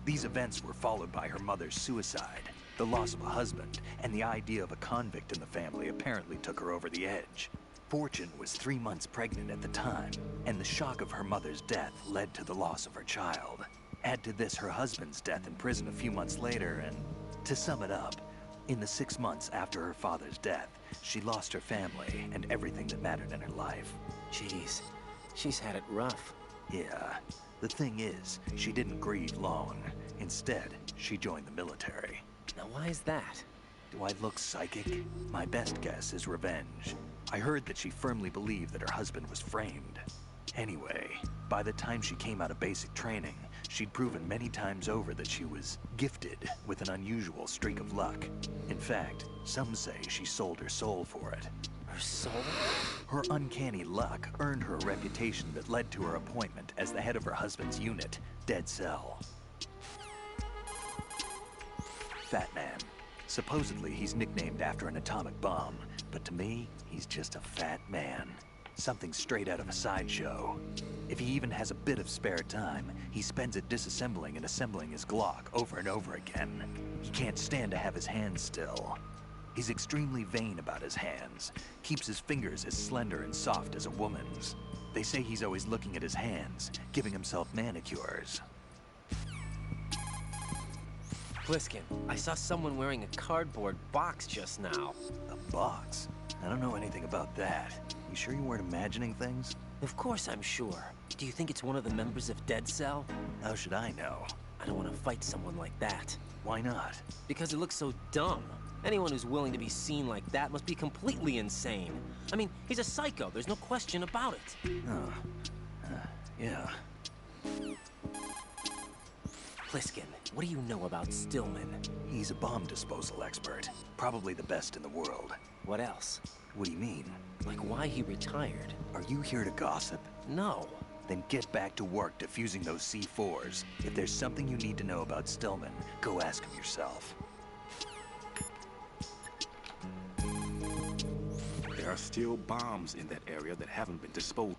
These events were followed by her mother's suicide, the loss of a husband, and the idea of a convict in the family apparently took her over the edge. Fortune was 3 months pregnant at the time, and the shock of her mother's death led to the loss of her child. Add to this her husband's death in prison a few months later, and to sum it up, in the 6 months after her father's death, she lost her family and everything that mattered in her life. Jeez, she's had it rough. Yeah. The thing is, she didn't grieve long. Instead, she joined the military. Now why is that? Do I look psychic? My best guess is revenge. I heard that she firmly believed that her husband was framed. Anyway, by the time she came out of basic training, she'd proven many times over that she was gifted with an unusual streak of luck. In fact, some say she sold her soul for it. Her soul? Her uncanny luck earned her a reputation that led to her appointment as the head of her husband's unit, Dead Cell. Fat Man. Supposedly, he's nicknamed after an atomic bomb, but to me, he's just a fat man. Something straight out of a sideshow. If he even has a bit of spare time, he spends it disassembling and assembling his Glock over and over again. He can't stand to have his hands still. He's extremely vain about his hands, keeps his fingers as slender and soft as a woman's. They say he's always looking at his hands, giving himself manicures. Pliskin, I saw someone wearing a cardboard box just now. A box? I don't know anything about that. You sure you weren't imagining things? Of course I'm sure. Do you think it's one of the members of Dead Cell? How should I know? I don't want to fight someone like that. Why not? Because it looks so dumb. Anyone who's willing to be seen like that must be completely insane. I mean, he's a psycho, there's no question about it. Yeah. Pliskin, what do you know about Stillman? He's a bomb disposal expert. Probably the best in the world. What else? What do you mean? Like why he retired. Are you here to gossip? No. Then get back to work defusing those C4s. If there's something you need to know about Stillman, go ask him yourself. There are still bombs in that area that haven't been disposed.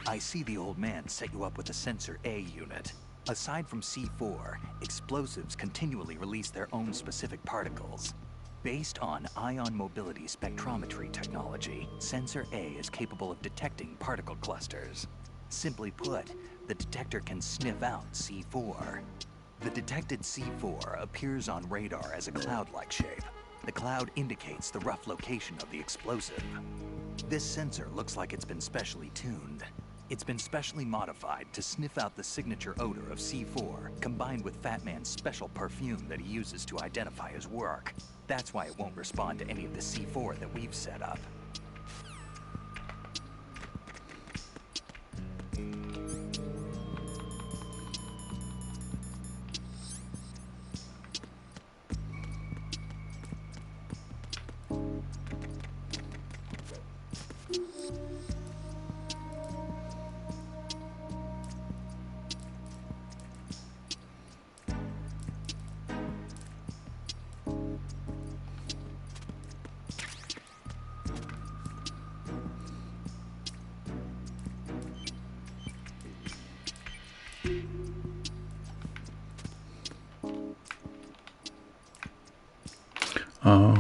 I see the old man set you up with a Sensor A unit. Aside from C4, explosives continually release their own specific particles. Based on ion mobility spectrometry technology, Sensor A is capable of detecting particle clusters. Simply put, the detector can sniff out C4. The detected C4 appears on radar as a cloud-like shape. The cloud indicates the rough location of the explosive. This sensor looks like it's been specially tuned. It's been specially modified to sniff out the signature odor of C4, combined with Fat Man's special perfume that he uses to identify his work. That's why it won't respond to any of the C4 that we've set up. Oh.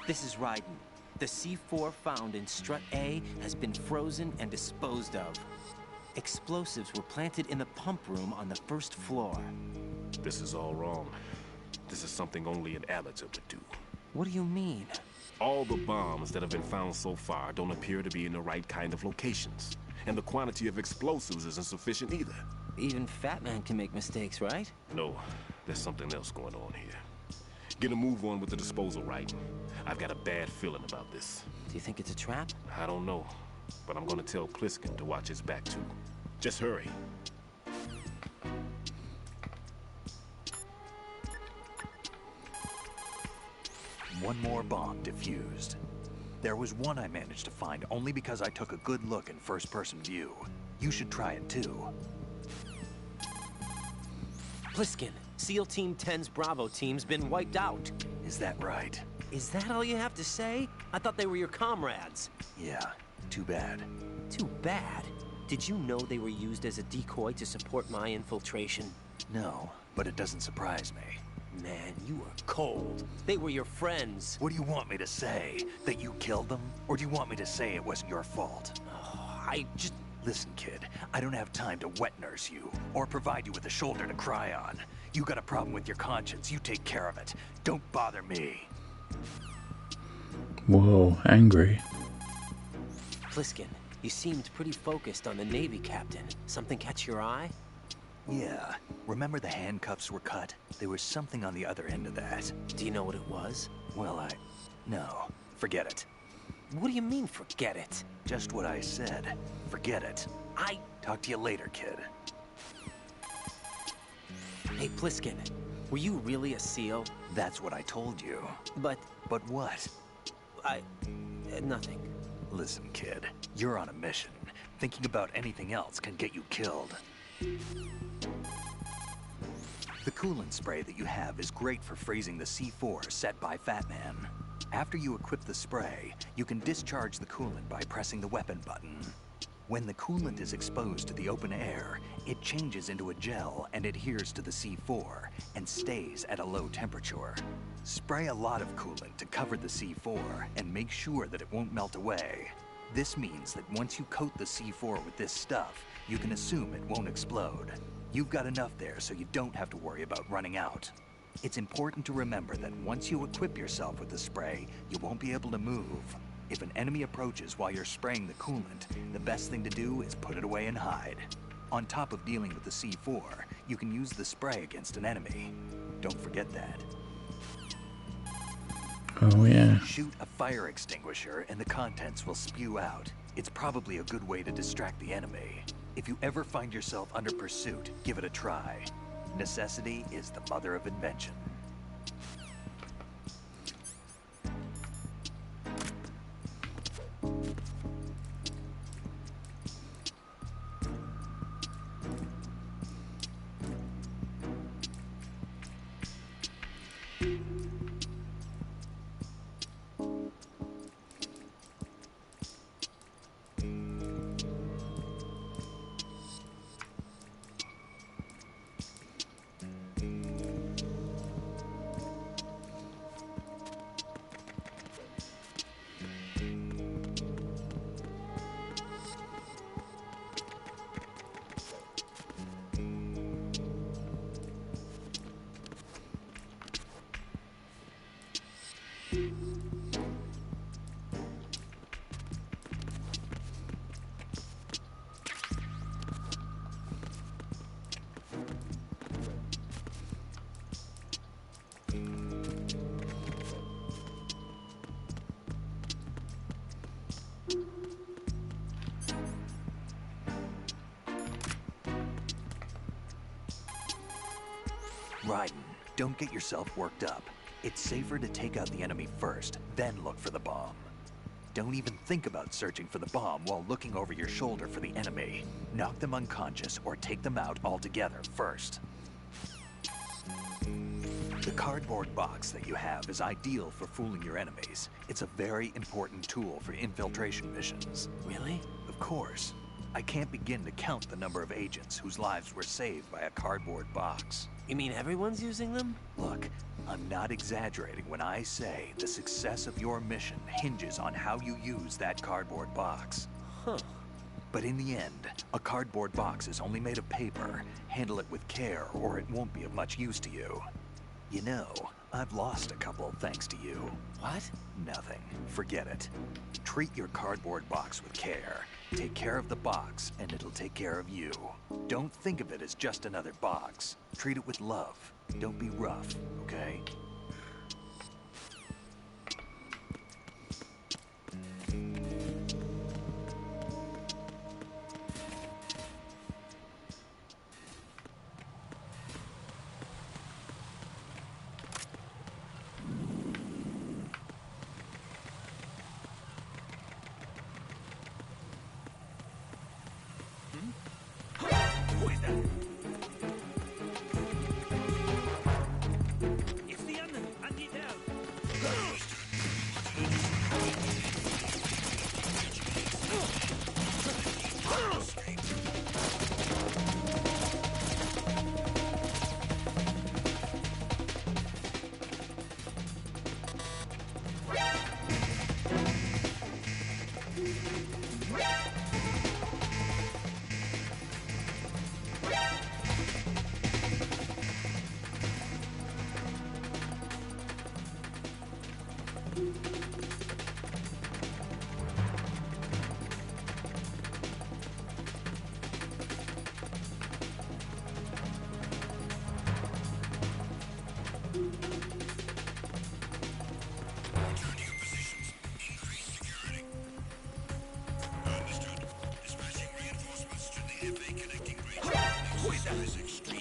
This is Raiden. The C4 found in Strut A has been frozen and disposed of. Explosives were planted in the pump room on the first floor. This is all wrong. This is something only an amateur would do. What do you mean? All the bombs that have been found so far don't appear to be in the right kind of locations. And the quantity of explosives isn't sufficient either. Even Fat Man can make mistakes, right? No, there's something else going on here. Get a move on with the disposal, Raiden. I've got a bad feeling about this. Do you think it's a trap? I don't know, but I'm gonna tell Pliskin to watch his back too. Just hurry. One more bomb defused. There was one I managed to find only because I took a good look in first-person view. You should try it too. Pliskin, SEAL Team 10's Bravo team's been wiped out. Is that right? Is that all you have to say? I thought they were your comrades. Yeah, too bad. Too bad? Did you know they were used as a decoy to support my infiltration? No, but it doesn't surprise me. Man, you are cold. They were your friends. What do you want me to say? That you killed them? Or do you want me to say it wasn't your fault? Oh, I just... Listen, kid, I don't have time to wet nurse you, or provide you with a shoulder to cry on. You got a problem with your conscience, you take care of it. Don't bother me. Whoa, angry. Pliskin, you seemed pretty focused on the Navy captain. Something catch your eye? Yeah. Remember the handcuffs were cut? There was something on the other end of that. Do you know what it was? Well, no. Forget it. What do you mean, forget it? Just what I said. Forget it. Talk to you later, kid. Hey, Pliskin, were you really a SEAL? That's what I told you. But what? Nothing. Listen, kid, you're on a mission. Thinking about anything else can get you killed. The coolant spray that you have is great for freezing the C4 set by Fat Man. After you equip the spray, you can discharge the coolant by pressing the weapon button. When the coolant is exposed to the open air, it changes into a gel and adheres to the C4 and stays at a low temperature. Spray a lot of coolant to cover the C4 and make sure that it won't melt away. This means that once you coat the C4 with this stuff, you can assume it won't explode. You've got enough there so you don't have to worry about running out. It's important to remember that once you equip yourself with the spray, you won't be able to move. If an enemy approaches while you're spraying the coolant, the best thing to do is put it away and hide. On top of dealing with the C4, you can use the spray against an enemy. Don't forget that. Oh yeah. Shoot a fire extinguisher and the contents will spew out. It's probably a good way to distract the enemy. If you ever find yourself under pursuit, give it a try. Necessity is the mother of invention. Raiden, don't get yourself worked up. It's safer to take out the enemy first, then look for the bomb. Don't even think about searching for the bomb while looking over your shoulder for the enemy. Knock them unconscious or take them out altogether first. The cardboard box that you have is ideal for fooling your enemies. It's a very important tool for infiltration missions. Really? Of course. I can't begin to count the number of agents whose lives were saved by a cardboard box. You mean everyone's using them? Look, I'm not exaggerating when I say the success of your mission hinges on how you use that cardboard box. Huh. But in the end, a cardboard box is only made of paper. Handle it with care or it won't be of much use to you. You know, I've lost a couple thanks to you. What? Nothing. Forget it. Treat your cardboard box with care. Take care of the box, and it'll take care of you. Don't think of it as just another box. Treat it with love. Don't be rough, okay?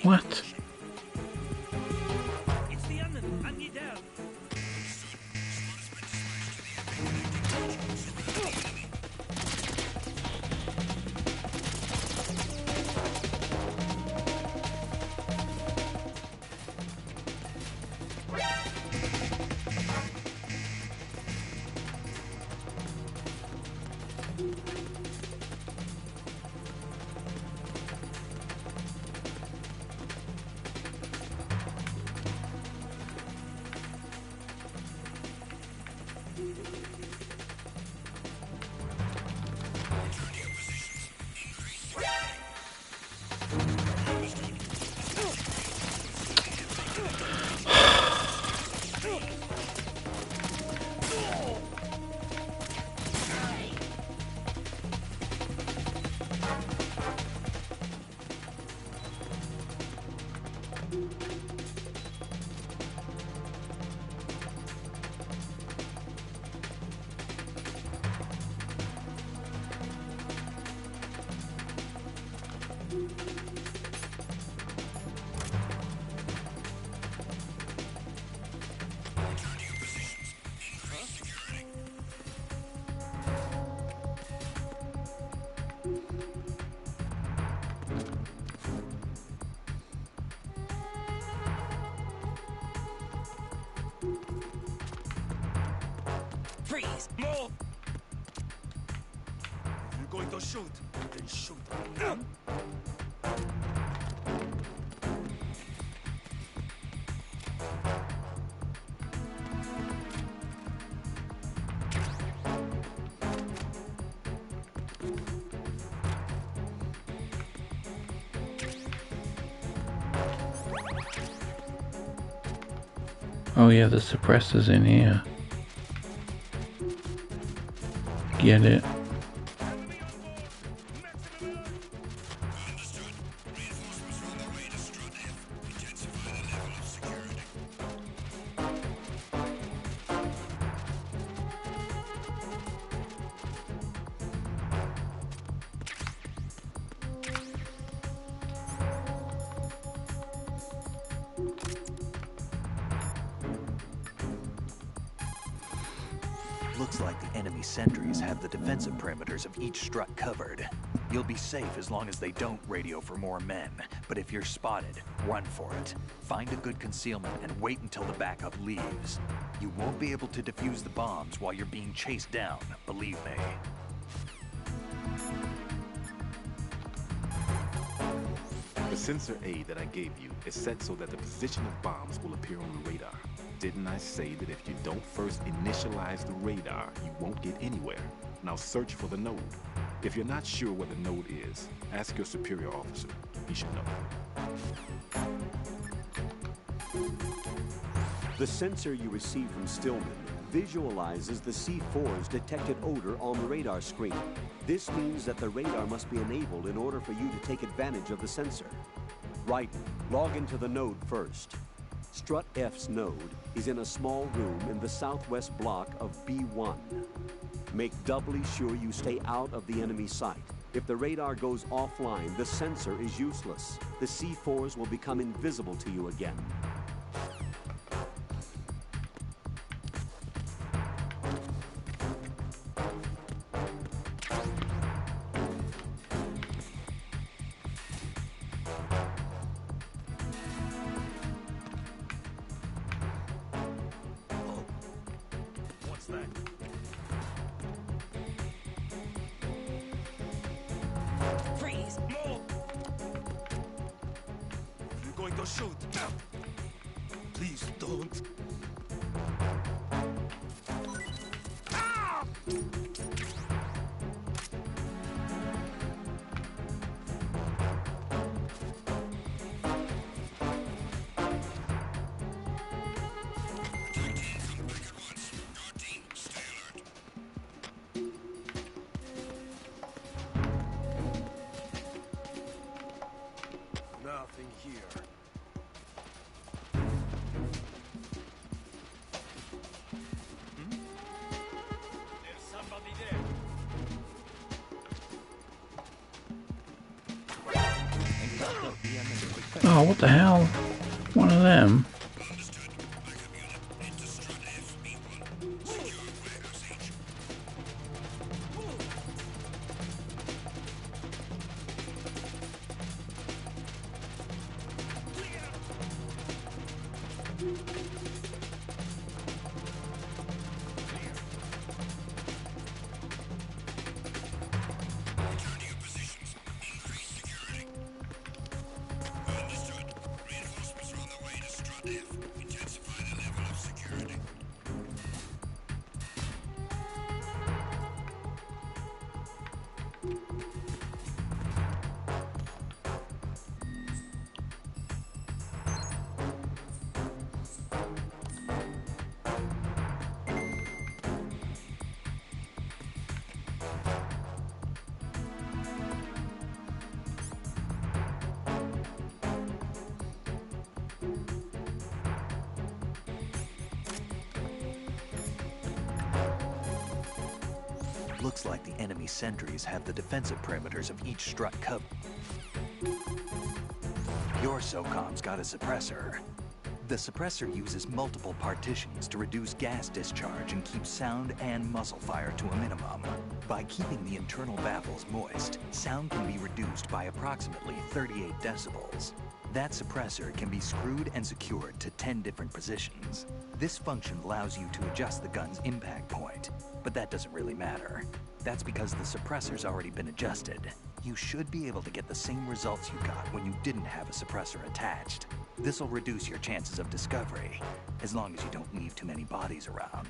What? It's the enemy. I need help. Freeze! Move! If you're going to shoot, then shoot. Oh yeah, the suppressor's in here. Get it? Looks like the enemy sentries have the defensive perimeters of each strut covered. You'll be safe as long as they don't radio for more men. But if you're spotted, run for it. Find a good concealment and wait until the backup leaves. You won't be able to defuse the bombs while you're being chased down, believe me. The sensor aid that I gave you is set so that the position of bombs will appear on the radar. Didn't I say that if you don't first initialize the radar, you won't get anywhere? Now search for the node. If you're not sure where the node is, ask your superior officer. He should know. The sensor you receive from Stillman visualizes the C4's detected odor on the radar screen. This means that the radar must be enabled in order for you to take advantage of the sensor. Right, log into the node first. Strut F's node is in a small room in the southwest block of B1. Make doubly sure you stay out of the enemy sight. If the radar goes offline, the sensor is useless. The C4s will become invisible to you again. Freeze! Move! You're going to shoot. Please don't. Ah! Nothing here. There's somebody there. Oh, what the hell? One of them. Looks like the enemy sentries have the defensive perimeters of each strut covered. Your SOCOM's got a suppressor. The suppressor uses multiple partitions to reduce gas discharge and keep sound and muzzle fire to a minimum. By keeping the internal baffles moist, sound can be reduced by approximately 38 decibels. That suppressor can be screwed and secured to 10 different positions. This function allows you to adjust the gun's impact point, but that doesn't really matter. That's because the suppressor's already been adjusted. You should be able to get the same results you got when you didn't have a suppressor attached. This'll reduce your chances of discovery, as long as you don't leave too many bodies around.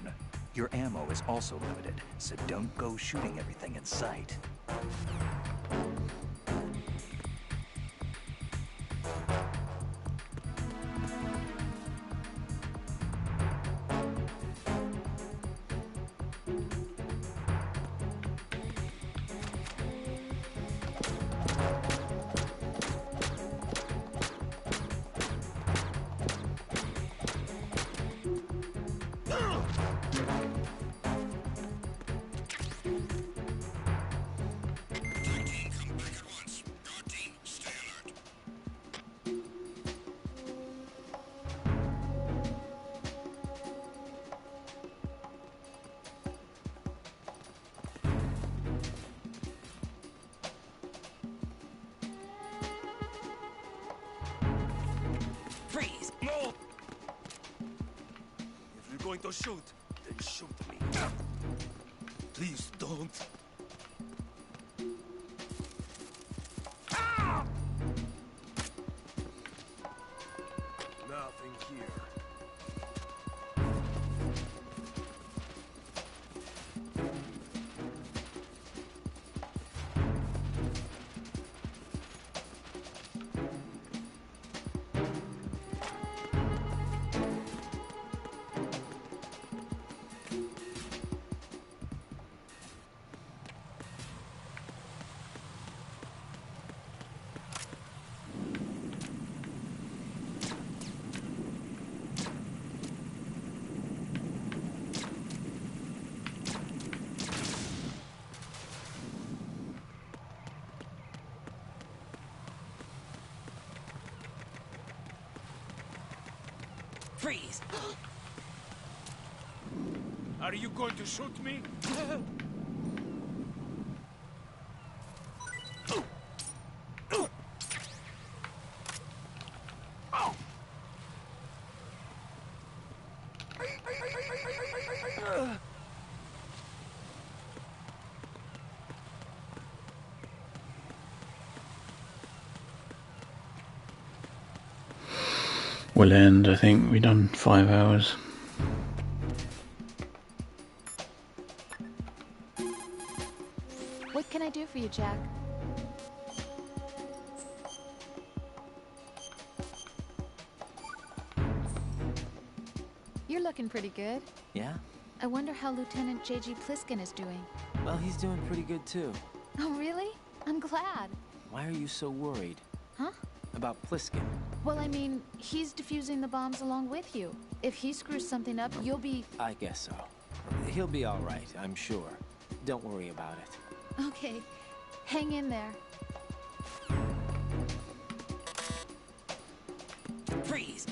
Your ammo is also limited, so don't go shooting everything in sight. going to shoot, then shoot me. Please don't. Nothing here. Freeze! Are you going to shoot me? We'll end, I think. We've done 5 hours. What can I do for you, Jack? You're looking pretty good. Yeah? I wonder how Lieutenant J.G. Pliskin is doing. Well, he's doing pretty good too. Oh, really? I'm glad. Why are you so worried? Huh? About Pliskin? Well, I mean, he's defusing the bombs along with you. If he screws something up, you'll be... I guess so. He'll be all right, I'm sure. Don't worry about it. Okay. Hang in there. Freeze!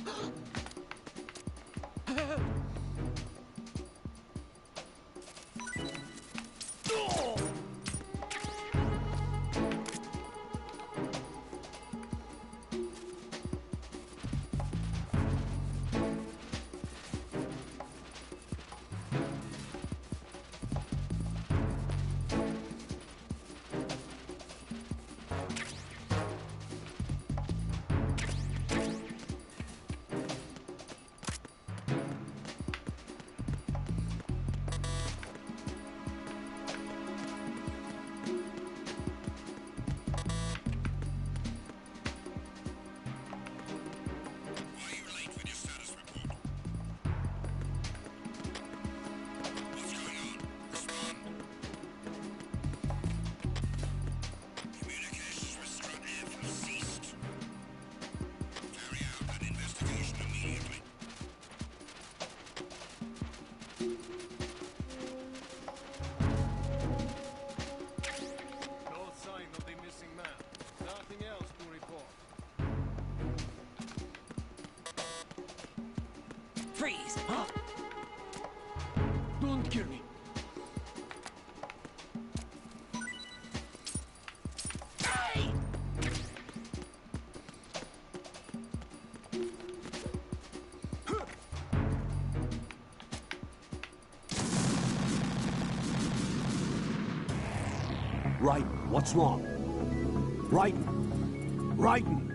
Freeze! Huh? Don't kill me. Raiden, what's wrong? Raiden! Raiden!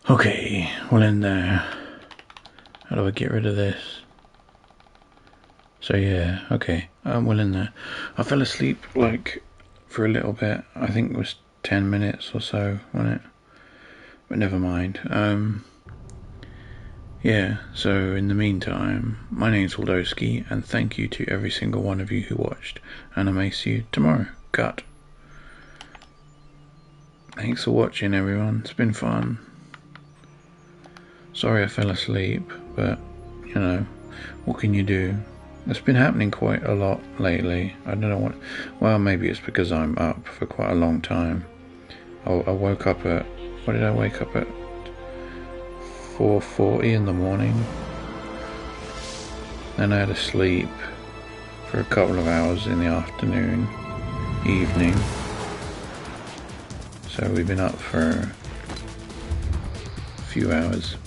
Okay, we'll end there. How do I get rid of this? So yeah, okay, we'll end there. I fell asleep like for a little bit. I think it was 10 minutes or so, wasn't it? But never mind. Yeah, so in the meantime, my name's Waldowski, and thank you to every single one of you who watched, and I may see you tomorrow. Cut. Thanks for watching, everyone. It's been fun. Sorry I fell asleep, but, you know, what can you do? It's been happening quite a lot lately. I don't know what... Well, maybe it's because I'm up for quite a long time. I woke up at... What did I wake up at? 4:40 in the morning. Then I had to sleep for a couple of hours in the afternoon, evening. So we've been up for few hours.